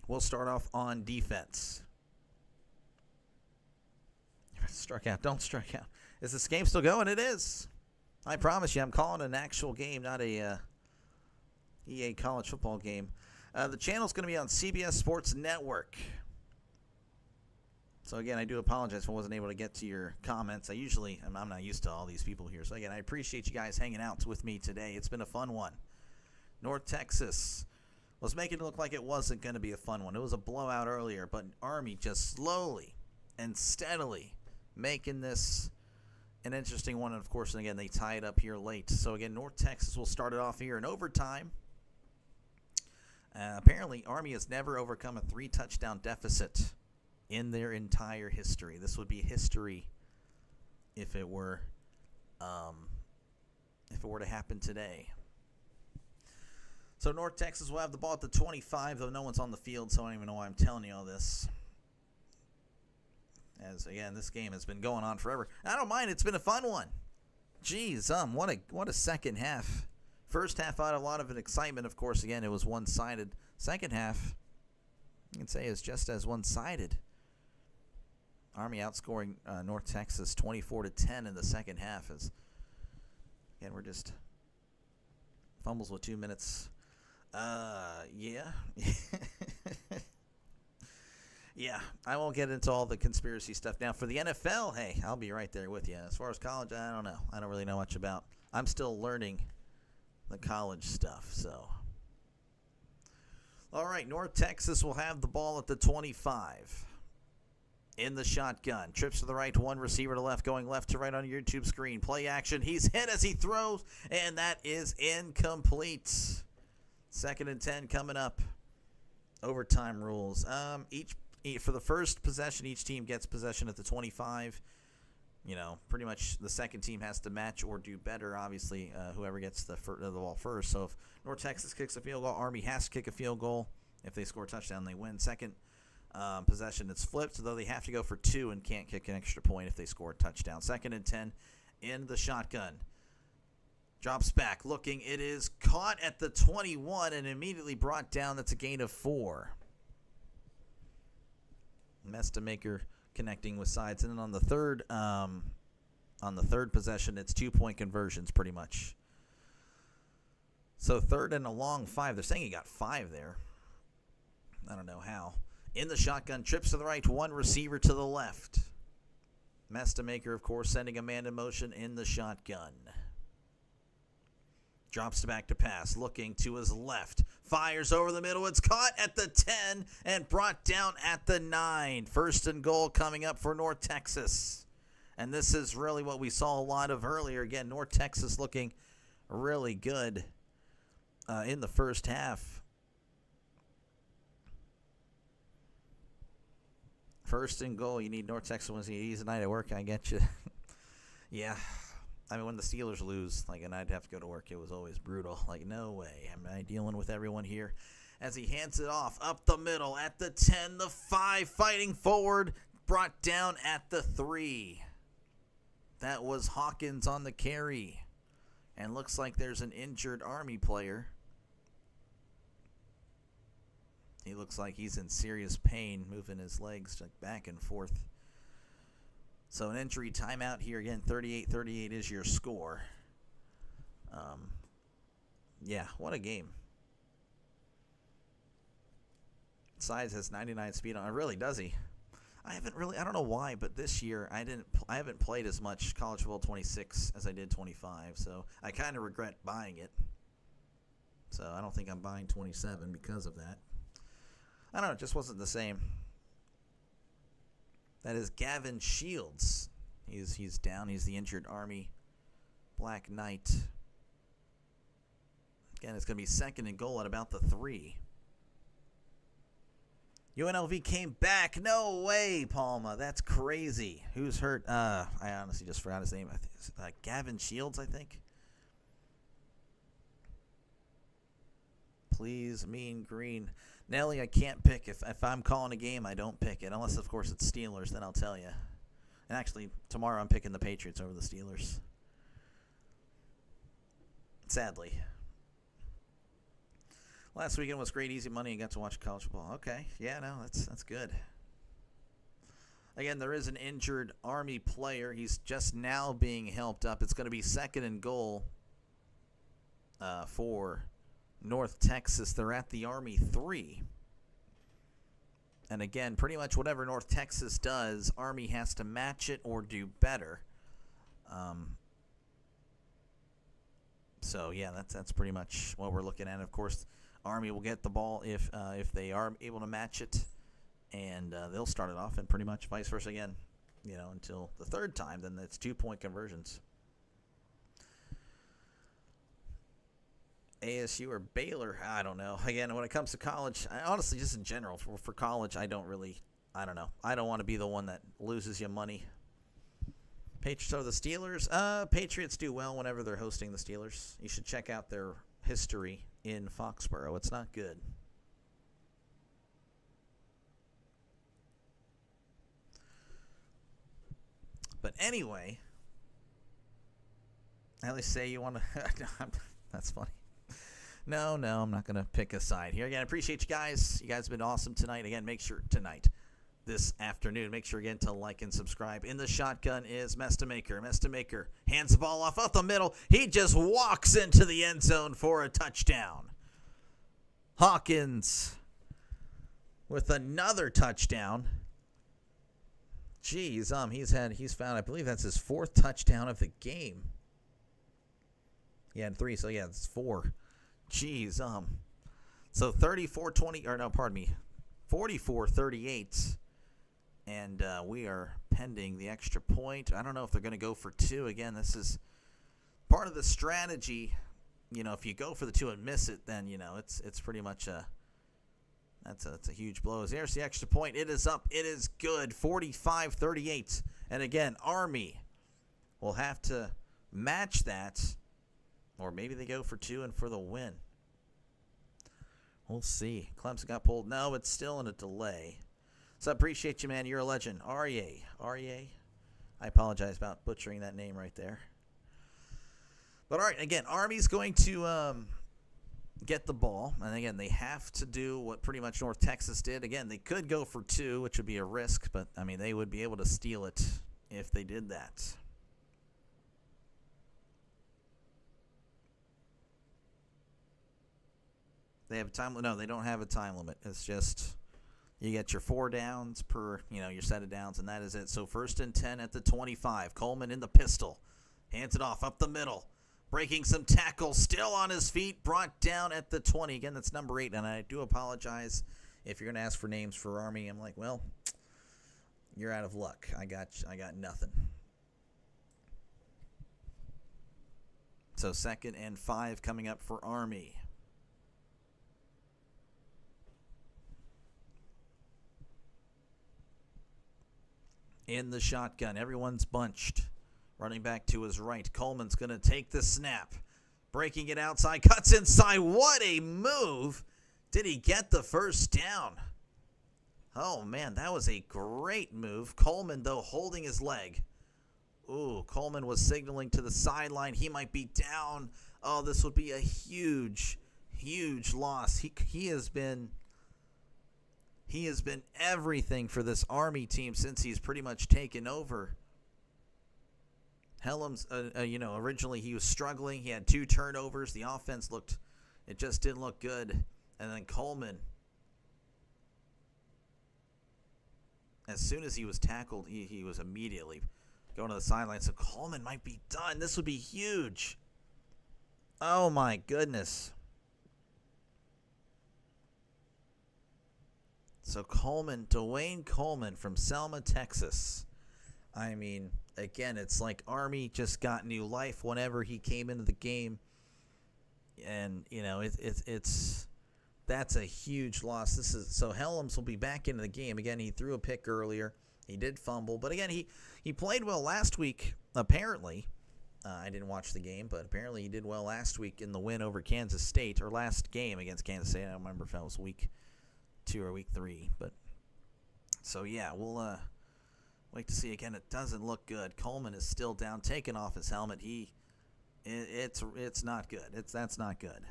will start off on defense. Struck out. Don't strike out. Is this game still going? It is. I promise you, I'm calling an actual game, not a EA college football game. The channel's going to be on CBS Sports Network. So, again, I do apologize if I wasn't able to get to your comments. I'm not used to all these people here. So, again, I appreciate you guys hanging out with me today. It's been a fun one. North Texas was making it look like it wasn't going to be a fun one. It was a blowout earlier, but Army just slowly and steadily making this an interesting one. And, of course, again, they tie it up here late. So, again, North Texas will start it off here in overtime. Apparently, Army has never overcome a 3-touchdown deficit in their entire history. This would be history if it were to happen today. So North Texas will have the ball at the 25, though no one's on the field, so I don't even know why I'm telling you all this. As again, this game has been going on forever. I don't mind. It's been a fun one. Jeez, what a second half. First half out, a lot of excitement. Of course, again, it was one-sided. Second half, you can say, is just as one-sided. Army outscoring North Texas 24-10 in the second half. Again, we're just fumbles with 2 minutes. Yeah. Yeah, I won't get into all the conspiracy stuff. Now, for the NFL, hey, I'll be right there with you. As far as college, I don't know. I don't really know much about. I'm still learning the college stuff, so. All right, North Texas will have the ball at the 25. In the shotgun. Trips to the right, one receiver to left, going left to right on your YouTube screen. Play action. He's hit as he throws, and that is incomplete. 2nd and 10 coming up. Overtime rules. For the first possession, each team gets possession at the 25. Pretty much the second team has to match or do better, obviously, whoever gets the ball first. So if North Texas kicks a field goal, Army has to kick a field goal. If they score a touchdown, they win. Second possession, it's flipped, though they have to go for 2 and can't kick an extra point if they score a touchdown. 2nd and 10 in the shotgun. Drops back, looking. It is caught at the 21 and immediately brought down. That's a gain of 4. Mestamaker connecting with sides. And then on the third possession, it's 2-point conversions pretty much. So 3rd and a long 5. They're saying he got 5 there. I don't know how. In the shotgun, trips to the right, one receiver to the left. Mestamaker, of course, sending a man in motion in the shotgun. Drops back to pass, looking to his left. Fires over the middle. It's caught at the 10 and brought down at the 9. 1st and goal coming up for North Texas. And this is really what we saw a lot of earlier. Again, North Texas looking really good in the first half. 1st and goal. You need North Texas wins. Easy night at work. I get you. Yeah. I mean, when the Steelers lose, and I'd have to go to work, it was always brutal. No way. Am I dealing with everyone here? As he hands it off up the middle at the 10, the 5, fighting forward, brought down at the 3. That was Hawkins on the carry. And looks like there's an injured Army player. He looks like he's in serious pain, moving his legs back and forth. So an injury timeout here. Again, 38-38 is your score. Yeah, what a game. Size has 99 speed on it. Really, does he? I don't know why, but this year I haven't played as much College Football 26 as I did 25, so I kind of regret buying it. So I don't think I'm buying 27 because of that. I don't know, it just wasn't the same. That is Gavin Shields. He's down. He's the injured Army Black Knight. Again, it's going to be second and goal at about the 3. UNLV came back. No way, Palma. That's crazy. Who's hurt? I honestly just forgot his name. I think it's Gavin Shields, I think. Please, Mean Green. Nelly, I can't pick. If I'm calling a game, I don't pick it. Unless, of course, it's Steelers, then I'll tell you. And actually, tomorrow I'm picking the Patriots over the Steelers. Sadly. Last weekend was great, easy money, and got to watch college football. Okay, yeah, no, that's good. Again, there is an injured Army player. He's just now being helped up. It's going to be second and goal for North Texas. They're at the Army 3. And again, pretty much whatever North Texas does, Army has to match it or do better. So yeah, that's pretty much what we're looking at. Of course, Army will get the ball if they are able to match it, and they'll start it off, and pretty much vice versa again, until the third time. Then it's 2-point conversions. ASU or Baylor, I don't know. Again, when it comes to college, honestly, just in general, for college, I don't know. I don't want to be the one that loses you money. Patriots over the Steelers. Patriots do well whenever they're hosting the Steelers. You should check out their history in Foxborough. It's not good. But anyway, at least say you want to. That's funny. No, I'm not going to pick a side here. Again, I appreciate you guys. You guys have been awesome tonight. Again, make sure this afternoon, make sure again to like and subscribe. In the shotgun is Mestamaker. Mestamaker hands the ball off up the middle. He just walks into the end zone for a touchdown. Hawkins with another touchdown. Jeez, he's found, I believe that's his 4th touchdown of the game. He had 3, so yeah, it's 4. Jeez, so 34-20, or no, pardon me, 44-38, and we are pending the extra point. I don't know if they're going to go for 2. Again, this is part of the strategy. If you go for the 2 and miss it, then, it's pretty much that's a huge blow. There's the extra point. It is up. It is good. 45-38. And again, Army will have to match that, or maybe they go for 2 and for the win. We'll see. Clemson got pulled. No, it's still in a delay. So I appreciate you, man. You're a legend. Aryeh. I apologize about butchering that name right there. But all right, again, Army's going to get the ball. And again, they have to do what pretty much North Texas did. Again, they could go for 2, which would be a risk. But, I mean, they would be able to steal it if they did that. They have a time limit? No, they don't have a time limit. It's just you get your 4 downs per, your set of downs, and that is it. So 1st and 10 at the 25. Coleman in the pistol. Hands it off up the middle. Breaking some tackles. Still on his feet. Brought down at the 20. Again, that's number 8. And I do apologize if you're going to ask for names for Army. I'm like, well, you're out of luck. I got nothing. So 2nd and 5 coming up for Army. In the shotgun. Everyone's bunched. Running back to his right. Coleman's going to take the snap. Breaking it outside. Cuts inside. What a move. Did he get the first down? Oh, man, that was a great move. Coleman, though, holding his leg. Ooh, Coleman was signaling to the sideline. He might be down. Oh, this would be a huge, huge loss. He has been everything for this Army team since he's pretty much taken over. Helms, originally he was struggling. He had 2 turnovers. The offense just didn't look good. And then Coleman, as soon as he was tackled, he was immediately going to the sideline. So Coleman might be done. This would be huge. Oh, my goodness. So Dwayne Coleman from Selma, Texas, I mean, again, it's like Army just got new life whenever he came into the game. And, it's that's a huge loss. So Helms will be back into the game. Again, he threw a pick earlier. He did fumble. But again, he played well last week, apparently. I didn't watch the game, but apparently he did well last week in the win over Kansas State, or last game against Kansas State. I don't remember if that was week 2 or week 3. But so, yeah, we'll wait to see. Again, it doesn't look good. Coleman is still down, taking off his helmet. It's not good. That's not good.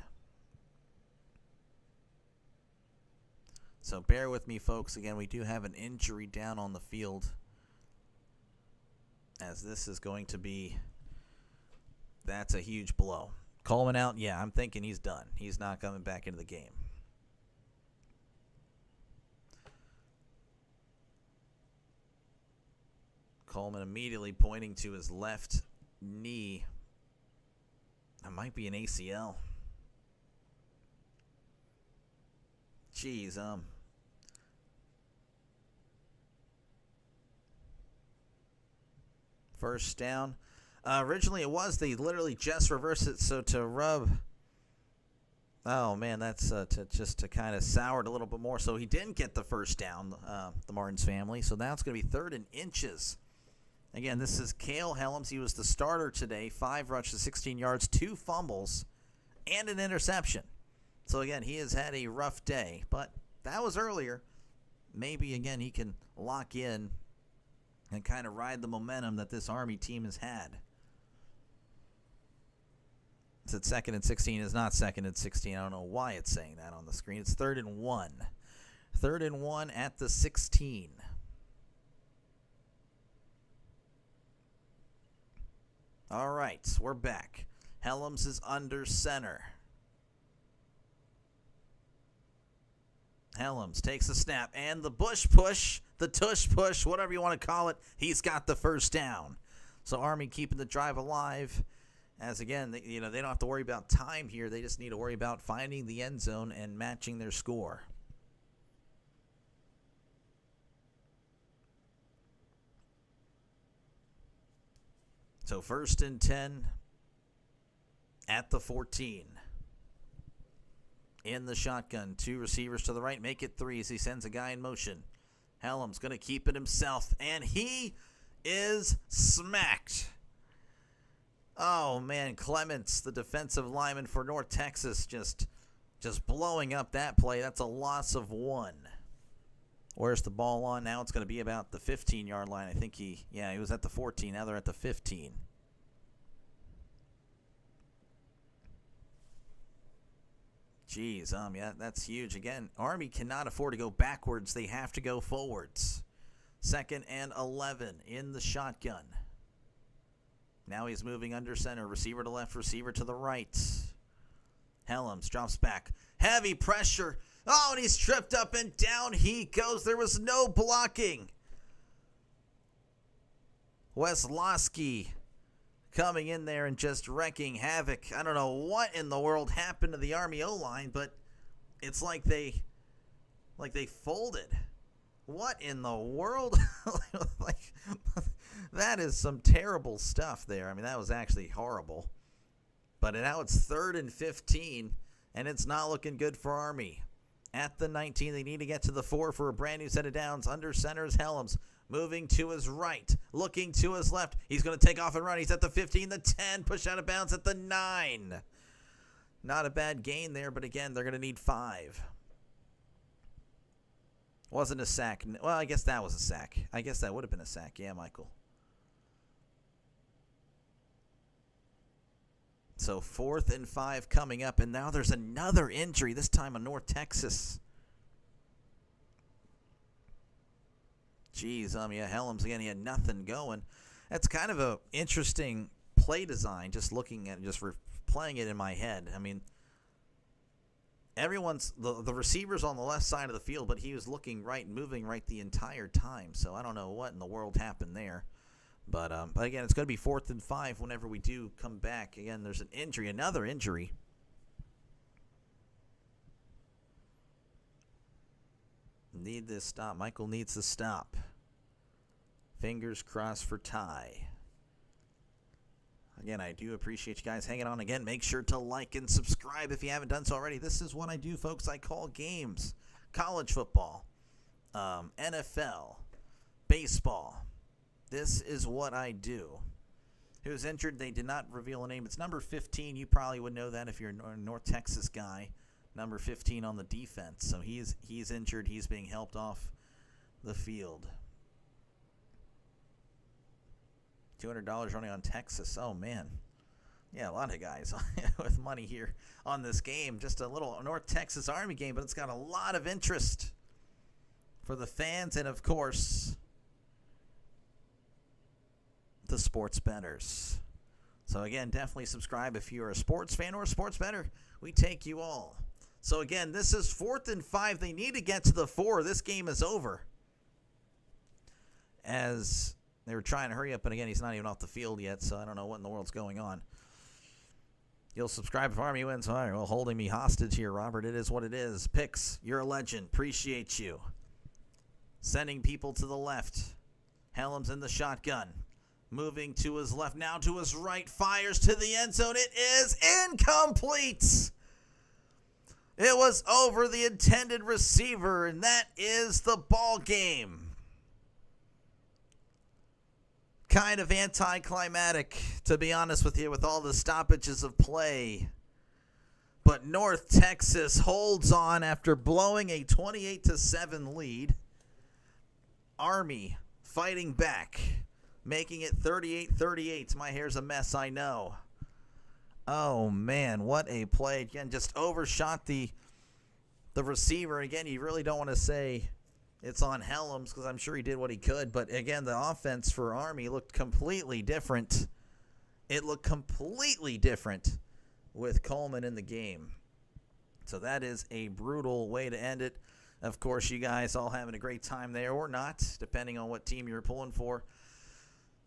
So bear with me, folks. Again, we do have an injury down on the field, as this is going to be, that's a huge blow. Coleman out, yeah, I'm thinking he's done. He's not coming back into the game. Coleman immediately pointing to his left knee. That might be an ACL. Jeez, first down. Originally it was. They literally just reversed it. So to rub. Oh, man, that's to kind of sour it a little bit more. So he didn't get the first down, the Martins family. So now it's going to be 3rd and inches. Again, this is Cale Helms. He was the starter today. 5 rushes, 16 yards, 2 fumbles, and an interception. So, again, he has had a rough day. But that was earlier. Maybe, again, he can lock in and kind of ride the momentum that this Army team has had. It's at 2nd and 16. It's not 2nd and 16. I don't know why it's saying that on the screen. It's 3rd and 1. 3rd and 1 at the 16. All right, we're back. Helms is under center. Helms takes a snap, and the bush push, the tush push, whatever you want to call it, he's got the first down. So Army keeping the drive alive, as again, they don't have to worry about time here. They just need to worry about finding the end zone and matching their score. So 1st and 10 at the 14. In the shotgun, 2 receivers to the right, make it 3 as he sends a guy in motion. Helms going to keep it himself, and he is smacked. Oh, man, Clements, the defensive lineman for North Texas, just blowing up that play. That's a loss of 1. Where's the ball on? Now it's going to be about the 15-yard line. I think he was at the 14. Now they're at the 15. Jeez, yeah, that's huge. Again, Army cannot afford to go backwards. They have to go forwards. 2nd and 11 in the shotgun. Now he's moving under center. Receiver to left, receiver to the right. Helms drops back. Heavy pressure. Oh, and he's tripped up and down he goes. There was no blocking. Weslowski coming in there and just wrecking havoc. I don't know what in the world happened to the Army O-line, but it's like they folded. What in the world? That is some terrible stuff there. I mean, that was actually horrible. But now it's 3rd and 15, and it's not looking good for Army. At the 19, they need to get to the 4 for a brand new set of downs. Under center is Helms, moving to his right, looking to his left. He's going to take off and run. He's at the 15, the 10, push out of bounds at the 9. Not a bad gain there, but again, they're going to need 5. Wasn't a sack. Well, I guess that was a sack. I guess that would have been a sack. Yeah, Michael. So 4th and 5 coming up, and now there's another injury, this time on North Texas. Jeez, yeah, Helms again, he had nothing going. That's kind of a interesting play design, just looking at it, just playing it in my head. I mean, the receiver's on the left side of the field, but he was looking right and moving right the entire time. So I don't know what in the world happened there. But again, it's going to be 4th and 5 whenever we do come back. Again, there's an injury, another injury. Need this stop. Michael needs to stop. Fingers crossed for tie. Again, I do appreciate you guys hanging on. Again, make sure to like and subscribe if you haven't done so already. This is what I do, folks. I call games. College football, NFL, baseball. This is what I do. Who's injured? They did not reveal a name. It's number 15. You probably would know that if you're a North Texas guy. Number 15 on the defense. So he's injured. He's being helped off the field. $200 running on Texas. Oh, man. Yeah, a lot of guys with money here on this game. Just a little North Texas Army game, but it's got a lot of interest for the fans and, of course, the sports bettors. So, again, definitely subscribe if you're a sports fan or a sports bettor. We take you all. So, again, this is 4th and 5. They need to get to the 4. This game is over. As they were trying to hurry up, and again, he's not even off the field yet, so I don't know what in the world's going on. You'll subscribe if Army wins. All right, well, holding me hostage here, Robert. It is what it is. Picks, you're a legend. Appreciate you. Sending people to the left. Helms in the shotgun. Moving to his left, now to his right. Fires to the end zone. It is incomplete. It was over the intended receiver, and that is the ball game. Kind of anticlimactic, to be honest with you, with all the stoppages of play. But North Texas holds on after blowing a 28-7 lead. Army fighting back, making it 38-38. My hair's a mess, I know. Oh, man, what a play. Again, just overshot the receiver. Again, you really don't want to say it's on Helms because I'm sure he did what he could. But, again, the offense for Army looked completely different. It looked completely different with Coleman in the game. So that is a brutal way to end it. Of course, you guys all having a great time there or not, depending on what team you're pulling for.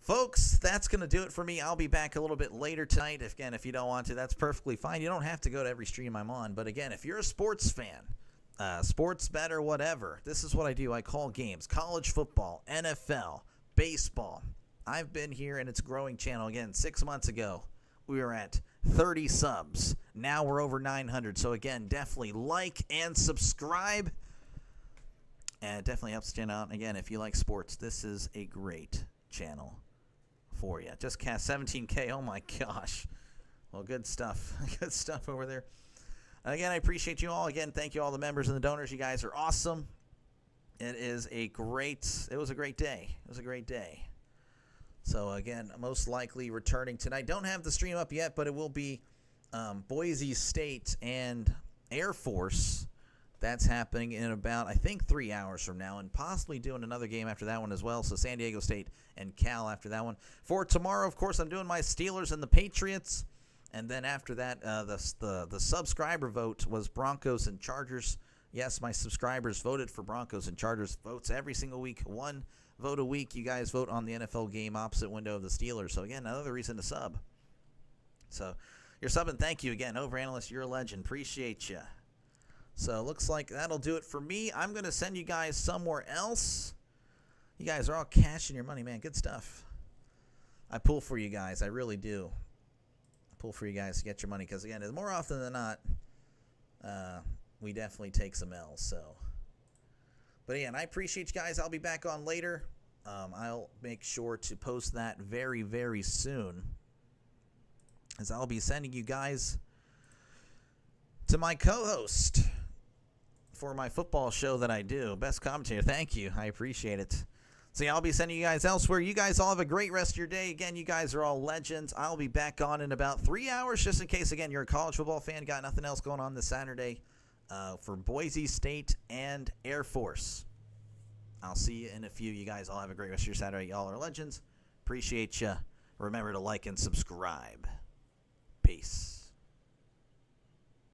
Folks, that's going to do it for me. I'll be back a little bit later tonight. Again, if you don't want to, that's perfectly fine. You don't have to go to every stream I'm on. But, again, if you're a sports fan, sports bettor, whatever, this is what I do. I call games. College football, NFL, baseball. I've been here, and it's a growing channel. Again, 6 months ago, we were at 30 subs. Now we're over 900. So, again, definitely like and subscribe. And it definitely helps stand out. Again, if you like sports, this is a great channel for you. Just cast 17K. Oh, my gosh. Well, good stuff. Good stuff over there. Again, I appreciate you all. Again, thank you all the members and the donors. You guys are awesome. It was a great day. It was a great day. So, again, most likely returning tonight. Don't have the stream up yet, but it will be Boise State and Air Force. That's happening in about, I think, 3 hours from now, and possibly doing another game after that one as well. So San Diego State and Cal after that one. For tomorrow, of course, I'm doing my Steelers and the Patriots. And then after that, the subscriber vote was Broncos and Chargers. Yes, my subscribers voted for Broncos and Chargers. Votes every single week. One vote a week. You guys vote on the NFL game opposite window of the Steelers. So, again, another reason to sub. So, you're subbing. Thank you again. Overanalyst, you're a legend. Appreciate you. So, looks like that'll do it for me. I'm going to send you guys somewhere else. You guys are all cashing your money, man. Good stuff. I pull for you guys. I really do. I pull for you guys to get your money because, again, more often than not, we definitely take some L's. So, but, again, I appreciate you guys. I'll be back on later. I'll make sure to post that very, very soon as I'll be sending you guys to my co-host for my football show that I do. Best commentator. Thank you. I appreciate it. So, yeah, I'll be sending you guys elsewhere. You guys all have a great rest of your day. Again, you guys are all legends. I'll be back on in about 3 hours just in case, again, you're a college football fan, got nothing else going on this Saturday for Boise State and Air Force. I'll see you in a few. You guys all have a great rest of your Saturday. Y'all are legends. Appreciate you. Remember to like and subscribe. Peace.